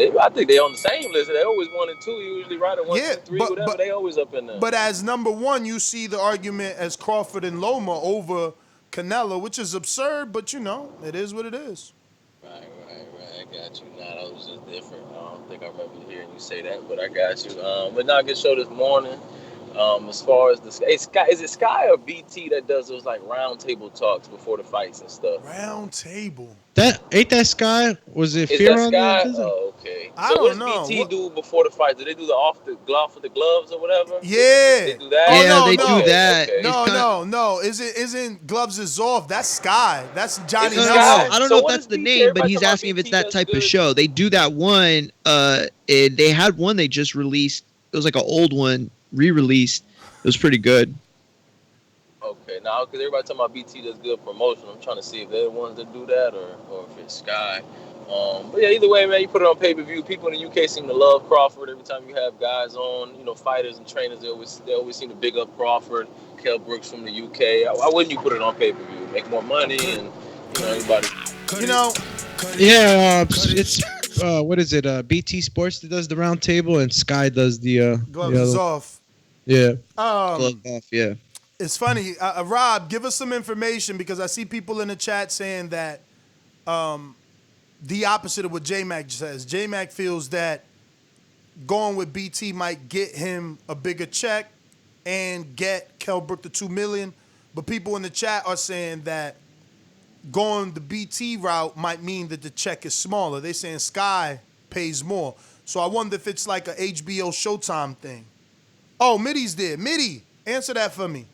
I think they on the same list. They always 1 and 2. Usually right at 1, Yeah, 2, 3, whatever. They always up in there. But as number one, you see the argument as Crawford and Loma over Canelo, which is absurd, but it is what it is. Right. I got you. Nah, that was just different. I don't think I remember hearing you say that, but I got you. But now good show this morning. As far as is it Sky or BT that does those like round table talks before the fights and stuff? Round table. That ain't that Sky? Was it Is Fear that on Sky? the Oh, okay. I So don't what know. does BT do before the fight? Do they do the off the gloves or whatever? Yeah. They do that. Oh, Yeah, no, they no. do that. No, no. Isn't gloves is off? That's Sky. That's Johnny No, Nelson. I don't know if that's the name, but he's asking if it's that type of show. They do that one. They had one they just released. It was like an old one, re-released. It was pretty good. Okay, now because everybody talking about BT does good promotion, I'm trying to see if they're the ones that do that or if it's Sky. But yeah, either way, man, you put it on pay-per-view. People in the UK seem to love Crawford. Every time you have guys on, fighters and trainers, they always seem to big up Crawford. Kell Brooks from the UK. Why wouldn't you put it on pay-per-view? Make more money and everybody. Yeah, it's what is it? BT Sports that does the round table, and Sky does the gloves is off. Yeah. Glove off. Yeah. It's funny, Rob. Give us some information because I see people in the chat saying that the opposite of what J-Mac says. J-Mac feels that going with BT might get him a bigger check and get Kell Brook the $2 million. But people in the chat are saying that going the BT route might mean that the check is smaller. They're saying Sky pays more. So I wonder if it's like a HBO Showtime thing. Oh, Mitty's there. Mitty, answer that for me.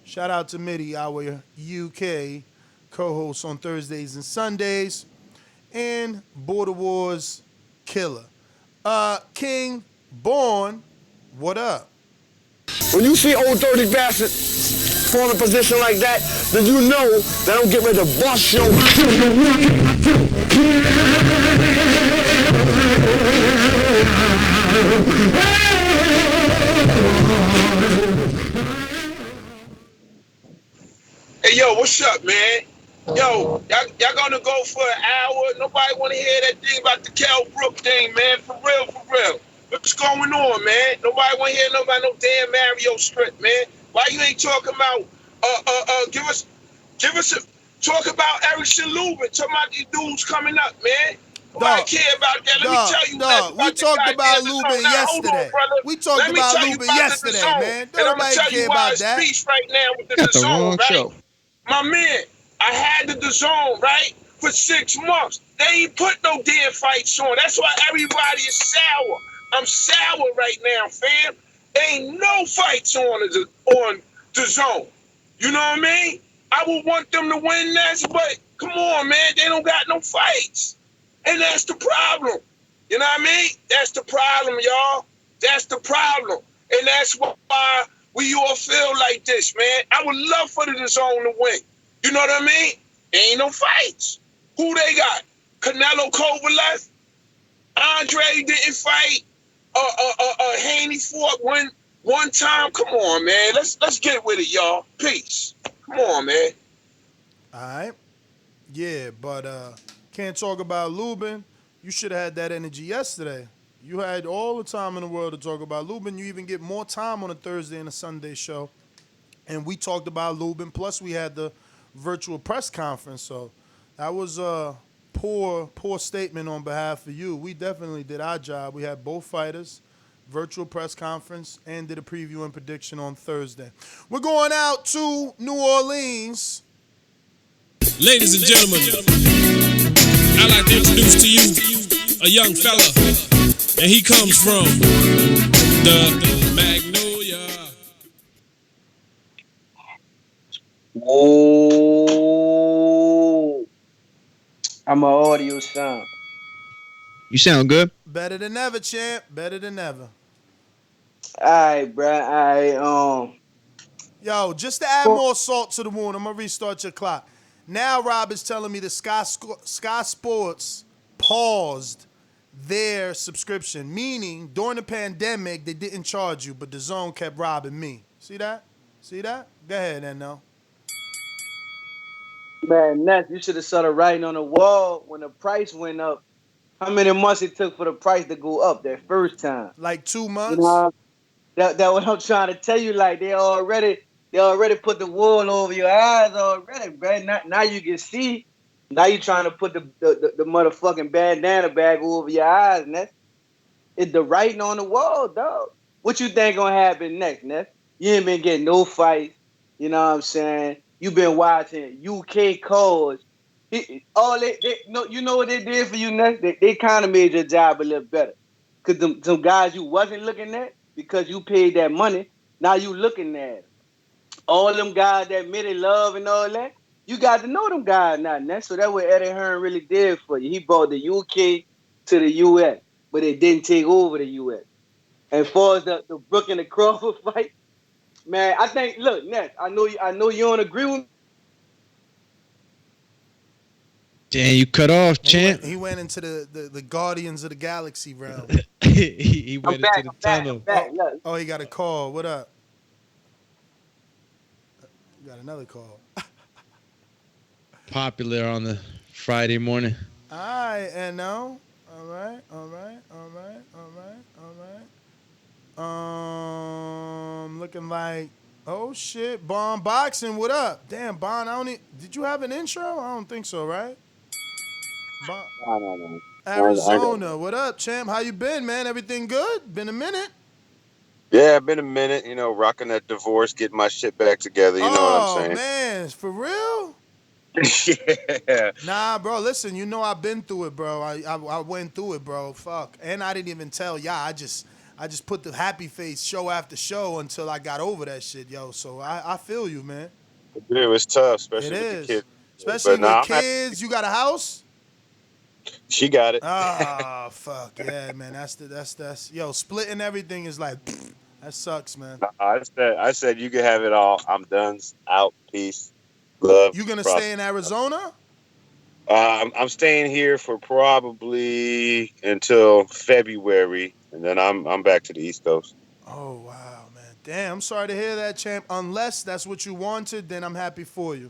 Shout out to Mitty, our UK co-host on Thursdays and Sundays. And Border Wars killer. King Born, what up? When you see old dirty bastards form a position like that, then you know that I'm getting ready to bust your Hey, yo, what's up, man? Yo, y'all gonna go for an hour? Nobody want to hear that thing about the Kell Brook thing, man. For real. What's going on, man? Nobody want to hear about no damn Mario script, man. Why you ain't talking about talk about Erickson Lubin, talking about these dudes coming up, man. Nobody care about that. Let me tell you we talked about Lubin yesterday. We talked about Lubin yesterday, man. Don't nobody care about that. Right now with the Got the Dazn, wrong right? show. My man, I had the Dazn, right, for 6 months. They ain't put no damn fights on. That's why everybody is sour. I'm sour right now, fam. Ain't no fights on Dazn. You know what I mean? I would want them to win this, but come on, man, they don't got no fights. And that's the problem. You know what I mean? That's the problem, y'all. That's the problem. And that's why we all feel like this, man. I would love for the Dazn to win. You know what I mean? Ain't no fights. Who they got? Canelo Kovalev? Andre didn't fight. Haney fought one time. Come on, man. Let's get with it, y'all. Peace. Come on, man. All right. Yeah, but can't talk about Lubin. You should have had that energy yesterday. You had all the time in the world to talk about Lubin. You even get more time on a Thursday and a Sunday show. And we talked about Lubin. Plus, we had the virtual press conference. So that was a poor statement on behalf of you. We definitely did our job. We had both fighters, virtual press conference, and did a preview and prediction on Thursday. We're going out to New Orleans. Ladies and gentlemen, I'd like to introduce to you a young fella, and he comes from the Magnolia. Oh, I'm an audio sound. You sound good. Better than ever, champ. Better than ever. All right, bro. Yo, just to add more salt to the wound, I'm gonna restart your clock. Now Rob is telling me that Sky Sports paused their subscription, meaning during the pandemic they didn't charge you, but Dazn kept robbing me. See that? See that? Go ahead, Eno. Man, Ness, you should have started writing on the wall when the price went up. How many months it took for the price to go up that first time? Like 2 You months. know, that what I'm trying to tell you. Like they already put the wool over your eyes already, man. Now you can see. Now you trying to put the motherfucking bandana bag over your eyes, and it's the writing on the wall, dog. What you think gonna happen next, Ness? You ain't been getting no fights. You know what I'm saying? You been watching UK cars. All they no, you know what they did for you, Ness? They kind of made your job a little better. Cause some guys you wasn't looking at because you paid that money. Now you looking at 'em. All them guys that made it love and all that. You got to know them guys now, Ness. So that's what Eddie Hearn really did for you. He brought the UK to the US, but it didn't take over the US. As far as the Brook and the Crawford fight, man, I think look, Ness, I know you don't agree with me. Damn, you cut off, champ. He went into the Guardians of the Galaxy realm. He went into the tunnel. Oh, he got a call. What up? Got another call. Popular on the Friday morning. All right, and no. All right. Looking like, oh shit, Bon Boxing. What up? Damn, Bon. Did you have an intro? I don't think so, right? No. Arizona. What up, champ? How you been, man? Everything good? Been a minute. Yeah, been a minute, rocking that divorce, getting my shit back together, you know what I'm saying? Oh, man, for real? Yeah. Nah, bro, listen, I've been through it, bro. I went through it, bro. Fuck. And I didn't even tell y'all. I just put the happy face show after show until I got over that shit, yo. So I feel you, man. It was tough, especially It with is. the kids. Especially But, with kids. You got a house? She got it. Ah, fuck. Yeah, man. That's yo, splitting everything is like that sucks, man. I said you can have it all. I'm done. Out. Peace. Love. You gonna stay in Arizona? I'm staying here for probably until February, and then I'm back to the East Coast. Oh wow, man. Damn, I'm sorry to hear that, champ. Unless that's what you wanted, then I'm happy for you.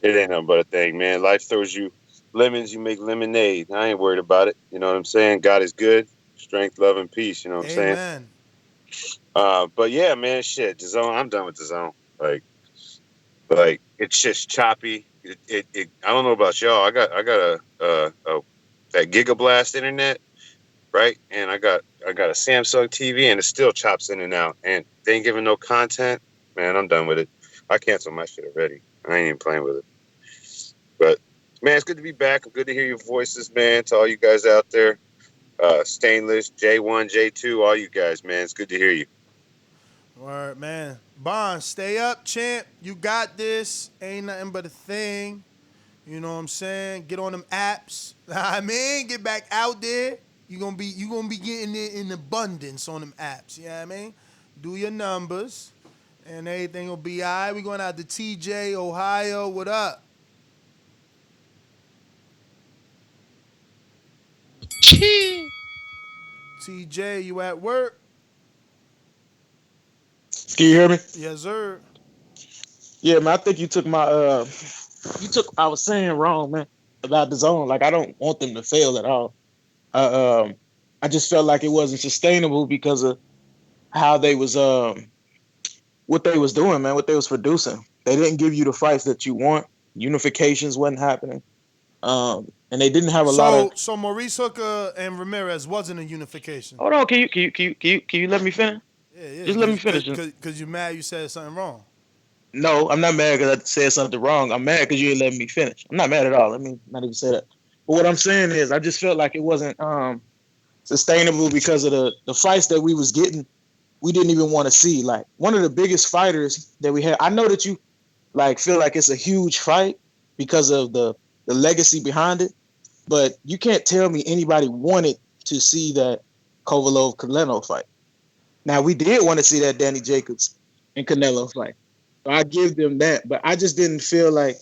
It ain't nothing but a thing, man. Life throws you lemons, you make lemonade. I ain't worried about it. You know what I'm saying? God is good. Strength, love, and peace. You know what I'm saying? Amen. But yeah, man, shit. Dazn, I'm done with Dazn. Like it's just choppy. I don't know about y'all. I got a that Gigablast internet, right? And I got a Samsung TV, and it still chops in and out. And they ain't giving no content. Man, I'm done with it. I canceled my shit already. I ain't even playing with it. But man, it's good to be back. Good to hear your voices, man. To all you guys out there, Stainless, J1, J2, all you guys, man. It's good to hear you. Word, man. Bond, stay up, champ. You got this. Ain't nothing but a thing. You know what I'm saying? Get on them apps. I mean, get back out there. You gonna be getting it in abundance on them apps. You know what I mean? Do your numbers, and everything will be all right. We going out to TJ, Ohio. What up? TJ, you at work? Can you hear me? Yes, sir. Yeah, man. I think you took I was saying wrong, man, about the zone. Like, I don't want them to fail at all. I just felt like it wasn't sustainable because of how they was what they was doing, man, what they was producing. They didn't give you the fights that you want. Unifications wasn't happening. And they didn't have a lot of. So Maurice Hooker and Ramirez wasn't a unification. Hold on, can you let me finish? Yeah. Just let me finish. Because you're mad you said something wrong. No, I'm not mad because I said something wrong. I'm mad because you didn't let me finish. I'm not mad at all. Let me not even say that. But what I'm saying is, I just felt like it wasn't sustainable because of the fights that we was getting. We didn't even want to see. Like, one of the biggest fighters that we had. I know that you feel like it's a huge fight because of the legacy behind it, but you can't tell me anybody wanted to see that Kovalov-Canelo fight. Now, we did want to see that Danny Jacobs and Canelo fight. So I give them that, but I just didn't feel like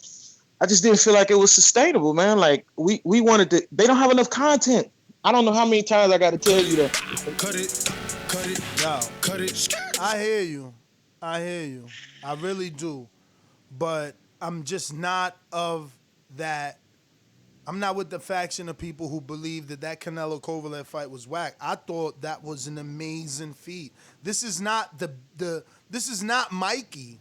it was sustainable, man. Like, we wanted to. They don't have enough content. I don't know how many times I got to tell you that. Cut it, yo, cut it. I hear you. I really do. But I'm just not of that I'm not with the faction of people who believe that Canelo Kovalev fight was whack. I thought that was an amazing feat. This is not this is not Mikey.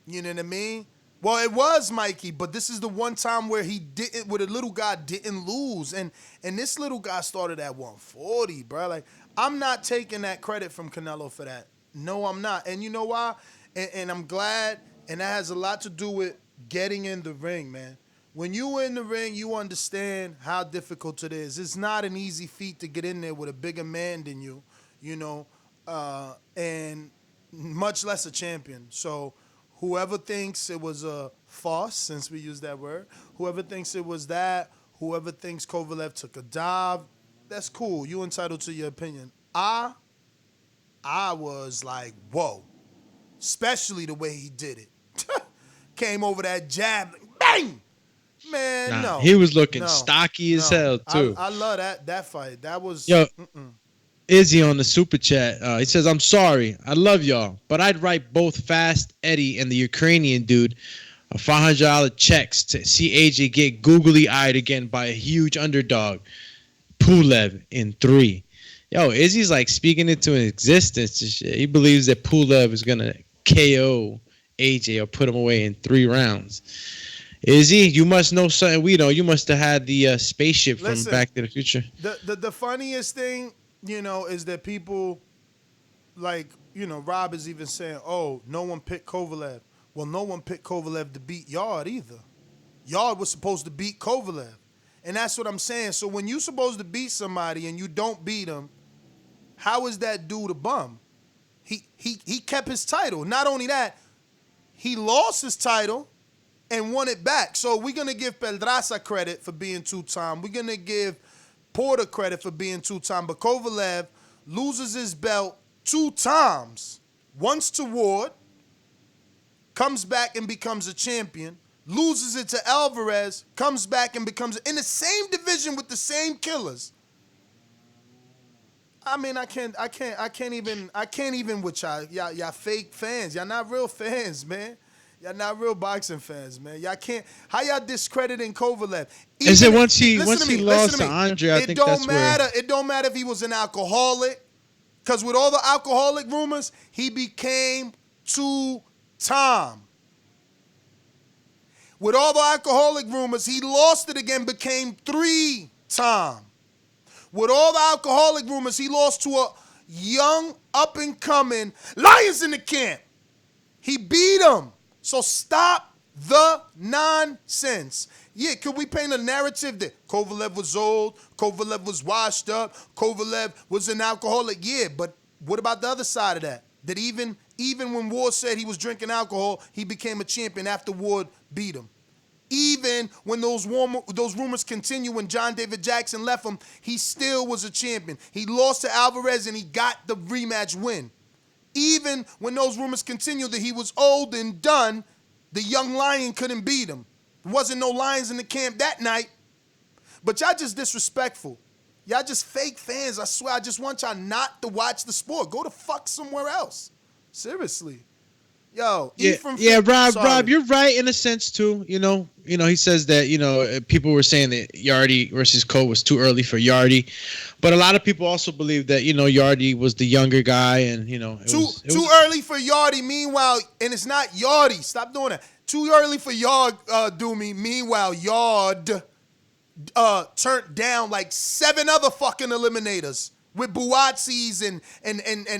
You know what I mean? Well, it was Mikey, but this is the one time where the little guy didn't lose. And this little guy started at 140, bro. Like, I'm not taking that credit from Canelo for that. No, I'm not. And you know why? And I'm glad, and that has a lot to do with getting in the ring, man. When you in the ring, you understand how difficult it is. It's not an easy feat to get in there with a bigger man than you, you know, and much less a champion. So whoever thinks it was a farce, since we use that word, whoever thinks it was that, whoever thinks Kovalev took a dive, that's cool. You entitled to your opinion. I was like, whoa, especially the way he did it. Came over that jab, bang! Man, no. He was looking stocky as hell, too. I love that fight. That was... Yo, Izzy on the super chat. He says, I'm sorry. I love y'all, but I'd write both Fast Eddie and the Ukrainian dude $500 checks to see AJ get googly-eyed again by a huge underdog. Pulev in 3. Yo, Izzy's like speaking into existence and shit. He believes that Pulev is going to KO AJ or put him away in 3 rounds. Izzy, you must know something we know. You must have had the spaceship from Back to the Future. The funniest thing, you know, is that people, like, you know, Rob is even saying, oh, no one picked Kovalev. Well, no one picked Kovalev to beat Yard either. Yard was supposed to beat Kovalev. And that's what I'm saying. So when you're supposed to beat somebody and you don't beat him, how is that dude a bum? He kept his title. Not only that, he lost his title and won it back. So we're going to give Pedraza credit for being 2-time. We're going to give Porter credit for being 2-time. But Kovalev loses his belt 2 times. Once to Ward, comes back and becomes a champion, loses it to Alvarez, comes back and becomes in the same division with the same killers. I mean, I can't even with y'all fake fans. Y'all not real fans, man. Y'all not real boxing fans, man. Y'all can't. How y'all discrediting Kovalev? Is it once he lost to Andre? I think that's where. It don't matter if he was an alcoholic, because with all the alcoholic rumors, he became 2-time. With all the alcoholic rumors, he lost it again, became 3-time. With all the alcoholic rumors, he lost to a young, up-and-coming Lions in the Camp. He beat him. So stop the nonsense. Yeah, could we paint a narrative that Kovalev was old, Kovalev was washed up, Kovalev was an alcoholic? Yeah, but what about the other side of that? That even when Ward said he was drinking alcohol, he became a champion after Ward beat him. Even when those rumors continue when John David Jackson left him, he still was a champion. He lost to Alvarez and he got the rematch win. Even when those rumors continue that he was old and done, the young lion couldn't beat him. There wasn't no lions in the camp that night. But y'all just disrespectful. Y'all just fake fans. I swear, I just want y'all not to watch the sport. Go to fuck somewhere else. Seriously. Yo, Rob, you're right in a sense too. You know, he says that, people were saying that Yardy versus Cole was too early for Yardy, but a lot of people also believe that, Yardy was the younger guy, and too early for Yardy. Meanwhile, and it's not Yardy. Stop doing that. Too early for Yard, do me. Meanwhile, Yard turned down like 7 other fucking eliminators with Buatsis and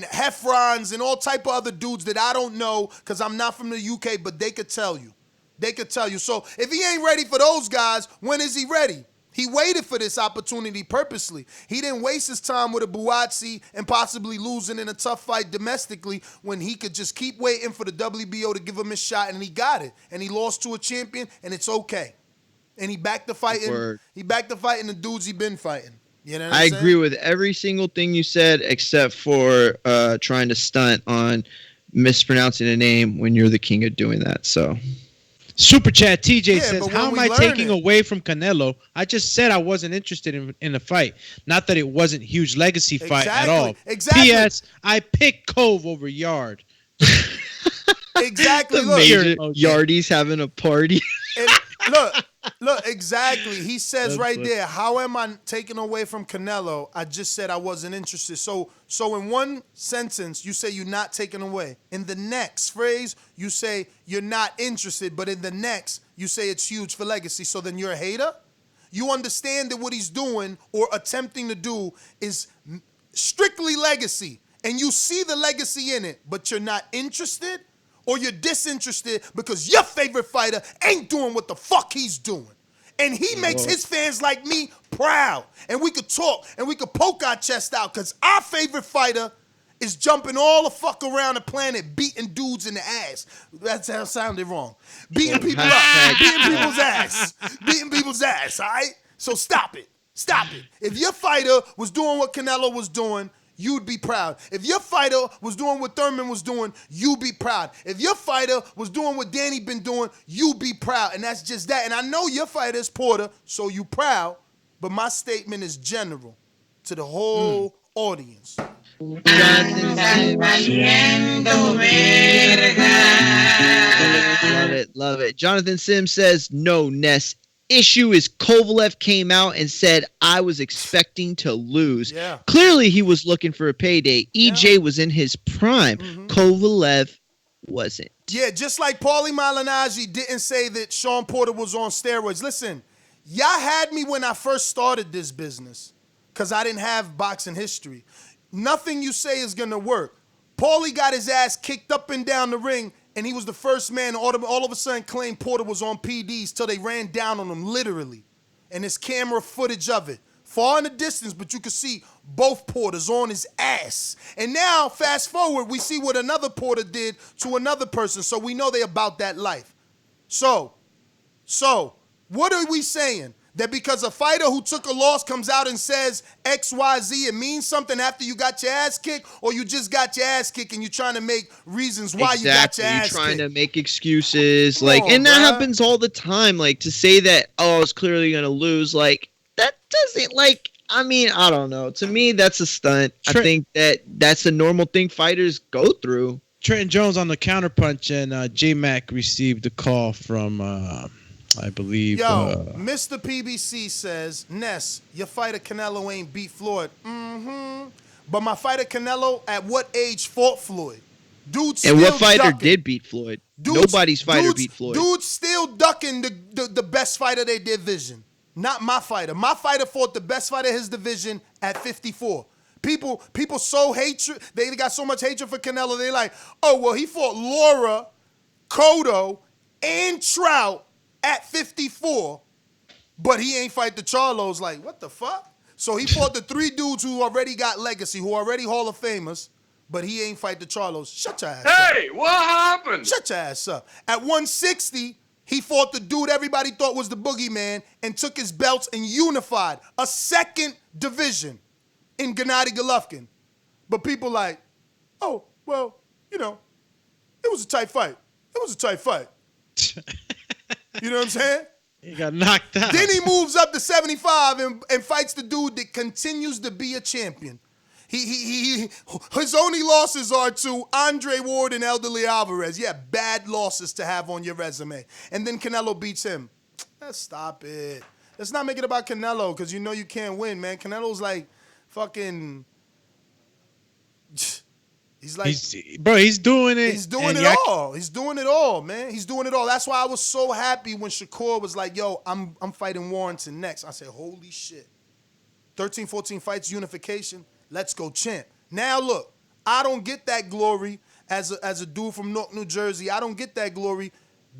Heffrons and all type of other dudes that I don't know because I'm not from the UK, but they could tell you. They could tell you. So if he ain't ready for those guys, when is he ready? He waited for this opportunity purposely. He didn't waste his time with a Buatsi and possibly losing in a tough fight domestically when he could just keep waiting for the WBO to give him his shot, and he got it. And he lost to a champion, and it's okay. And he back to fighting. He back to fighting the dudes he been fighting. You know what I'm saying? agree with every single thing you said except for trying to stunt on mispronouncing a name when you're the king of doing that. So, Super Chat TJ says, how am I taking away from Canelo? I just said I wasn't interested in the fight. Not that it wasn't huge legacy fight at all. Exactly. P.S. I picked Cove over Yard. Exactly. Look, Yardy's having a party. And look, Look, exactly. He says That's right funny. there, how am I taking away from Canelo? I just said I wasn't interested. So in one sentence, you say you're not taking away. In the next phrase, you say you're not interested, but in the next, you say it's huge for legacy. So then you're a hater? You understand that what he's doing or attempting to do is strictly legacy, and you see the legacy in it, but you're not interested? Or you're disinterested because your favorite fighter ain't doing what the fuck he's doing. And he makes his fans like me proud. And we could talk and we could poke our chest out because our favorite fighter is jumping all the fuck around the planet, beating dudes in the ass. That sounded wrong. Beating people up, beating people's ass. Beating people's ass, all right? So stop it. Stop it. If your fighter was doing what Canelo was doing, you'd be proud. If your fighter was doing what Thurman was doing, you'd be proud. If your fighter was doing what Danny been doing, you'd be proud. And that's just that. And I know your fighter is Porter, so you proud, but my statement is general to the whole audience. Love it. Jonathan Sims says, no, Ness. Issue is Kovalev came out and said, I was expecting to lose. Yeah. Clearly, he was looking for a payday. EJ was in his prime. Kovalev wasn't. Yeah, just like Paulie Malignaggi didn't say that Sean Porter was on steroids. Listen, y'all had me when I first started this business because I didn't have boxing history. Nothing you say is going to work. Paulie got his ass kicked up and down the ring, and he was the first man to all of a sudden claim Porter was on PDs till they ran down on him, literally. And there's camera footage of it. Far in the distance, but you could see both Porters on his ass. And now, fast forward, we see what another Porter did to another person, so we know they about that life. So, what are we saying? That because a fighter who took a loss comes out and says X, Y, Z, it means something after you got your ass kicked, or you just got your ass kicked and you're trying to make reasons why you got your ass kicked. You're trying to make excuses. Come on, and that bruh. happens all the time. Like, to say that, oh, I was clearly going to lose, like, that doesn't, like, I mean, I don't know. To me, that's a stunt. I think that's a normal thing fighters go through. Trenton Jones on the counterpunch, and J-Mac received a call from... I believe. Mr. PBC says, Ness, your fighter Canelo ain't beat Floyd. But my fighter Canelo, at what age fought Floyd? Dude's still And what fighter ducking. did beat Floyd? Nobody's fighter beat Floyd. Dude's still ducking the best fighter of their division. Not my fighter. My fighter fought the best fighter of his division at 54. People so hatred. They got so much hatred for Canelo. They like, oh, well, he fought Laura, Cotto, and Trout at 54, but he ain't fight the Charlos. Like, what the fuck? So he fought the three dudes who already got legacy, who already Hall of Famers, but he ain't fight the Charlos. Shut your ass up. Hey, what happened? Shut your ass up. At 160, he fought the dude everybody thought was the boogeyman and took his belts and unified a second division in Gennady Golovkin. But people like, oh, well, it was a tight fight. It was a tight fight. You know what I'm saying? He got knocked out. Then he moves up to 75 and fights the dude that continues to be a champion. His only losses are to Andre Ward and Elderly Alvarez. Yeah, bad losses to have on your resume. And then Canelo beats him. Stop it. Let's not make it about Canelo because you know you can't win, man. Canelo's like fucking... He's like, he's doing it. He's doing it all. He's doing it all, man. He's doing it all. That's why I was so happy when Shakur was like, yo, I'm fighting Warrington next. I said, holy shit. 13, 14 fights, unification. Let's go, champ. Now, look, I don't get that glory as a dude from Newark, New Jersey. I don't get that glory.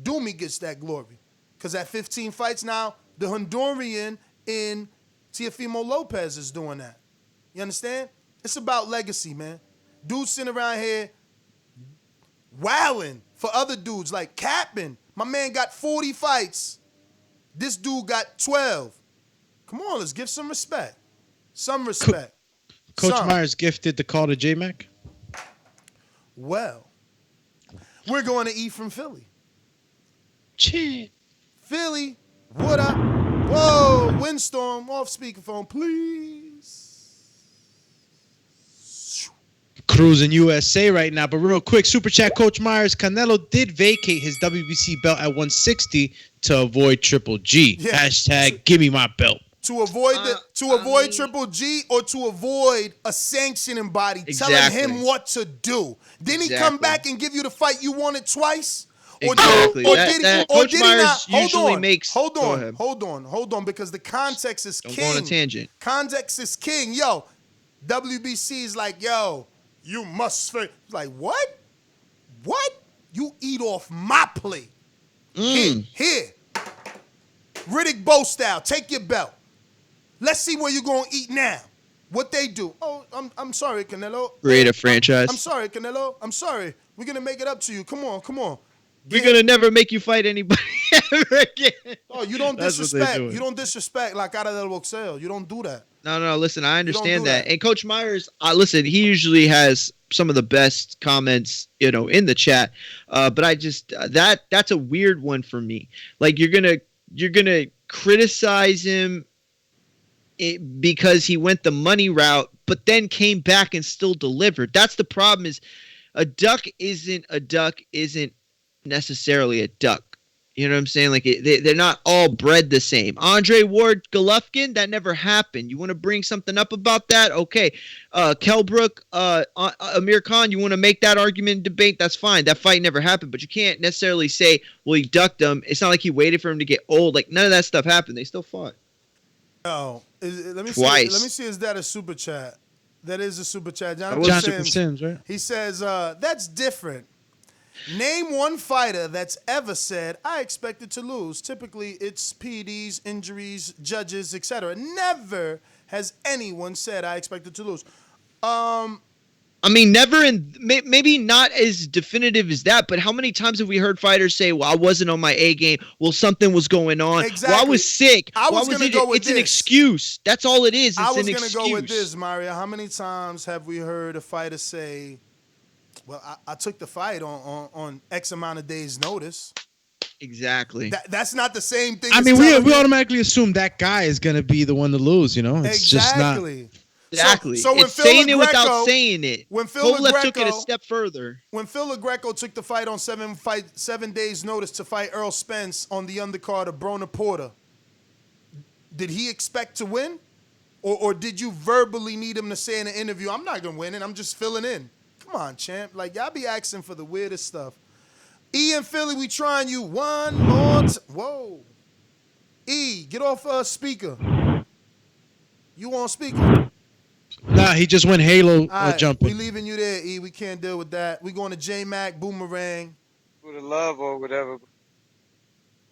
Doomy gets that glory. Because at 15 fights now, the Honduran in Teofimo Lopez is doing that. You understand? It's about legacy, man. Dudes sitting around here wilding for other dudes like Captain. My man got 40 fights. This dude got 12. Come on, let's give some respect. Some respect. Coach Myers gifted the call to J-Mac? Well, we're going to eat from Philly. Shit. Philly, what up? Whoa, windstorm, off speakerphone, please. cruising USA right now. But real quick, super chat, Coach Myers, Canelo did vacate his WBC belt at 160 to avoid Triple G. Yeah. Hashtag give me my belt. To avoid Triple G or to avoid a sanctioning body telling him what to do. Didn't he come back and give you the fight you wanted twice? Exactly. Or did he not? Hold on, because the context is king. Don't go on a tangent. Context is king. Yo, WBC is like, yo, you must fight. Like, what? What? You eat off my plate. Here. Riddick Bowe style. Take your belt. Let's see where you're going to eat now. What they do. Oh, I'm sorry, Canelo. Create a franchise. I'm sorry, Canelo. I'm sorry. We're going to make it up to you. Come on. We're going to never make you fight anybody ever again. Oh, you don't disrespect. You don't disrespect La Cara del Boxeo. You don't do that. No. Listen, I understand that. And Coach Myers, listen, he usually has some of the best comments, in the chat. But I just that's a weird one for me. Like you're gonna criticize him because he went the money route, but then came back and still delivered. That's the problem. Is a duck isn't necessarily a duck. You know what I'm saying? Like they're not all bred the same. Andre Ward Golovkin, that never happened. You want to bring something up about that? Okay. Kell Brook, Amir Khan, you want to make that argument and debate? That's fine. That fight never happened, but you can't necessarily say, well, he ducked him. It's not like he waited for him to get old. Like none of that stuff happened. They still fought. No. Let me see. Is that a super chat? That is a super chat. Jonathan Sims, right? He says, that's different. Name one fighter that's ever said, I expected to lose. Typically, it's PEDs, injuries, judges, etc. Never has anyone said, I expected to lose. I mean, never, and maybe not as definitive as that, but how many times have we heard fighters say, well, I wasn't on my A game, well, something was going on, exactly. well, I was sick, it's an excuse. That's all it is. I was going to go with this, Mario. How many times have we heard a fighter say, well, I took the fight on X amount of days' notice? Exactly. That's not the same thing. I mean, we automatically assume that guy is going to be the one to lose, It's just not. Exactly. So when it's saying Phil it without saying it. When Phil Kovalev took it a step further. When Phil Greco took the fight on 7 days' notice to fight Earl Spence on the undercard of Brona Porter, did he expect to win? Or did you verbally need him to say in an interview, I'm not going to win and I'm just filling in? Come on, champ. Like, y'all be asking for the weirdest stuff. E and Philly, we trying you one more time. Whoa. E, get off speaker. You on speaker? Nah, he just went Halo right, jumping. We leaving you there, E. We can't deal with that. We going to J-Mac, Boomerang. For the love or whatever.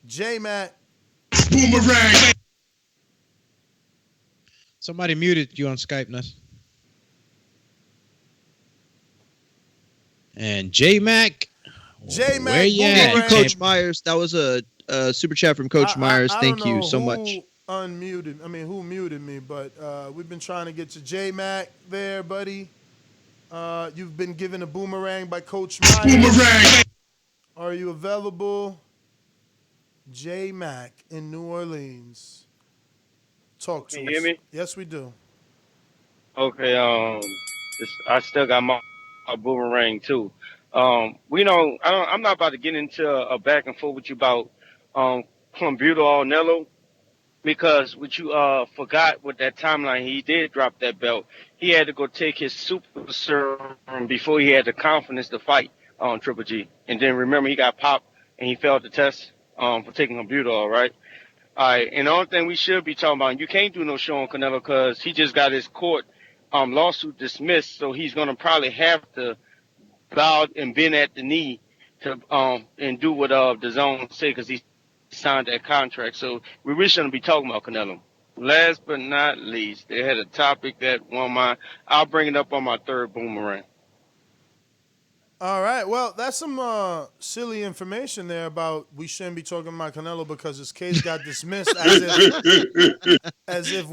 J-Mac. Boomerang. Somebody muted you on Skype, Nuss. And J-Mac. J-Mac, where you at? Coach Myers. That was a super chat from Coach Myers. Thank you so much. Who muted me, but we've been trying to get to J-Mac there, buddy. You've been given a boomerang by Coach Myers. Boomerang! Are you available? J-Mac in New Orleans. Talk to us. Can you hear me? Yes, we do. Okay, I still got my boomerang too. I'm not about to get into a back and forth with you about Clombuterol Nello. Because what you forgot with that timeline, he did drop that belt. He had to go take his super serum before he had the confidence to fight on Triple G. And then remember, he got popped and he failed the test for taking Clombuterol, right? All right. And the only thing we should be talking about, you can't do no show on Canelo because he just got his court lawsuit dismissed. So he's going to probably have to bow and bend at the knee to and do what Dazn say because he's signed that contract. So we really shouldn't be talking about Canelo. Last but not least, they had a topic that I'll bring it up on my third boomerang. All right. Well, that's some silly information there about we shouldn't be talking about Canelo because his case got dismissed as if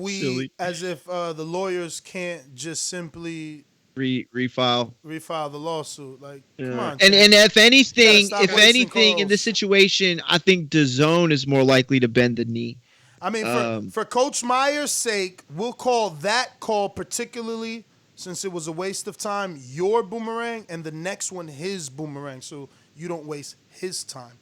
the lawyers can't just simply refile the lawsuit. Like, come on. And if anything in this situation, I think Dazn is more likely to bend the knee. I mean, for Coach Myers' sake, we'll call that call particularly since it was a waste of time, your boomerang, and the next one his boomerang, so you don't waste his time.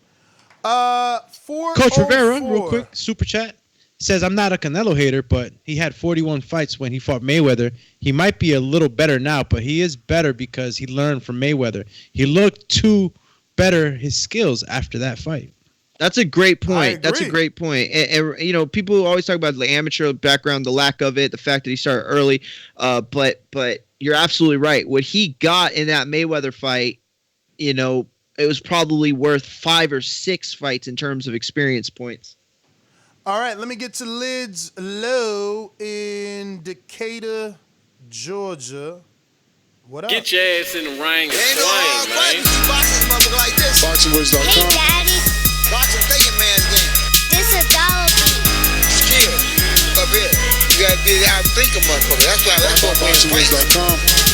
Coach Rivera, 404. real quick, super chat, says, I'm not a Canelo hater, but he had 41 fights when he fought Mayweather. He might be a little better now, but he is better because he learned from Mayweather. He looked to better his skills after that fight. That's a great point. That's a great point. And, you know, people always talk about the amateur background, the lack of it, the fact that he started early. But you're absolutely right. What he got in that Mayweather fight, you know, it was probably worth 5 or 6 fights in terms of experience points. All right, let me get to Lids Low in Decatur, Georgia. What up? Get your ass in the ring and Ain't no swing, hard man. buttons. Boxing motherfucker like this. BoxingVoice.com. Hey, Daddy. Boxing thinking man's game. This a dollar bill. Skill. Up here. You gotta be out think a motherfucker. That's why that's what BoxingVoice.com.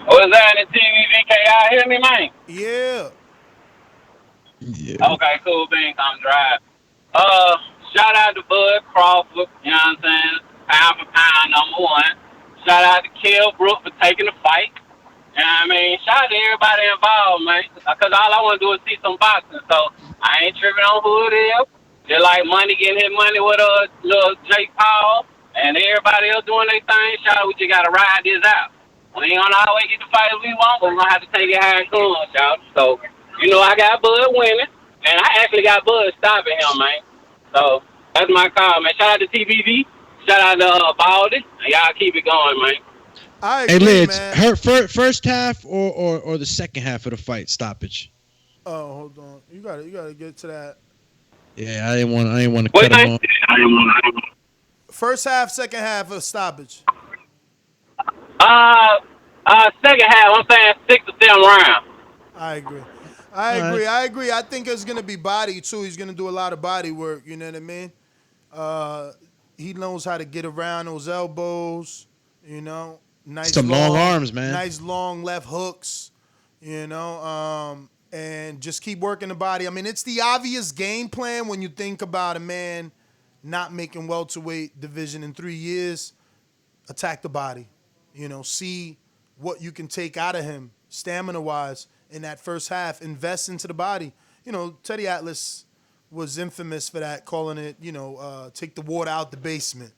What's that in TVV? Can y'all hear me, man? Yeah. Okay, cool beans. I'm driving. Shout out to Bud Crawford, you know what I'm saying? Pound for pound, number one. Shout out to Kell, Brook for taking the fight. You know what I mean? Shout out to everybody involved, man. Because all I want to do is see some boxing. So I ain't tripping on who it is. Just like Money getting his money with little Jake Paul and everybody else doing their thing. Shout out, we just got to ride this out. We ain't gonna always get the fight we want, but we're gonna have to take it how it comes, y'all. So, you know, I got Bud winning, and I actually got Bud stopping him, man. So, that's my call, man. Shout out to TPV, shout out to Baldy, and y'all keep it going, man. I Hey, agree, Lids, man. her first half or the second half of the fight stoppage? Oh, hold on. You gotta get to that. Yeah, I didn't want to cut him off. First half, second half of stoppage. Second half, I'm saying 6 or 7 rounds. I agree. I think it's gonna be body too. He's gonna do a lot of body work. You know what I mean? He knows how to get around those elbows. You know, nice Some long arms, man. Nice long left hooks. You know, and just keep working the body. I mean, it's the obvious game plan when you think about a man not making welterweight division in 3 years. Attack the body. You know, see what you can take out of him stamina-wise in that first half. Invest into the body. You know, Teddy Atlas was infamous for that, calling it, you know, take the water out the basement.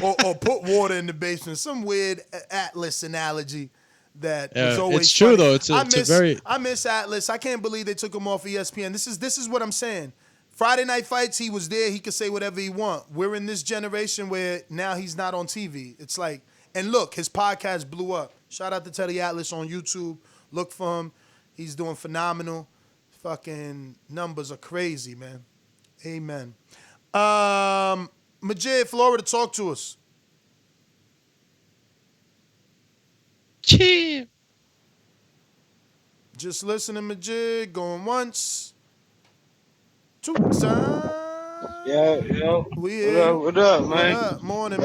or put water in the basement. Some weird Atlas analogy that was always it's true, funny. though. I miss Atlas. I can't believe they took him off ESPN. This is what I'm saying. Friday night fights, he was there. He could say whatever he want. We're in this generation where now he's not on TV. It's like, and look, his podcast blew up. Shout out to Teddy Atlas on YouTube. Look for him. He's doing phenomenal. Fucking numbers are crazy, man. Amen. Majid, Florida, talk to us. Cheer. Just listening, Majid. Going once. 2 times. Yo. We here. What up, man? What up? Morning.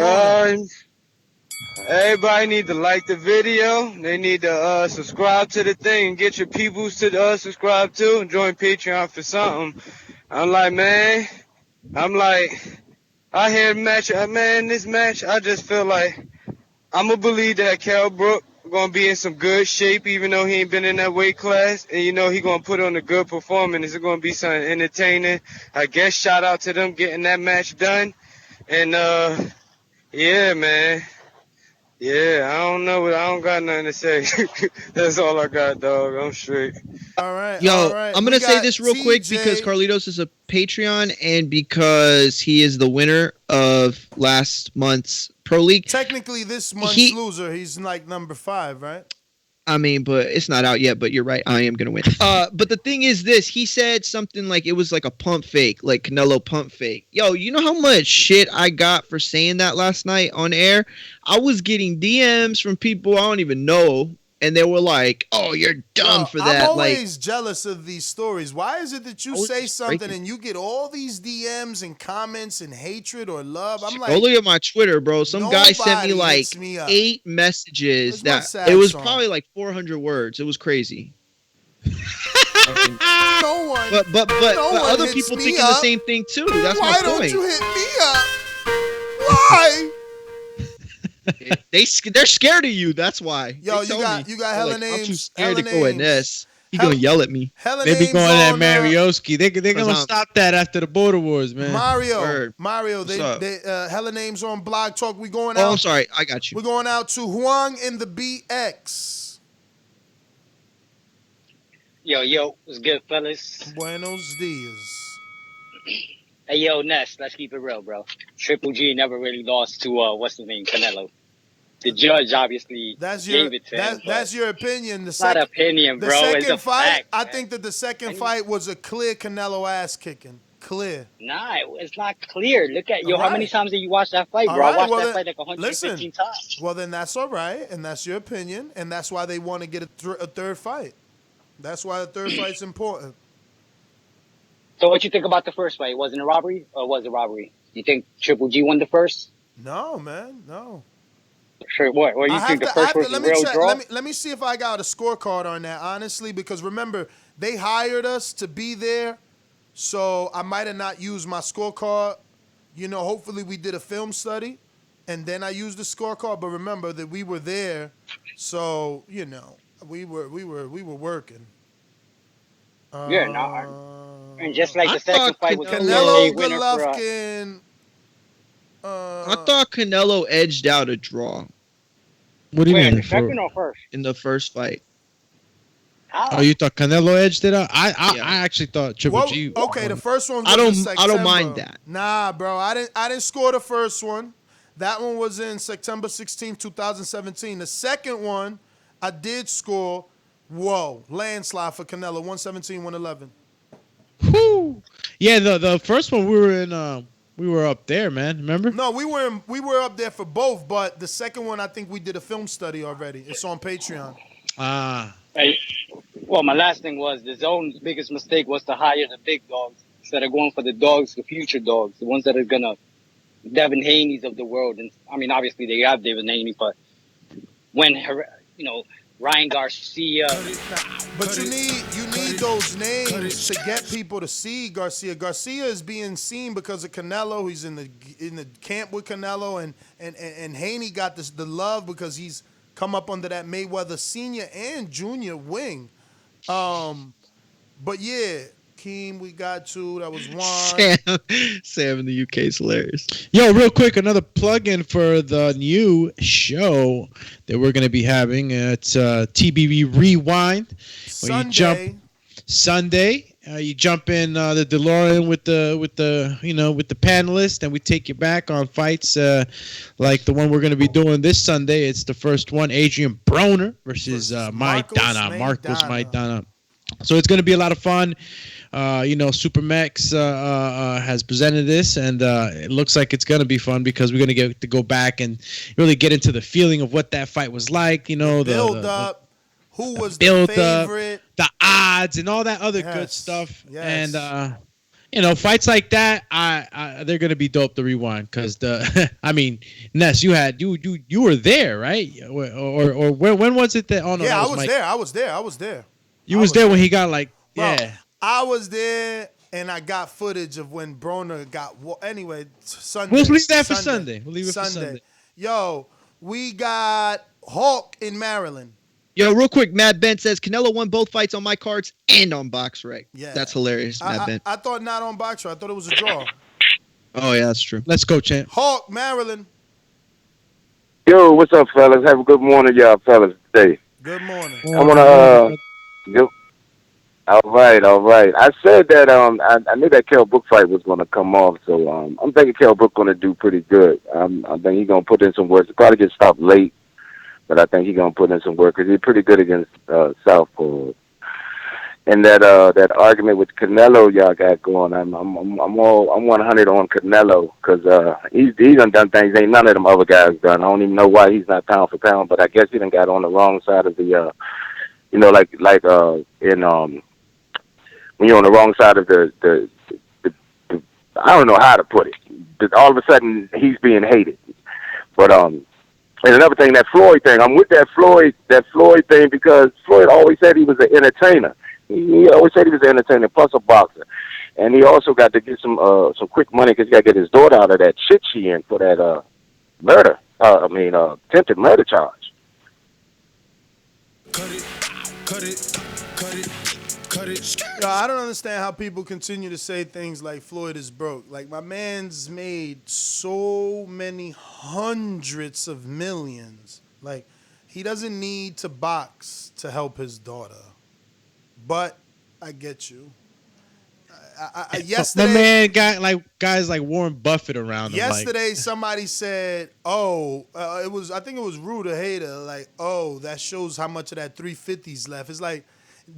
Everybody need to like the video. They need to subscribe to the thing and get your peoples to subscribe to and join Patreon for something. I hear match, man, this match, I just feel like I'm going to believe that Kell Brook going to be in some good shape, even though he ain't been in that weight class. And, you know, he going to put on a good performance. It's going to be something entertaining. I guess shout out to them getting that match done. And, yeah, man. Yeah, I don't know. I don't got nothing to say. That's all I got, dog. I'm straight. All right. Yo, I'm going to say this real quick because Carlitos is a Patreon and because he is the winner of last month's Pro League. Technically, this month's loser, he's like number 5, right? I mean, but it's not out yet, but you're right. I am going to win. But the thing is this. He said something like it was like a pump fake, like Canelo pump fake. Yo, you know how much shit I got for saying that last night on air? I was getting DMs from people I don't even know, and they were like, oh, you're dumb for that. I'm always jealous of these stories. Why is it that you say something and you get all these DMs and comments and hatred or love? I'm like, go look at my Twitter, bro. Some guy sent me like 8 messages it was probably like 400 words. It was crazy. No one. But other people thinking the same thing too. That's my point. Why don't you hit me up? Why? They're scared of you. That's why. Yo, They you got me. hella Like, names. I'm too scared hella to go at names. Ness. He gonna yell at me. Hella They be names going at on, Marioski. They're gonna stop that after the border wars, man. Mario, What's up? they hella names on Blog Talk. We going Oh, out. I'm sorry. I got you. We're going out to Huang in the BX. Yo, what's good, fellas? Buenos dias. Hey, yo, Ness, let's keep it real, bro. Triple G never really lost to, what's his name, Canelo. The judge obviously gave it to him. That's your opinion. It's not opinion, bro. It's a fight, fact, I think that the second fight was a clear Canelo ass kicking. Clear. Nah, it's not clear. Look at, All how many right. times did you watch that fight, All bro? right, I watched well that then, fight like 115 times. Well, then that's all right, and that's your opinion, and that's why they want to get a third fight. That's why the third fight's important. So what you think about the first fight? Wasn't it a robbery or was it a robbery? You think Triple G won the first? No, man, no. Sure, what? What do you think? The first was a real draw? Let me see if I got a scorecard on that, honestly, because remember, they hired us to be there, so I might have not used my scorecard. You know, hopefully we did a film study, and then I used the scorecard. But remember that we were there, so you know, we were working. And just like the second fight was Canelo Golovkin. I thought Canelo edged out a draw. What do you mean? The second or first? In the first fight. Oh, you thought Canelo edged it out? I actually thought Triple G. Okay, the first one. I Was don't mind that. Nah, bro, I didn't score the first one. That one was in September 16, 2017. The second one, I did score. Whoa, landslide for Canelo, 117, 111. Whew. Yeah, the first one we were in. We were up there, man. Remember? No, we were up there for both, but the second one, I think we did a film study already. It's on Patreon. Hey, well, my last thing was the Zone's biggest mistake was to hire the big dogs instead of going for the dogs, the future dogs, the ones that are gonna Devin Haney's of the world. And I mean, obviously they have Devin Haney, but when Ryan Garcia. But you need those names to get people to see Garcia. Garcia is being seen because of Canelo. He's in the camp with Canelo, and Haney got the love because he's come up under that Mayweather senior and junior wing. But yeah, Keem, we got two. That was one. Sam in the UK is hilarious. Yo, real quick, another plug-in for the new show that we're going to be having. It's TBV Rewind. Sunday. You jump in the DeLorean with the panelists, and we take you back on fights like the one we're going to be doing this Sunday. It's the first one, Adrian Broner versus Marcos Maidana. So it's going to be a lot of fun. Supermax has presented this, and it looks like it's going to be fun because we're going to get to go back and really get into the feeling of what that fight was like. You know, the build up. Who was the favorite? The odds and all that other good stuff. Yes. And fights like that, they're gonna be dope to rewind because Ness, you were there, right? Or when was it that? Oh no, yeah, I was there. You was there when he got I was there, and I got footage of when Broner got. Anyway, Sunday. We'll leave that for Sunday. We'll leave it for Sunday. Yo, we got Hawk in Maryland. Yo, real quick, Matt Bent says Canelo won both fights on my cards and on BoxRec. Yeah, that's hilarious, Matt Bent. I thought not on BoxRec. I thought it was a draw. Oh yeah, that's true. Let's go, champ. Hawk, Maryland. Yo, what's up, fellas? Have a good morning, y'all, fellas. Today. Good morning. I wanna. All right. I said that I knew that Kell Brook fight was gonna come off, so I'm thinking Kell Brook gonna do pretty good. I think he's gonna put in some work. He'll probably get stopped late, but I think he's gonna put in some work because he's pretty good against Southpaw. And that argument with Canelo y'all got going, I'm 100 on Canelo because he's done things ain't none of them other guys done. I don't even know why he's not pound for pound, but I guess he done got on the wrong side of the when you're on the wrong side of the I don't know how to put it. But all of a sudden he's being hated. But and another thing, that Floyd thing, I'm with that Floyd thing because Floyd always said he was an entertainer. He always said he was an entertainer plus a boxer. and he also got to get some quick money because he got to get his daughter out of that shit she in for that murder. Attempted murder charge. Yo, I don't understand how people continue to say things like Floyd is broke. Like, my man's made so many hundreds of millions. Like, he doesn't need to box to help his daughter. But I get you. Yesterday, my man got like guys like Warren Buffett around him. Yesterday, somebody said, I think it was Rude or Hater, like, that shows how much of that 350's left. It's like,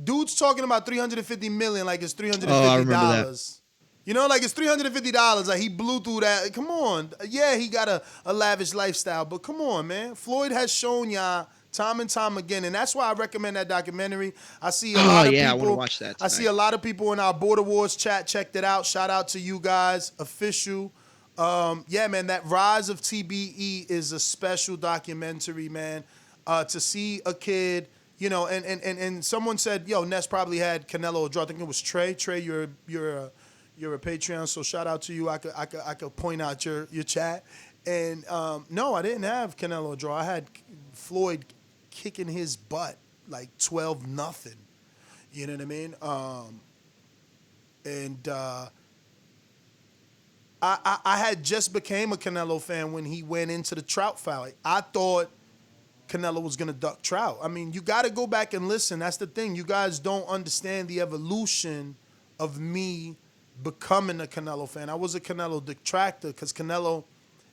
dude's talking about $350 million like it's $350. I remember that. You know, like it's $350. Like he blew through that. Come on. Yeah, he got a lavish lifestyle, but come on, man. Floyd has shown y'all time and time again, and that's why I recommend that documentary. I see a lot of people. I want to watch that tonight. I see a lot of people in our Border Wars chat checked it out. Shout out to you guys, official. Yeah, man, that Rise of TBE is a special documentary, man. To see a kid, you know, and someone said, yo, Ness probably had Canelo draw. I think it was Trey. Trey, you're a Patreon, so shout out to you. I could point out your chat. And no, I didn't have Canelo draw. I had Floyd kicking his butt like 12-0. You know what I mean? I had just became a Canelo fan when he went into the Trout fight. I thought Canelo was going to duck Trout. I mean, you got to go back and listen. That's the thing. You guys don't understand the evolution of me becoming a Canelo fan. I was a Canelo detractor because Canelo,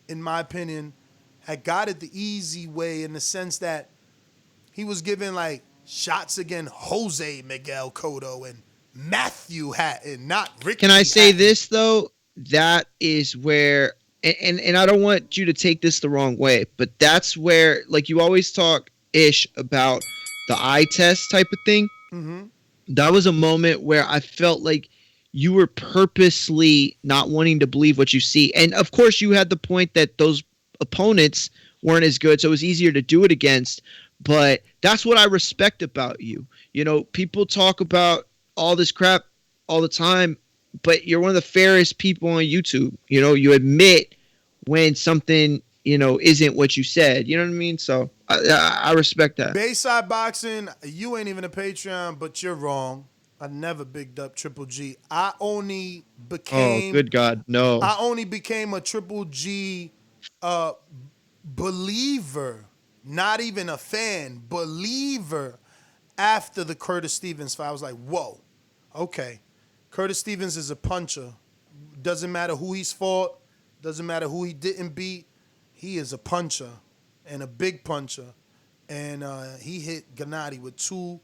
in my opinion, had got it the easy way in the sense that he was giving like shots against Jose Miguel Cotto and Matthew Hatton, not Ricky. Can I say Hatton. this though? That is where, and I don't want you to take this the wrong way, but that's where, like, you always talk ish about the eye test type of thing. Mm-hmm. That was a moment where I felt like you were purposely not wanting to believe what you see. And of course you had the point that those opponents weren't as good, so it was easier to do it against. But that's what I respect about you. You know, people talk about all this crap all the time, but you're one of the fairest people on YouTube. You know, you admit when something, you know, isn't what you said. You know what I mean? So I respect that. Bayside Boxing, you ain't even a Patreon, but you're wrong. I never bigged up Triple G. I only became... Oh, good God, no. I only became a Triple G believer, not even a fan, believer after the Curtis Stevens fight. I was like, whoa, okay. Curtis Stevens is a puncher. Doesn't matter who he's fought. Doesn't matter who he didn't beat. He is a puncher and a big puncher. And he hit Gennady with 2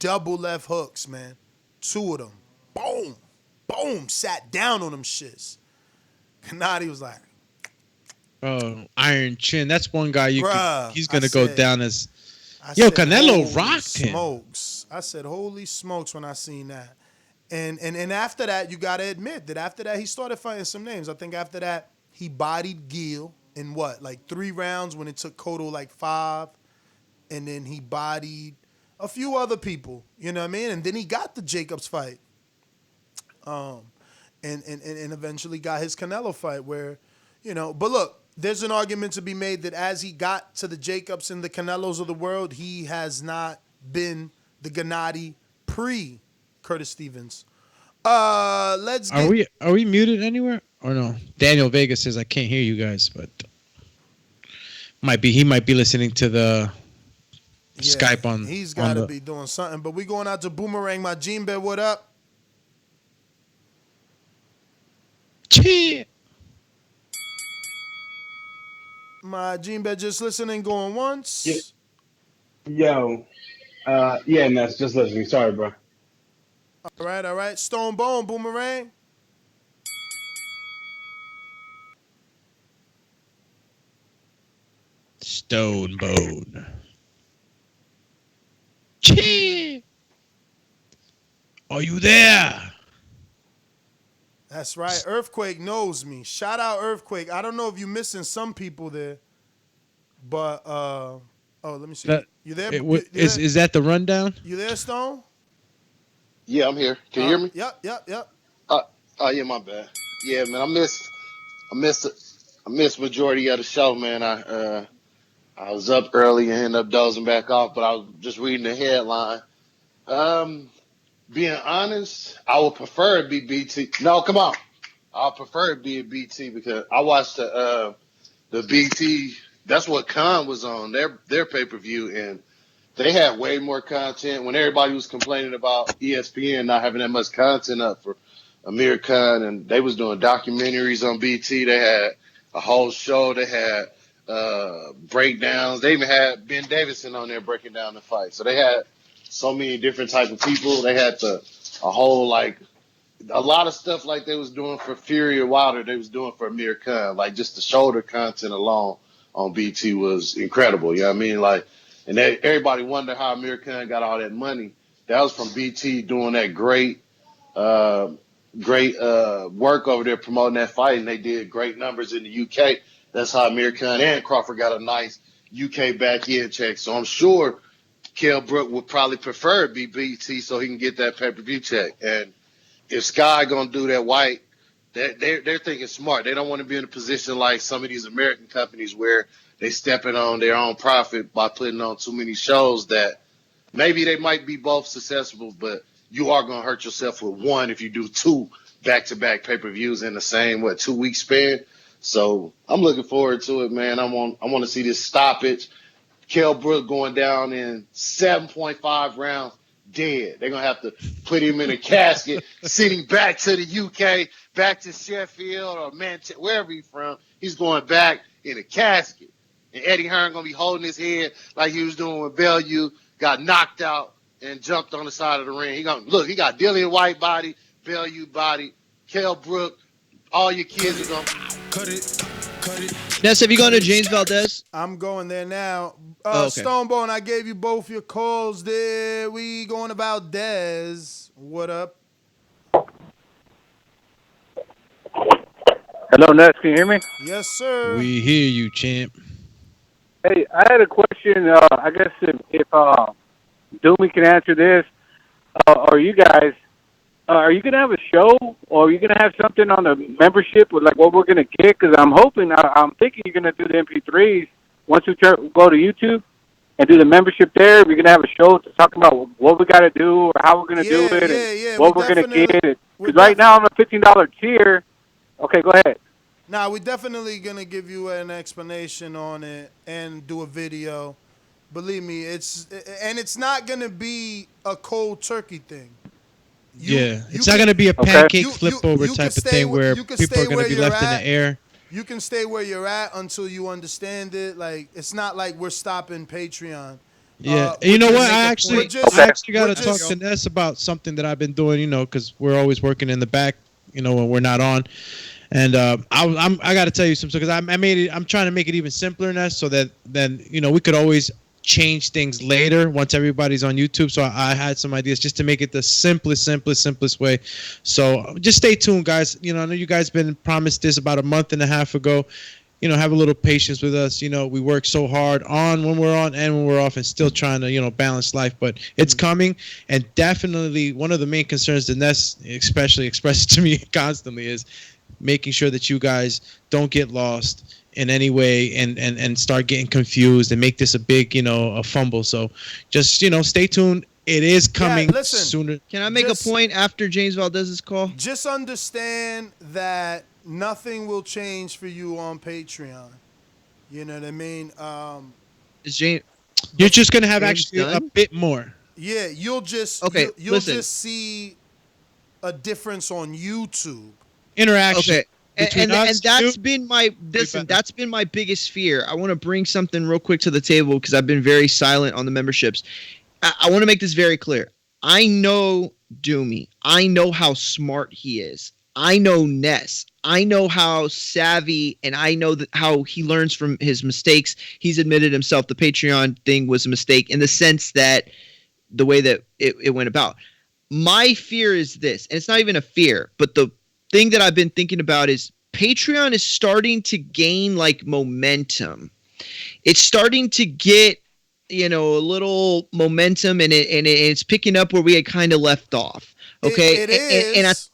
double left hooks, man. 2 of them. Boom. Boom. Sat down on them shits. Gennady was like... Oh, Iron Chin. That's one guy he's going to go down as... Yo, Canelo rocked him. Smokes. I said, holy smokes when I seen that. And after that, you got to admit that after that, he started fighting some names. I think after that, he bodied Gill in like 3 rounds when it took Cotto like 5. And then he bodied a few other people, you know what I mean? And then he got the Jacobs fight. And eventually got his Canelo fight where, you know, but look, there's an argument to be made that as he got to the Jacobs and the Canelos of the world, he has not been the Gennady pre-Curtis Stevens. Let's get... Are we muted anywhere or no? Daniel Vega says I can't hear you guys, but he might be listening to the Skype on. He's got to be doing something. But we going out to Boomerang. My Gene Bed, what up? Cheer. My Gene Bed just listening, going once. Yo. Yeah, Ness, just listening. Sorry, bro. All right. Stone Bone, Boomerang. Stone Bone. Chee! Are you there? That's right. Earthquake knows me. Shout out Earthquake. I don't know if you're missing some people there, but let me see. You there? Is that the rundown? You there, Stone? Yeah, I'm here. Can you hear me? Yep. Oh yeah, my bad. Yeah, man, I missed majority of the show, man. I was up early and ended up dozing back off, but I was just reading the headline. Um, Being honest, I would prefer it be BT. No, come on, I prefer it be a BT because I watched the BT. That's what Khan was on their pay per view, and they had way more content. When everybody was complaining about ESPN not having that much content up for Amir Khan, and they was doing documentaries on BT. They had a whole show. They had breakdowns. They even had Ben Davison on there breaking down the fight. So they had so many different type of people. They had a whole like a lot of stuff like they was doing for Fury or Wilder. They was doing for Amir Khan. Like just the shoulder content alone on BT was incredible. You know what I mean? Like, and everybody wondered how Amir Khan got all that money. That was from BT doing that uh, great work over there promoting that fight, and they did great numbers in the UK. That's how Amir Khan and Crawford got a nice UK back end check. So I'm sure Kell Brook would probably prefer it be BT so he can get that pay per view check. And if Sky gonna do that Whyte, they're thinking smart. They don't want to be in a position like some of these American companies where they stepping on their own profit by putting on too many shows that maybe they might be both successful, but you are gonna hurt yourself with one if you do two back-to-back pay-per-views in the same 2 week span. So I'm looking forward to it, man. I want to see this stoppage. Kell Brook going down in 7.5 rounds, dead. They're going to have to put him in a casket, send him back to the UK, back to Sheffield or Manchester, wherever he's from. He's going back in a casket. And Eddie Hearn going to be holding his head like he was doing with Bellew, got knocked out and jumped on the side of the ring. He got Dillian Whyte body, Bellew body, Kell Brook. All your kids are going to cut it. Ness, have you gone to James Valdez? I'm going there now. Okay. Stonebone, I gave you both your calls there. We going about Dez. What up? Hello, Ness. Can you hear me? Yes, sir. We hear you, champ. Hey, I had a question. I guess if Doomy can answer this, or you guys, are you gonna have a show, or are you gonna have something on the membership with like what we're gonna get? Because I'm thinking you're gonna do the MP3s once we go to YouTube and do the membership there. We're gonna have a show to talk about what we gotta do or how we're gonna do it, and what we're gonna get. Because right now I'm a $15 tier. Okay, go ahead. Nah, we're definitely gonna give you an explanation on it and do a video. Believe me, it's not gonna be a cold turkey thing. It's not going to be a pancake flip over type of thing where people are going to be left in the air. You can stay where you're at until you understand it. Like, it's not like we're stopping Patreon. Yeah, you know what? I actually got to talk to Ness about something that I've been doing. Because we're always working in the back. When we're not on. And I got to tell you something because I'm trying to make it even simpler, Ness, so that then we could always change things later once everybody's on YouTube. So I had some ideas just to make it the simplest way. So just stay tuned, guys. I know you guys been promised this about a month and a half ago. Have a little patience with us. We work so hard on when we're on and when we're off and still trying to, balance life. But it's coming. And definitely one of the main concerns that Ness especially expresses to me constantly is making sure that you guys don't get lost in any way and start getting confused and make this a big, a fumble. So just, stay tuned. It is coming sooner. Can I make a point after James Valdez's call? Just understand that nothing will change for you on Patreon. You know what I mean? Is James? You're just gonna have actually a bit more. Yeah, you'll just you'll just see a difference on YouTube. Interaction. Okay. And that's been my that's been my biggest fear. I want to bring something real quick to the table because I've been very silent on the memberships. I want to make this very clear. I know Doomy. I know how smart he is. I know Ness. I know how savvy, and I know how he learns from his mistakes. He's admitted himself the Patreon thing was a mistake in the sense that the way that it went about. My fear is this, and it's not even a fear, but the thing that I've been thinking about is Patreon is starting to gain like momentum. It's starting to get, a little momentum and it's picking up where we had kind of left off. Okay. It is.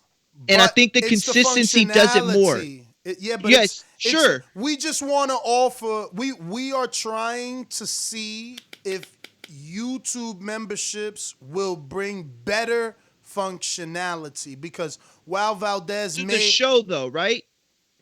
And I But think the it's the consistency does it more. functionality. Yeah, but Yes, sure. we just want to offer. We are trying to see if YouTube memberships will bring better functionality because while Valdez To the may show, though, right?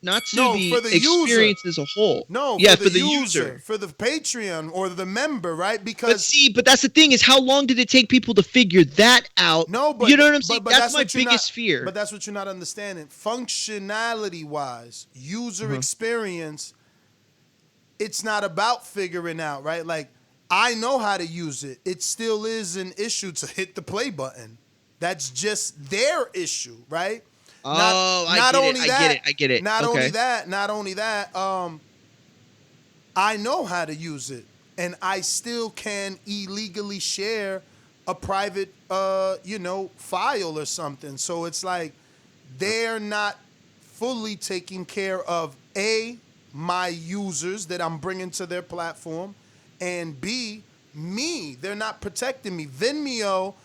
Not to no the for the experience user. as a whole. No, Yeah, for the user, for the Patreon or the member, right? But Because see, but that's the thing is how long did it take people to figure that out? no, but you know what I'm saying? but That's my what you're biggest not, fear. But that's what you're not understanding. Functionality wise, user experience, it's not about figuring out, right? Like I know how to use it. It still is an issue to hit the play button. That's just their issue, right? Oh, I get it. Not Okay. only that, I know how to use it, and I still can illegally share a private, file or something. So it's like they're not fully taking care of my users that I'm bringing to their platform, and B, me. They're not protecting me. Vimeo.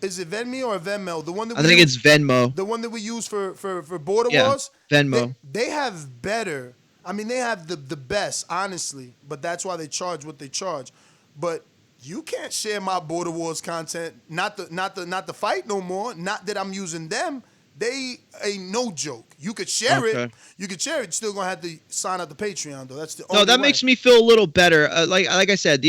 Is it Venmo or Venmo? The one that I think it's Venmo. The one that we use for Border Yeah, Wars. Venmo. They have better. I mean, they have the best, honestly. But that's why they charge what they charge. But you can't share my Border Wars content. Not the fight no more. Not that I'm using them. They ain't no joke. You could share it. You could share it. You're still gonna have to sign up the Patreon though. That's the only No, that way. makes me feel a little better. Like I said,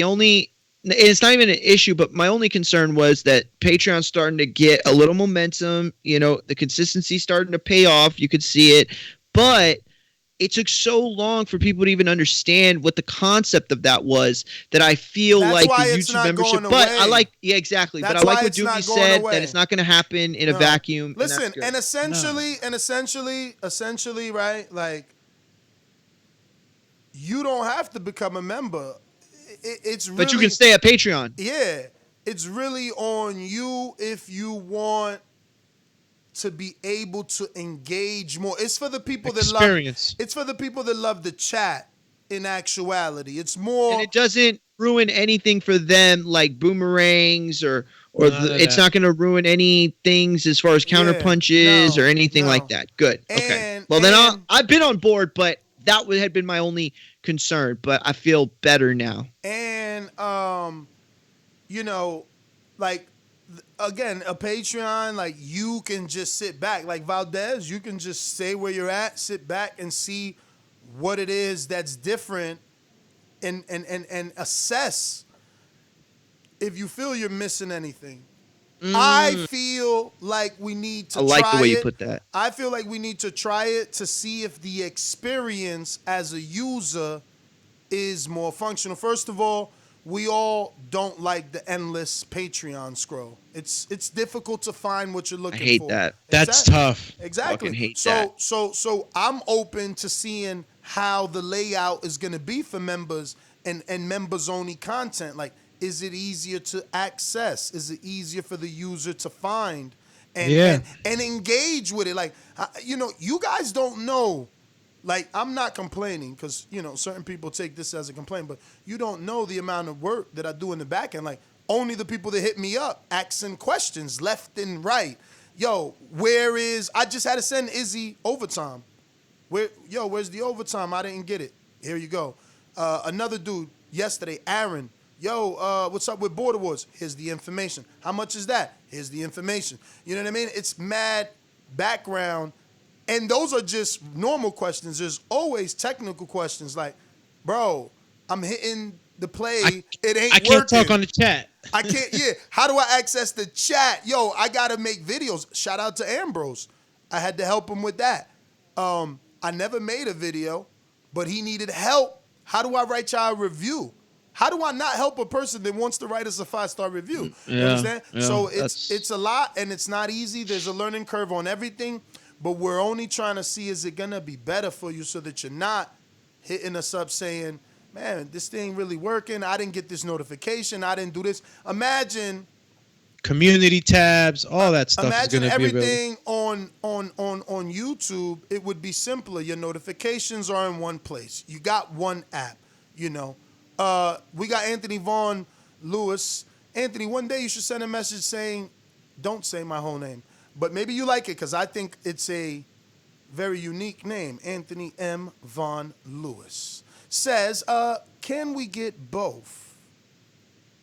it's not even an issue, but my only concern was that Patreon's starting to get a little momentum. You know, the consistency starting to pay off. You could see it, but it took so long for people to even understand what the concept of that was that I feel That's like why the it's YouTube not membership. going But away. I like, yeah, exactly. That's but I like why what it's not Doogie going said away. that it's not going to happen in a No. vacuum. Listen, and essentially, right? Like, you don't have to become a member. It's really, but you can stay at Patreon. Yeah, it's really on you if you want to be able to engage more. It's for the people that love. It's for the people that love the chat. In actuality, it's more. And it doesn't ruin anything for them, like boomerangs it's not going to ruin any things as far as counter punches or anything like that. Good. Okay. Well, then I've been on board, but that had been my only concern. But I feel better now. And like again, a Patreon, like you can just sit back, like Valdez, you can just stay where you're at, sit back and see what it is that's different and assess if you feel you're missing anything. I feel like we need to try it. I like the way you put that. I feel like we need to try it to see if the experience as a user is more functional. First of all, we all don't like the endless Patreon scroll. It's difficult to find what you're looking for. I hate that. That's tough. Exactly. Fucking hate that. So I'm open to seeing how the layout is going to be for members and members only content. Like, is it easier to access? Is it easier for the user to find and engage with it? Like, you guys don't know. Like, I'm not complaining because, certain people take this as a complaint, but you don't know the amount of work that I do in the back end. Like, only the people that hit me up asking questions left and right. Yo, I just had to send Izzy overtime. Where's the overtime? I didn't get it. Here you go. Another dude yesterday, Aaron. What's up with Border Wars? Here's the information. How much is that? Here's the information. You know what I mean? It's mad background. And those are just normal questions. There's always technical questions like, bro, I'm hitting the play. It ain't working. I can't talk on the chat. I can't, How do I access the chat? I got to make videos. Shout out to Ambrose. I had to help him with that. I never made a video, but he needed help. How do I write y'all a review? How do I not help a person that wants to write us a 5-star review? You understand? Yeah, So it's a lot and it's not easy. There's a learning curve on everything, but we're only trying to see, is it going to be better for you so that you're not hitting us up saying, man, this thing really working. I didn't get this notification. I didn't do this. Imagine community tabs, all that stuff is going to be available. Imagine everything on YouTube. It would be simpler. Your notifications are in one place. You got one app. We got Anthony Vaughn Lewis. Anthony, one day you should send a message saying, don't say my whole name. but maybe you like it because I think it's a very unique name. Anthony M. Von Lewis says, can we get both?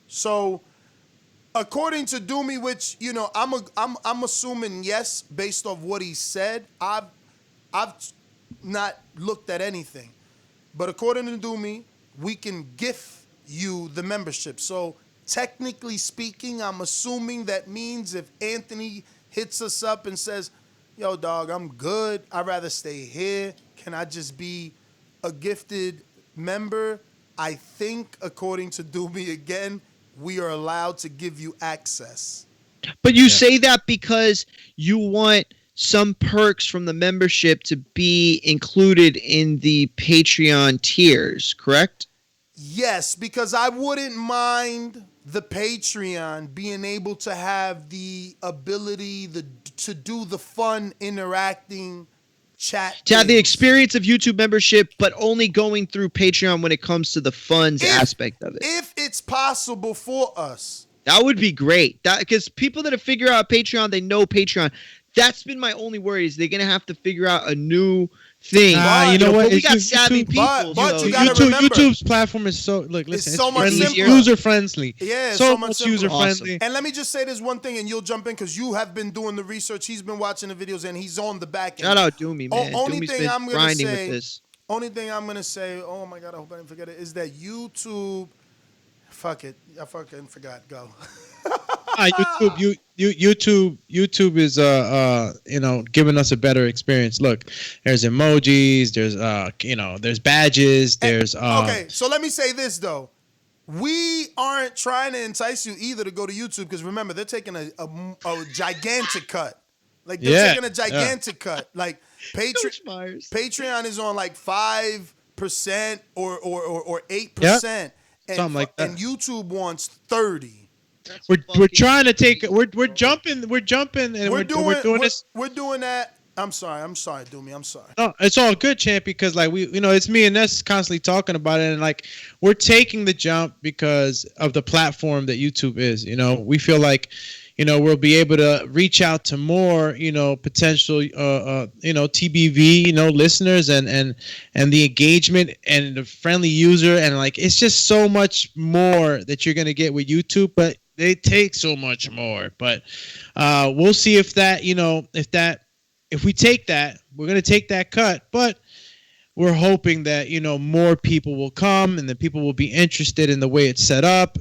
So, according to Doomy, which I'm assuming yes based off what he said. I've not looked at anything, but according to Doomy, we can gift you the membership. So technically speaking, I'm assuming that means if Anthony hits us up and says, "Yo, dog, I'm good. I'd rather stay here. Can I just be a gifted member?" I think, according to Doomy again, we are allowed to give you access. But you say that because you want some perks from the membership to be included in the Patreon tiers, correct? Yes, because I wouldn't mind the Patreon being able to have the ability to do the fun interacting chat. To have the experience of YouTube membership, but only going through Patreon when it comes to the funds aspect of it. If it's possible for us. That would be great. Because people that have figured out Patreon, they know Patreon. That's been my only worry is they're going to have to figure out a new thing. You know what? We got savvy people. But you gotta remember, YouTube's platform is it's so much simpler. user friendly. Yeah, so much user friendly. And let me just say this one thing, and you'll jump in because you have been doing the research. He's been watching the videos, and he's on the back end. Shout out Doomy, man. Only Doomy's thing been I'm gonna grinding say, with this. only thing I'm gonna say. Oh my God, I hope I didn't forget it. Is that YouTube? Fuck it, I fucking forgot. Go. YouTube is giving us a better experience. Look, there's emojis, there's badges, there's Okay, so let me say this though. We aren't trying to entice you either to go to YouTube because remember they're taking a gigantic cut. Like they're taking a gigantic cut. Like Patreon is on like 5% or 8%. Something like that. And YouTube wants 30. We're trying to take we're jumping and we're doing this. We're doing that. I'm sorry, Doomy. I'm sorry. No, it's all good, champ, because like it's me and Ness constantly talking about it, and like we're taking the jump because of the platform that YouTube is. We feel like we'll be able to reach out to more potential TBV listeners and the engagement and the friendly user, and like it's just so much more that you're gonna get with YouTube, but they take so much more. But we'll see if that if we take that, we're gonna take that cut, but we're hoping that more people will come and that people will be interested in the way it's set up.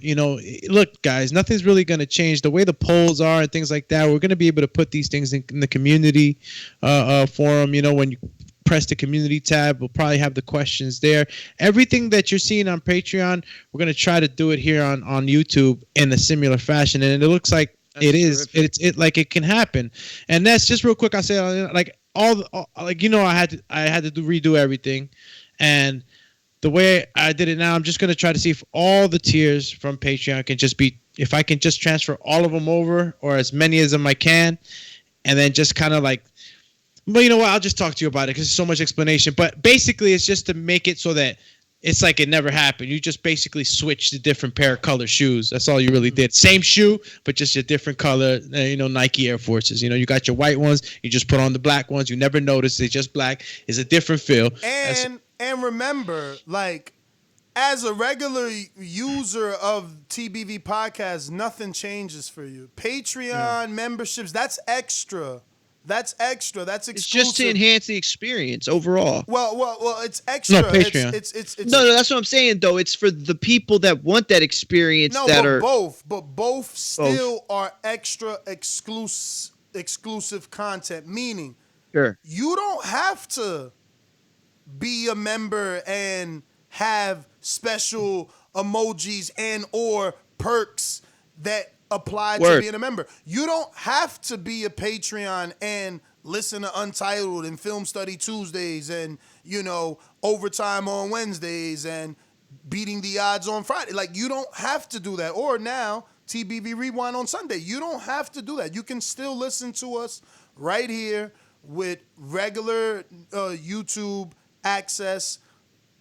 Look, guys, nothing's really going to change the way the polls are and things like that. We're going to be able to put these things in the community forum. When you press the community tab, we'll probably have the questions there. Everything that you're seeing on Patreon, we're going to try to do it here on YouTube in a similar fashion, and it looks like it can happen. And that's just real quick. I say like. I had to redo everything, and the way I did it now, I'm just gonna try to see if all the tiers from Patreon can just be, if I can just transfer all of them over or as many as them I can, and then just kind of like, but you know what? I'll just talk to you about it because there's so much explanation. But basically, it's just to make it so that it's like it never happened. You just basically switched a different pair of color shoes. That's all you really did. Same shoe, but just a different color, Nike Air Forces. You got your white ones. You just put on the black ones. You never notice they're just black. It's a different feel. And remember, like, as a regular user of TBV Podcast, nothing changes for you. Patreon memberships, that's extra. That's extra. That's exclusive. It's just to enhance the experience overall. Well, it's extra. No, Patreon. It's no, that's what I'm saying though. It's for the people that want that experience. Both still are extra exclusive content. Meaning, you don't have to be a member and have special emojis and or perks that apply to being a member. You don't have to be a Patreon and listen to Untitled and Film Study Tuesdays and, Overtime on Wednesdays and Beating the Odds on Friday. Like, you don't have to do that. Or now, TBV Rewind on Sunday. You don't have to do that. You can still listen to us right here with regular YouTube access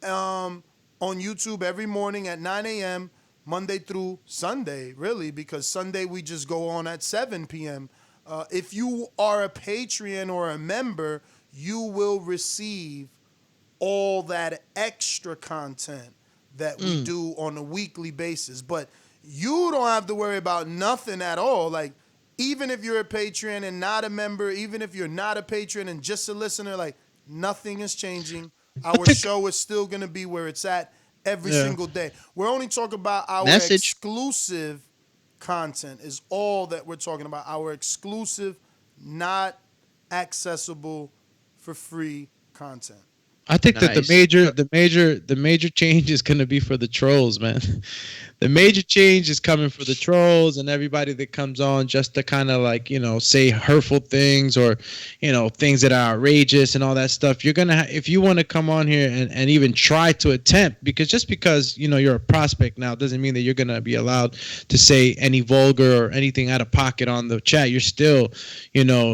on YouTube every morning at 9 a.m., Monday through Sunday, really, because Sunday we just go on at 7 p.m. If you are a Patreon or a member, you will receive all that extra content that we do on a weekly basis. But you don't have to worry about nothing at all. Like, even if you're a Patreon and not a member, even if you're not a patron and just a listener, like, nothing is changing. Our show is still going to be where it's at every single day. We're only talking about our exclusive content is all that we're talking about. Our exclusive, not accessible for free content. I think that the major change is going to be for the trolls, man. The major change is coming for the trolls and everybody that comes on just to kind of like, say hurtful things or, things that are outrageous and all that stuff. You're going to, if you want to come on here and even try to attempt, because just because, you're a prospect now doesn't mean that you're going to be allowed to say any vulgar or anything out of pocket on the chat. You're still,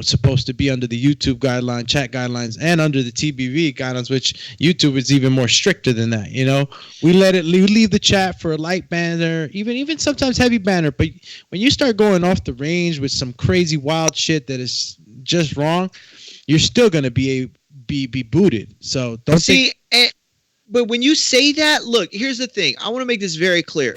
supposed to be under the YouTube guideline, chat guidelines, and under the TBV guidelines, which YouTube is even more stricter than that. We leave the chat for a light banner, even sometimes heavy banner. But when you start going off the range with some crazy wild shit that is just wrong, you're still gonna be booted. So don't see. But when you say that, look, here's the thing. I want to make this very clear.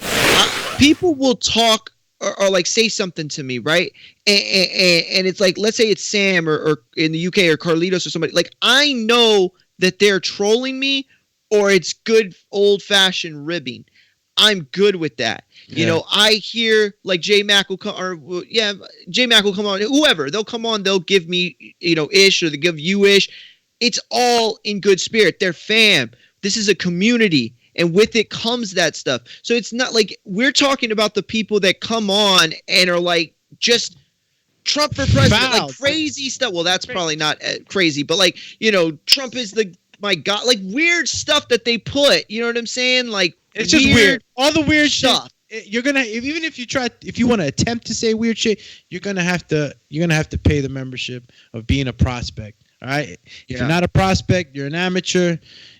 People will talk or like say something to me, right? And it's like, let's say it's Sam or in the UK or Carlitos or somebody. Like, I know that they're trolling me or it's good old-fashioned ribbing. I'm good with that. Yeah. I hear like J Mac will come J Mac will come on, whoever, they'll come on, they'll give me, ish, or they give you ish. It's all in good spirit. They're fam. This is a community, and with it comes that stuff. So it's not like we're talking about the people that come on and are like just Trump for president, like crazy stuff. Well, that's probably not crazy, but like, Trump is my God, like weird stuff that they put, you know what I'm saying? Like, it's just weird. All the weird stuff. You're gonna, even if you want to attempt to say weird shit, you're gonna have to pay the membership of being a prospect. All right. If you're not a prospect, you're an amateur.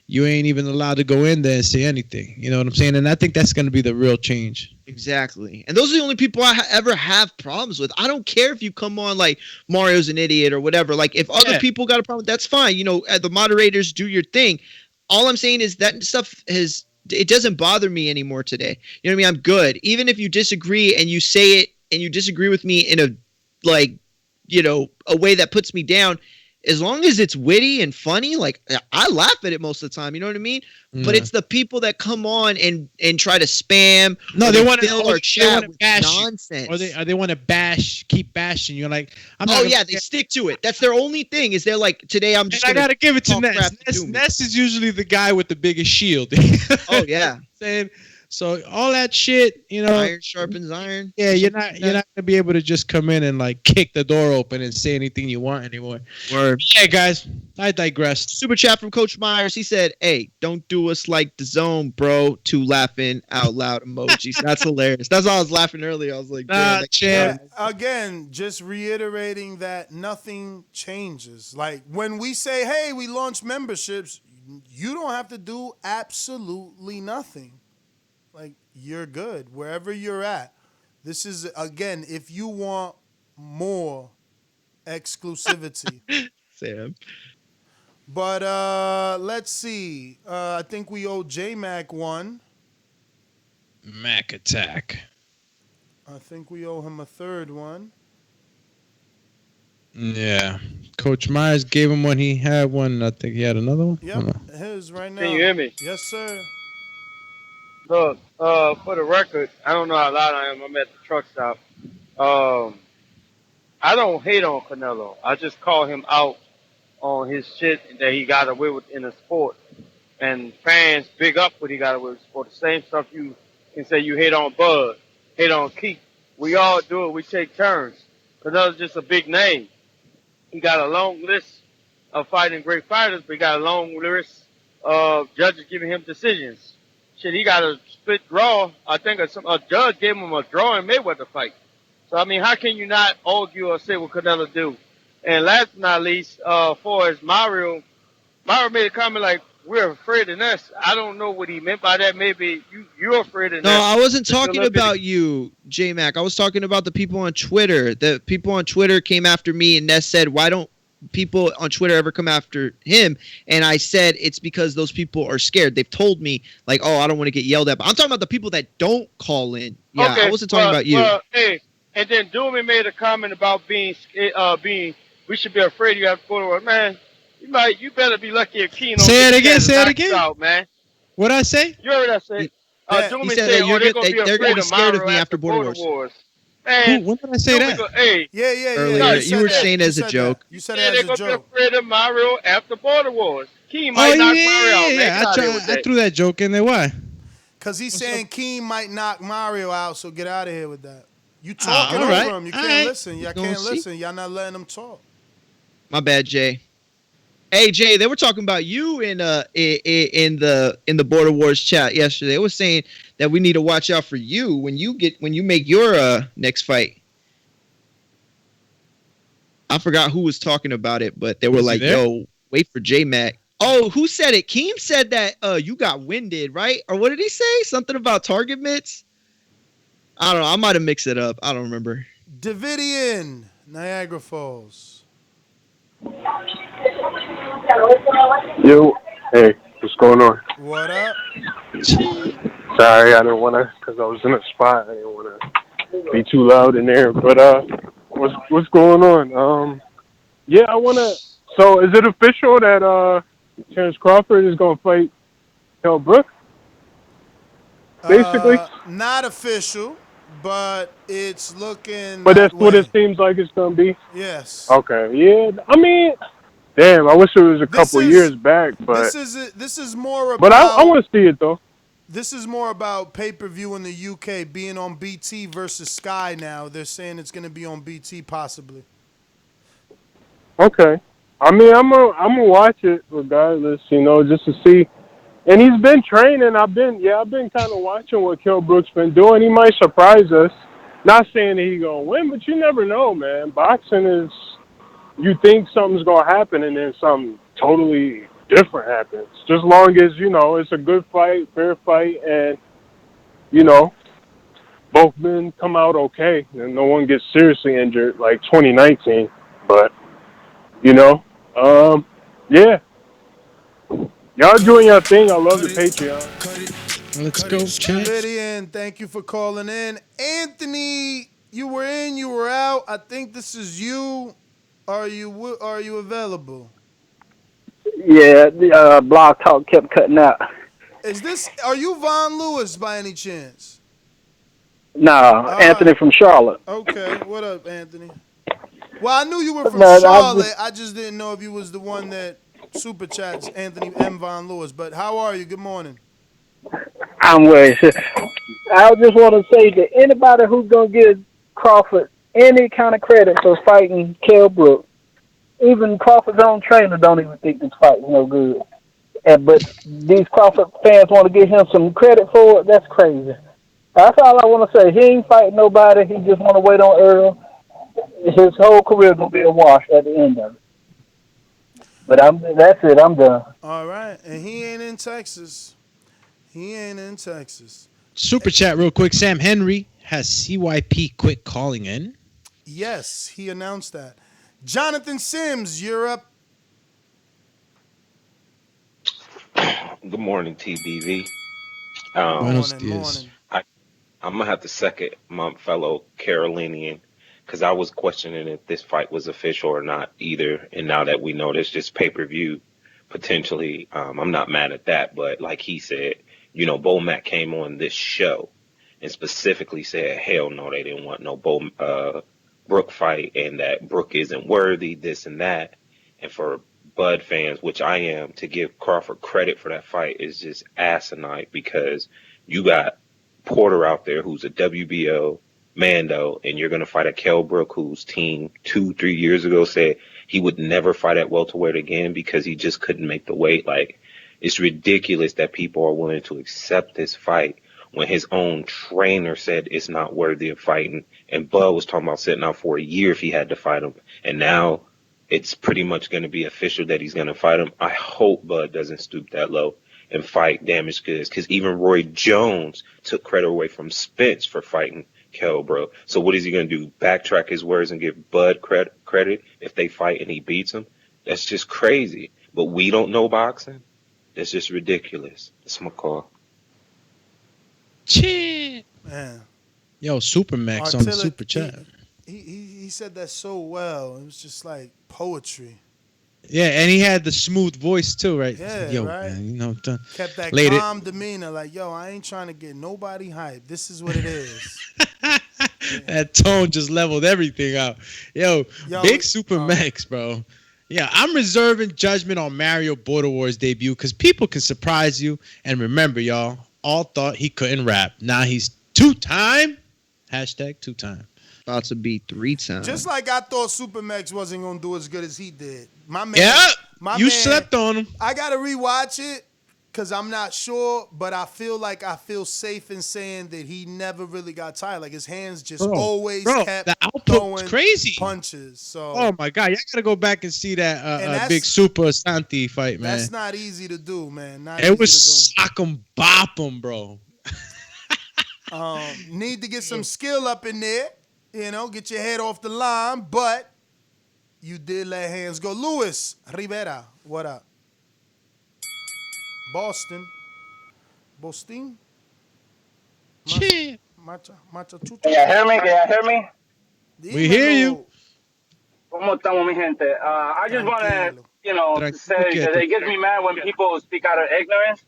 You ain't even allowed to go in there and say anything. You know what I'm saying? And I think that's going to be the real change. Exactly. And those are the only people I ever have problems with. I don't care if you come on like Mario's an idiot or whatever. Like, if other people got a problem, that's fine. The moderators do your thing. All I'm saying is that stuff it doesn't bother me anymore today. You know what I mean? I'm good. Even if you disagree and you say it and you disagree with me in a way that puts me down, as long as it's witty and funny, like, I laugh at it most of the time. You know what I mean? Yeah. But it's the people that come on and try to spam. No, they want to fill our chat with nonsense. Or they want to keep bashing. You're like, they stick to it. That's their only thing. Is they're like, today I'm just. I gotta give it to Ness. Ness is usually the guy with the biggest shield. Oh yeah. Saying. So all that shit, iron sharpens iron. Yeah, you're not gonna be able to just come in and like kick the door open and say anything you want anymore. Word. Yeah, guys, I digressed. Super chat from Coach Myers. He said, "Hey, don't do us like Dazn, bro." 2 laughing out loud emojis. That's hilarious. That's why I was laughing earlier. I was like, again, just reiterating that nothing changes. Like, when we say, "Hey, we launch memberships," you don't have to do absolutely nothing. Like, you're good wherever you're at. This is, again, if you want more exclusivity. Sam. But let's see. I think we owe J-Mac one. Mac Attack. I think we owe him a third one. Yeah. Coach Myers gave him one. He had one. I think he had another one. Yep. His right now. Can you hear me? Yes, sir. Look, for the record, I don't know how loud I am. I'm at the truck stop. I don't hate on Canelo. I just call him out on his shit that he got away with in the sport. And fans big up what he got away with in the sport. The same stuff you can say you hate on Bud, hate on Keith. We all do it. We take turns. Canelo's just a big name. He got a long list of fighting great fighters, but he got a long list of judges giving him decisions. Shit, he got a split draw. I think a judge gave him a draw in Mayweather fight. So, I mean, how can you not argue or say what Canelo do? And last but not least, for as Mario made a comment like we're afraid of us. I don't know what he meant by that. Maybe you're afraid of No, us. I wasn't But you're talking looking about you, J Mac. I was talking about the people on Twitter. The people on Twitter came after me, and Ness said, "Why don't people on Twitter ever come after him?" And I said, "It's because those people are scared. They've told me, like, oh, I don't want to get yelled at." But I'm talking about the people that don't call in. Yeah, okay, I wasn't talking about you. Well, hey, and then Doomy made a comment about being we should be afraid you have to go to work. Man, you better be lucky if Keen don't Say get it his again. ass Say it knocked again. out, man. What'd I say? You heard that say? He Doomy said said, that "Oh, they're gonna be they're gonna afraid be of scared of Mario me after after Border Wars. Man, When did I say that? Yeah. Earlier, You, you were saying you as a said joke. That. You said Yeah, it they're as a gonna joke. be afraid of Mario after Border Wars. Keen Oh might knock yeah, Mario out, man. yeah. Get out of here with I that. threw that joke in there. Why? Because he's saying Keem might knock Mario out, so get out of here with that. You Ah, talking all right. over him. You All can't right. listen. Y'all Gonna can't see. listen. Y'all not letting him talk. My bad, Jay. Hey Jay, they were talking about you in the Border Wars chat yesterday. They were saying that we need to watch out for you when you make your next fight. I forgot who was talking about it, but they were like, "Yo, wait for J Mac." Oh, who said it? Keem said that you got winded, right? Or what did he say? Something about target mitts? I don't know. I might have mixed it up. I don't remember. Davidian, Niagara Falls. Yo, hey, what's going on? What up? Sorry, I didn't want to, because I was in a spot. I didn't want to be too loud in there. But what's going on? Yeah, I want to. So, is it official that Terence Crawford is going to fight Kell Brook? Basically, Not official, but it's looking but that that's what way. it seems like it's going to be. Yes. Okay, yeah. I mean, damn, I wish it was a couple years back, but This is more about. but I want to see it though. This is more about pay-per-view in the UK being on BT versus Sky now. They're saying it's going to be on BT possibly. Okay. I mean, I'm gonna watch it regardless, just to see. And he's been training. I've been kind of watching what Kell Brook's been doing. He might surprise us. Not saying that he's gonna win, but you never know, man. Boxing is, you think something's gonna happen, and then something totally different happens. Just long as it's a good fight, fair fight, and both men come out okay, and no one gets seriously injured like 2019. But yeah. Y'all doing your thing. I love the Patreon. Let's go, chat. Davidian, thank you for calling in. Anthony, you were in, you were out. I think this is you. Are you available? Yeah, the blog talk kept cutting out. Are you Von Lewis by any chance? No, Anthony from Charlotte. Okay, what up, Anthony? Well, I knew you were from No, Charlotte. I just didn't know if you was the one that super chats Anthony M. Von Lewis. But how are you? Good morning. I'm with you. I just want to say that anybody who's going to give Crawford any kind of credit for fighting Kell Brook, even Crawford's own trainer don't even think this fight is no good. But these Crawford fans want to give him some credit for it. That's crazy. That's all I want to say. He ain't fighting nobody. He just want to wait on Earl. His whole career going to be a wash at the end of it. But that's it. I'm done. All right. And he ain't in Texas. Super chat real quick. Sam Henry has CYP quit calling in. Yes, he announced that. Jonathan Sims, you're up. Good morning, TBV. Morning. I'm going to have to second my fellow Carolinian because I was questioning if this fight was official or not either. And now that we know there's just pay-per-view, potentially, I'm not mad at that. But like he said, Bo Mac came on this show and specifically said, hell no, they didn't want no Brook fight and that Brook isn't worthy, this and that. And for Bud fans, which I am, to give Crawford credit for that fight is just asinine because you got Porter out there who's a WBO Mando, and you're going to fight a Kell Brook whose team 2-3 years ago said he would never fight at welterweight again because he just couldn't make the weight. Like, it's ridiculous that people are willing to accept this fight when his own trainer said it's not worthy of fighting. And Bud was talking about sitting out for a year if he had to fight him. And now it's pretty much going to be official that he's going to fight him. I hope Bud doesn't stoop that low and fight damaged goods, because even Roy Jones took credit away from Spence for fighting Kell, bro. So what is he going to do? Backtrack his words and give Bud credit if they fight and he beats him? That's just crazy. But we don't know boxing? That's just ridiculous. That's my call. Shit. Man. Yo, Supermax on the super chat. He said that so well. It was just like poetry. Yeah, and he had the smooth voice too, right? Yeah, yo, right. man, you know, Kept that Later. calm demeanor, like, yo, I ain't trying to get nobody hyped. This is what it is. That tone just leveled everything out. Yo big Supermax, bro. Yeah, I'm reserving judgment on Mario Border Wars debut because people can surprise you. And remember, y'all, all thought he couldn't rap. Now he's two-time. Hashtag two-time. About to be 3 times. Just like I thought Supermax wasn't gonna do as good as he did. My man, Yeah, you slept on him. I gotta rewatch it because I'm not sure, but I feel safe in saying that he never really got tired. Like his hands just always kept the output throwing was crazy. punches. So Oh my God, y'all gotta go back and see that big Super Santi fight, man. that's not easy to do, man. Not It easy was sock 'em, bop 'em, bro. Need to get some skill up in there. You know, get your head off the line, but you did let hands go. Luis Rivera, what up? Boston. Shit. Macha chucha. Can y'all hear me? Can y'all hear me? We hear you. ¿Cómo estamos, mi gente? I just want to, say that it gets me mad when people speak out of ignorance.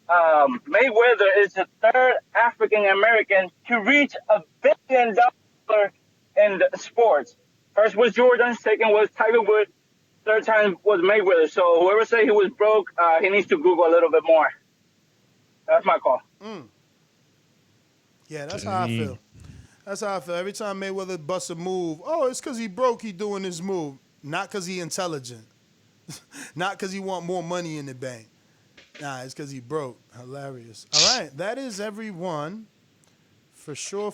Mayweather is the third African American to reach $1 billion in the sports. First was Jordan, second was Tiger Woods, third time was Mayweather. So whoever say he was broke, he needs to Google a little bit more. That's my call. Yeah, that's how I feel. That's how I feel. Every time Mayweather busts a move, it's because he broke, he doing this move. Not because he intelligent. Not because he want more money in the bank. Nah, it's because he broke. Hilarious. All right, that is everyone. For sure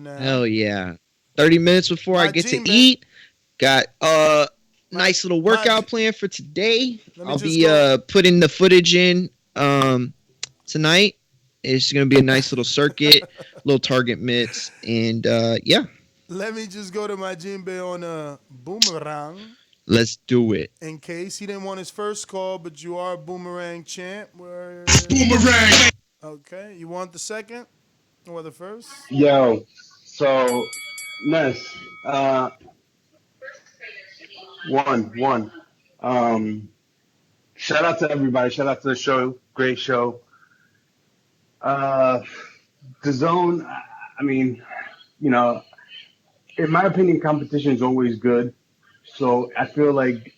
now. Hell yeah. 30 minutes before I get to eat. Got a nice little workout plan for today. I'll be putting the footage in tonight. It's going to be a nice little circuit, little target mitts, and yeah. Let me just go to my Jinbe on a boomerang. Let's do it. In case he didn't want his first call, but you are a boomerang champ. Boomerang! Okay, you want the second or the first? Yo, so, Ness, one. Shout out to everybody. Shout out to the show. Great show. Dazn, I mean, in my opinion, competition is always good. So I feel like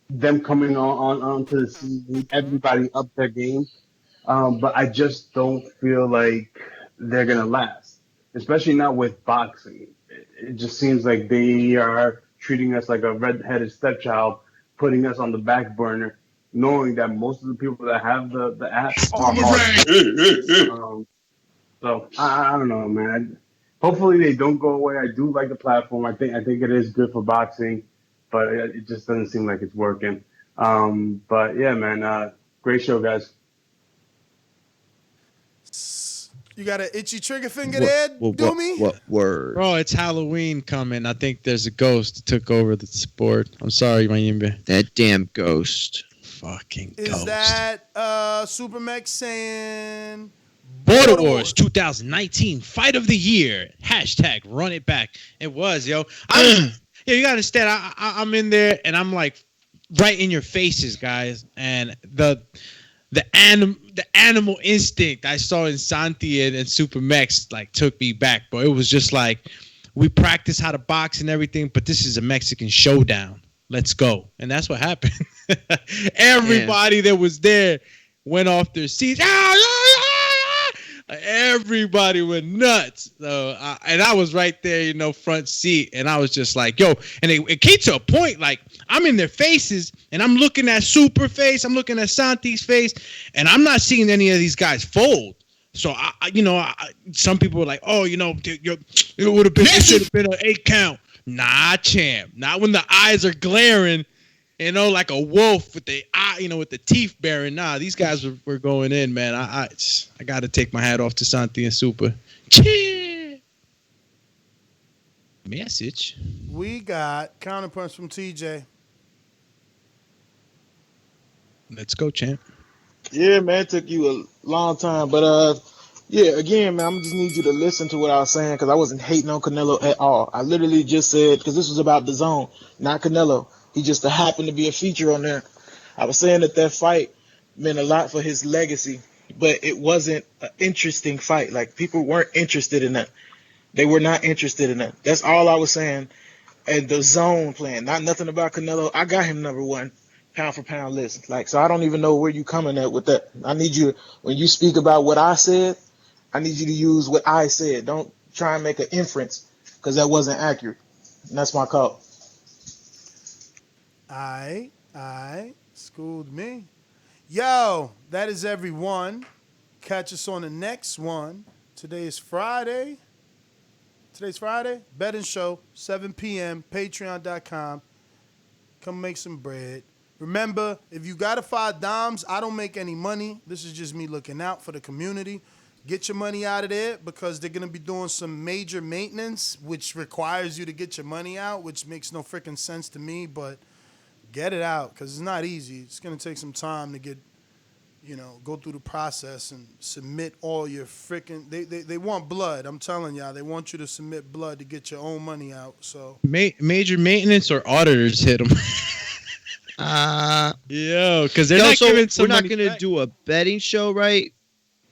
them coming onto the season, everybody up their game. But I just don't feel like they're gonna last, especially not with boxing. It just seems like they are treating us like a red-headed stepchild, putting us on the back burner, knowing that most of the people that have the app are hard. So I don't know, man. Hopefully they don't go away. I do like the platform. I think it is good for boxing, but it just doesn't seem like it's working. But yeah, man. Great show, guys. You got an itchy trigger finger there, Doomy? What word? Bro, it's Halloween coming. I think there's a ghost that took over the sport. I'm sorry, Mayimbe. That damn ghost. Fucking Is ghost. that Supermax saying Border Wars 2019 Fight of the Year. Hashtag run it back. It was, yo. Yeah, you gotta understand. I'm in there and I'm like right in your faces, guys. And the animal instinct I saw in Santi and Supermax like took me back, bro. It was just like we practice how to box and everything, but this is a Mexican showdown. Let's go. And that's what happened. Everybody that was there went off their seats. Everybody went nuts. So, and I was right there, front seat. And I was just like, yo. And it came to a point, like, I'm in their faces. And I'm looking at Super face. I'm looking at Santi's face. And I'm not seeing any of these guys fold. So, some people were like, oh, it would have been, it should have been an 8 count. Nah, champ. Not when the eyes are glaring, like a wolf with the eye, with the teeth baring. Nah, these guys were going in, man. I got to take my hat off to Santi and Super. Message. We got counterpunch from TJ. Let's go, champ. Yeah, man, it took you a long time, but yeah, again, man, I'm just need you to listen to what I was saying because I wasn't hating on Canelo at all. I literally just said because this was about Dazn, not Canelo. He just happened to be a feature on there. I was saying that fight meant a lot for his legacy, but it wasn't an interesting fight. Like people weren't interested in that. They were not interested in that. That's all I was saying. And the zone plan, not nothing about Canelo. I got him number one. Pound for pound list. So I don't even know where you coming at with that. I need you, when you speak about what I said, I need you to use what I said. Don't try and make an inference because that wasn't accurate. And that's my call. I schooled me. Yo, that is everyone. Catch us on the next one. Today is Friday. Betting show, 7 p.m. Patreon.com. Come make some bread. Remember, if you got to $5, I don't make any money. This is just me looking out for the community. Get your money out of there because they're going to be doing some major maintenance, which requires you to get your money out, which makes no freaking sense to me. But get it out because it's not easy. It's going to take some time to get, go through the process and submit all your freaking. They want blood. I'm telling y'all, they want you to submit blood to get your own money out. So major maintenance or auditors hit them. Because they're not giving we're not going to do a betting show, right?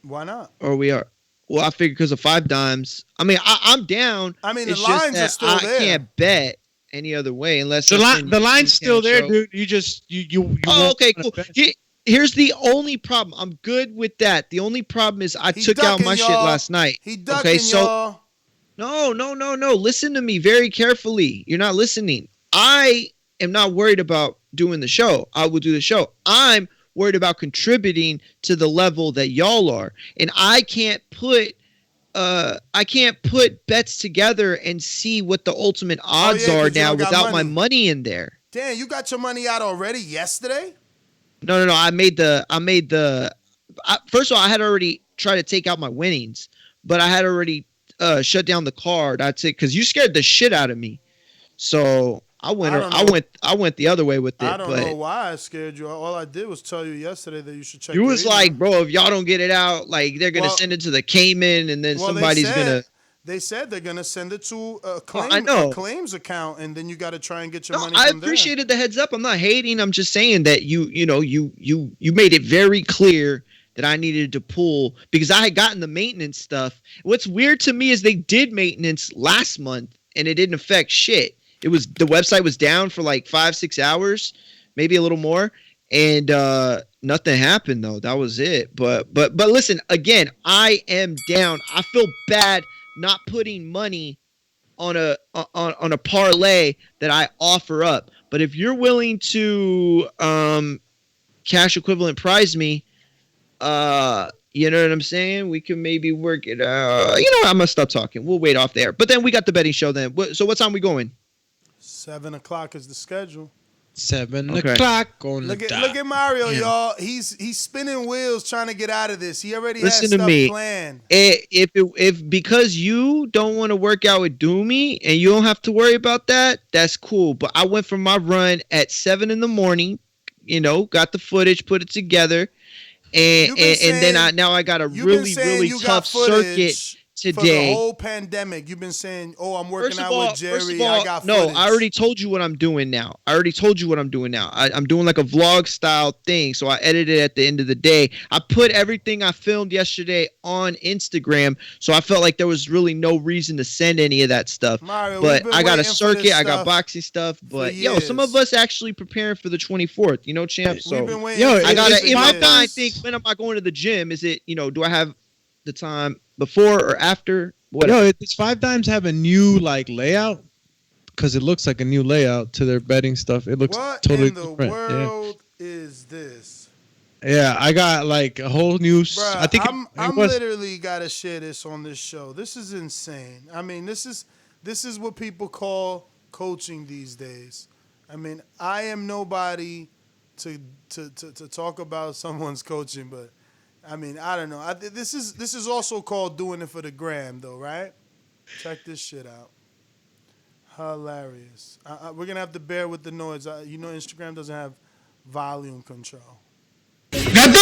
Why not? Or we are? Well, I figured because of $5. I mean, I'm down. I mean, it's the lines are still there. I can't bet any other way unless the line's still there, dude. You just you. Oh, okay, cool. Here's the only problem. I'm good with that. The only problem is I took out my shit last night. He ducking, y'all. No. Listen to me very carefully. You're not listening. I am not worried about doing the show. I will do the show. I'm worried about contributing to the level that y'all are. And I can't put bets together and see what the ultimate odds are now without my money in there. Damn, you got your money out already yesterday? No. I made the first of all, I had already tried to take out my winnings, but I had already shut down the card. That's it, because you scared the shit out of me. So I went the other way with it. I don't know why I scared you. All I did was tell you yesterday that you should check. You was like, bro, if y'all don't get it out, like they're gonna send it to the Cayman, and then somebody's gonna. They said they're gonna send it to a claims account, and then you got to try and get your money. I appreciated the heads up. I'm not hating. I'm just saying that you made it very clear that I needed to pull because I had gotten the maintenance stuff. What's weird to me is they did maintenance last month and it didn't affect shit. The website was down for like 5-6 hours, maybe a little more, and nothing happened though. That was it. But listen, again, I am down. I feel bad not putting money on a parlay that I offer up. But if you're willing to cash equivalent prize me, you know what I'm saying? We can maybe work it out. I'm gonna stop talking. We'll wait off there. But then we got the betting show then. So what time we going? 7 o'clock is the schedule. 7 o'clock on look at Mario, y'all. He's spinning wheels trying to get out of this. He already has stuff me. planned. If because you don't want to work out with Doomy and you don't have to worry about that, that's cool. But I went for my run at 7 in the morning. Got the footage, put it together, and then I got a really tough circuit today. For the whole pandemic, you've been saying, I'm working out with Jerry. I got footage. I already told you what I'm doing now. I'm doing like a vlog style thing. So I edited at the end of the day. I put everything I filmed yesterday on Instagram. So I felt like there was really no reason to send any of that stuff. Mario, but I got a circuit. I got boxing stuff. But some of us actually preparing for the 24th, champ. So we've been waiting I got to, in my mind, think, when am I going to the gym? Is it, do I have the time before or after? Whatever. Does 5 Dimes have a new layout? Because it looks like a new layout to their betting stuff. It looks totally different. What in the world is this? Yeah, I got a whole new. Bruh, I think I'm literally got to share this on this show. This is insane. I mean, this is what people call coaching these days. I mean, I am nobody to talk about someone's coaching, but I mean, I don't know. This is also called doing it for the gram, though, right? Check this shit out. Hilarious. We're gonna have to bear with the noise. You know, Instagram doesn't have volume control. What the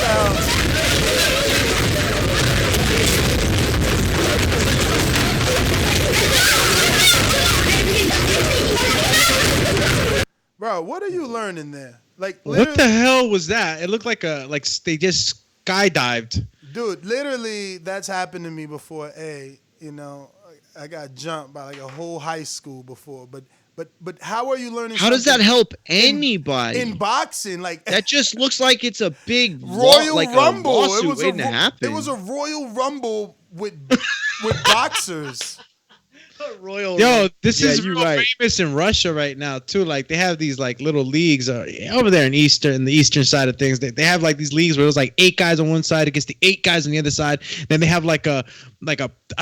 hell? Bro, what are you learning there? Like, what the hell was that? It looked like they just skydived. Dude, literally, that's happened to me before. You know, I got jumped by like a whole high school before. But how are you learning? How does that help anybody in boxing? Like that just looks like it's a big Royal like Rumble. A lawsuit waiting to happen. It was a Royal Rumble with boxers. Royal. Yo, this Yeah, is you're real right. famous in Russia right now too. Like they have these like little leagues over there in the eastern side of things. They have like these leagues where there's like 8 guys on one side against the 8 guys on the other side. Then they have like a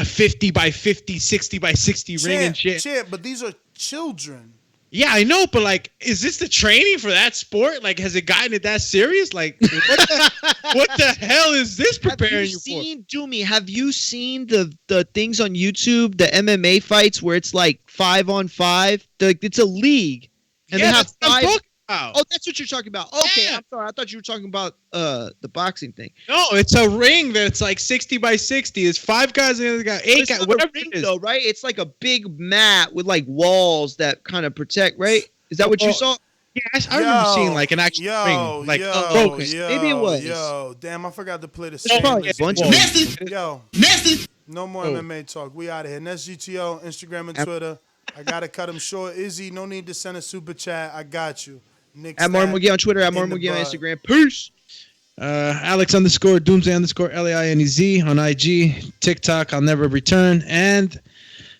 50 by 50, 60 by 60 ring and shit. Champ, but these are children. Yeah, I know, but like, is this the training for that sport? Like, has it gotten it that serious? Like, what the hell is this preparing you for? Doomy, have you seen the things on YouTube, the MMA fights where it's like 5-on-5? It's a league, and they have 5. Oh, that's what you're talking about. Okay, yeah. I'm sorry. I thought you were talking about the boxing thing. No, it's a ring that's like 60 by 60. It's 5 guys and the other guy 8 guys. Whatever ring, though, right? It's like a big mat with like walls that kind of protect, right? Is that what you saw? Yeah, I remember seeing like an actual ring, like broken. Maybe it was. Yo, damn, I forgot to play the There's probably a bunch of Nasty. Yo, nasty. No more MMA talk. We out of here. Next GTO, Instagram and Twitter. I gotta cut him short. Izzy, no need to send a super chat. I got you. Nick at Martin McGee on Twitter, at Martin McGee on Instagram. Peace. Alex _Doomsday _LAINEZ on IG, TikTok, I'll never return, and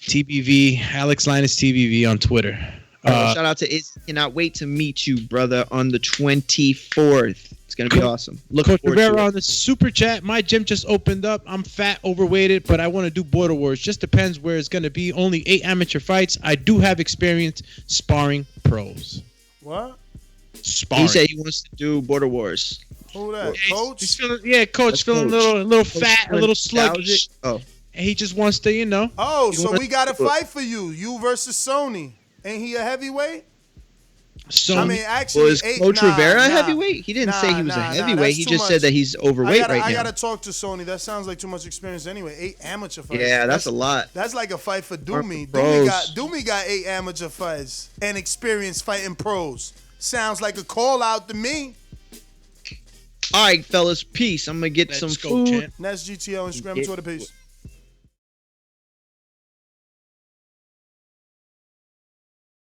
TBV, Alex Linus TBV on Twitter. Shout out to Izzy. Cannot wait to meet you, brother, on the 24th. It's gonna be awesome. Look Coach forward to Rivera it. on the super chat. My gym just opened up. I'm fat, overweighted, but I want to do Border Wars. Just depends where it's gonna be. Only 8 amateur fights. I do have experience sparring pros. What? Sparring. He said he wants to do Border Wars. Who that? Coach? He's feeling, Coach feeling a little fat, a little sluggish. Oh. And he just wants to, Oh, so we got a fight for you. You versus Sony. Ain't he a heavyweight? So I mean, actually, was Coach Rivera a heavyweight? He didn't say he was a heavyweight. He just said that he's overweight right now. I gotta talk to Sony. That sounds like too much experience anyway. 8 amateur fights. Yeah, that's a lot. That's like a fight for Doomy. Pros. Doomy got 8 amateur fights and experience fighting pros. Sounds like a call out to me. All right, fellas, peace. I'm gonna get some food. Next GTO, Instagram, Twitter, peace.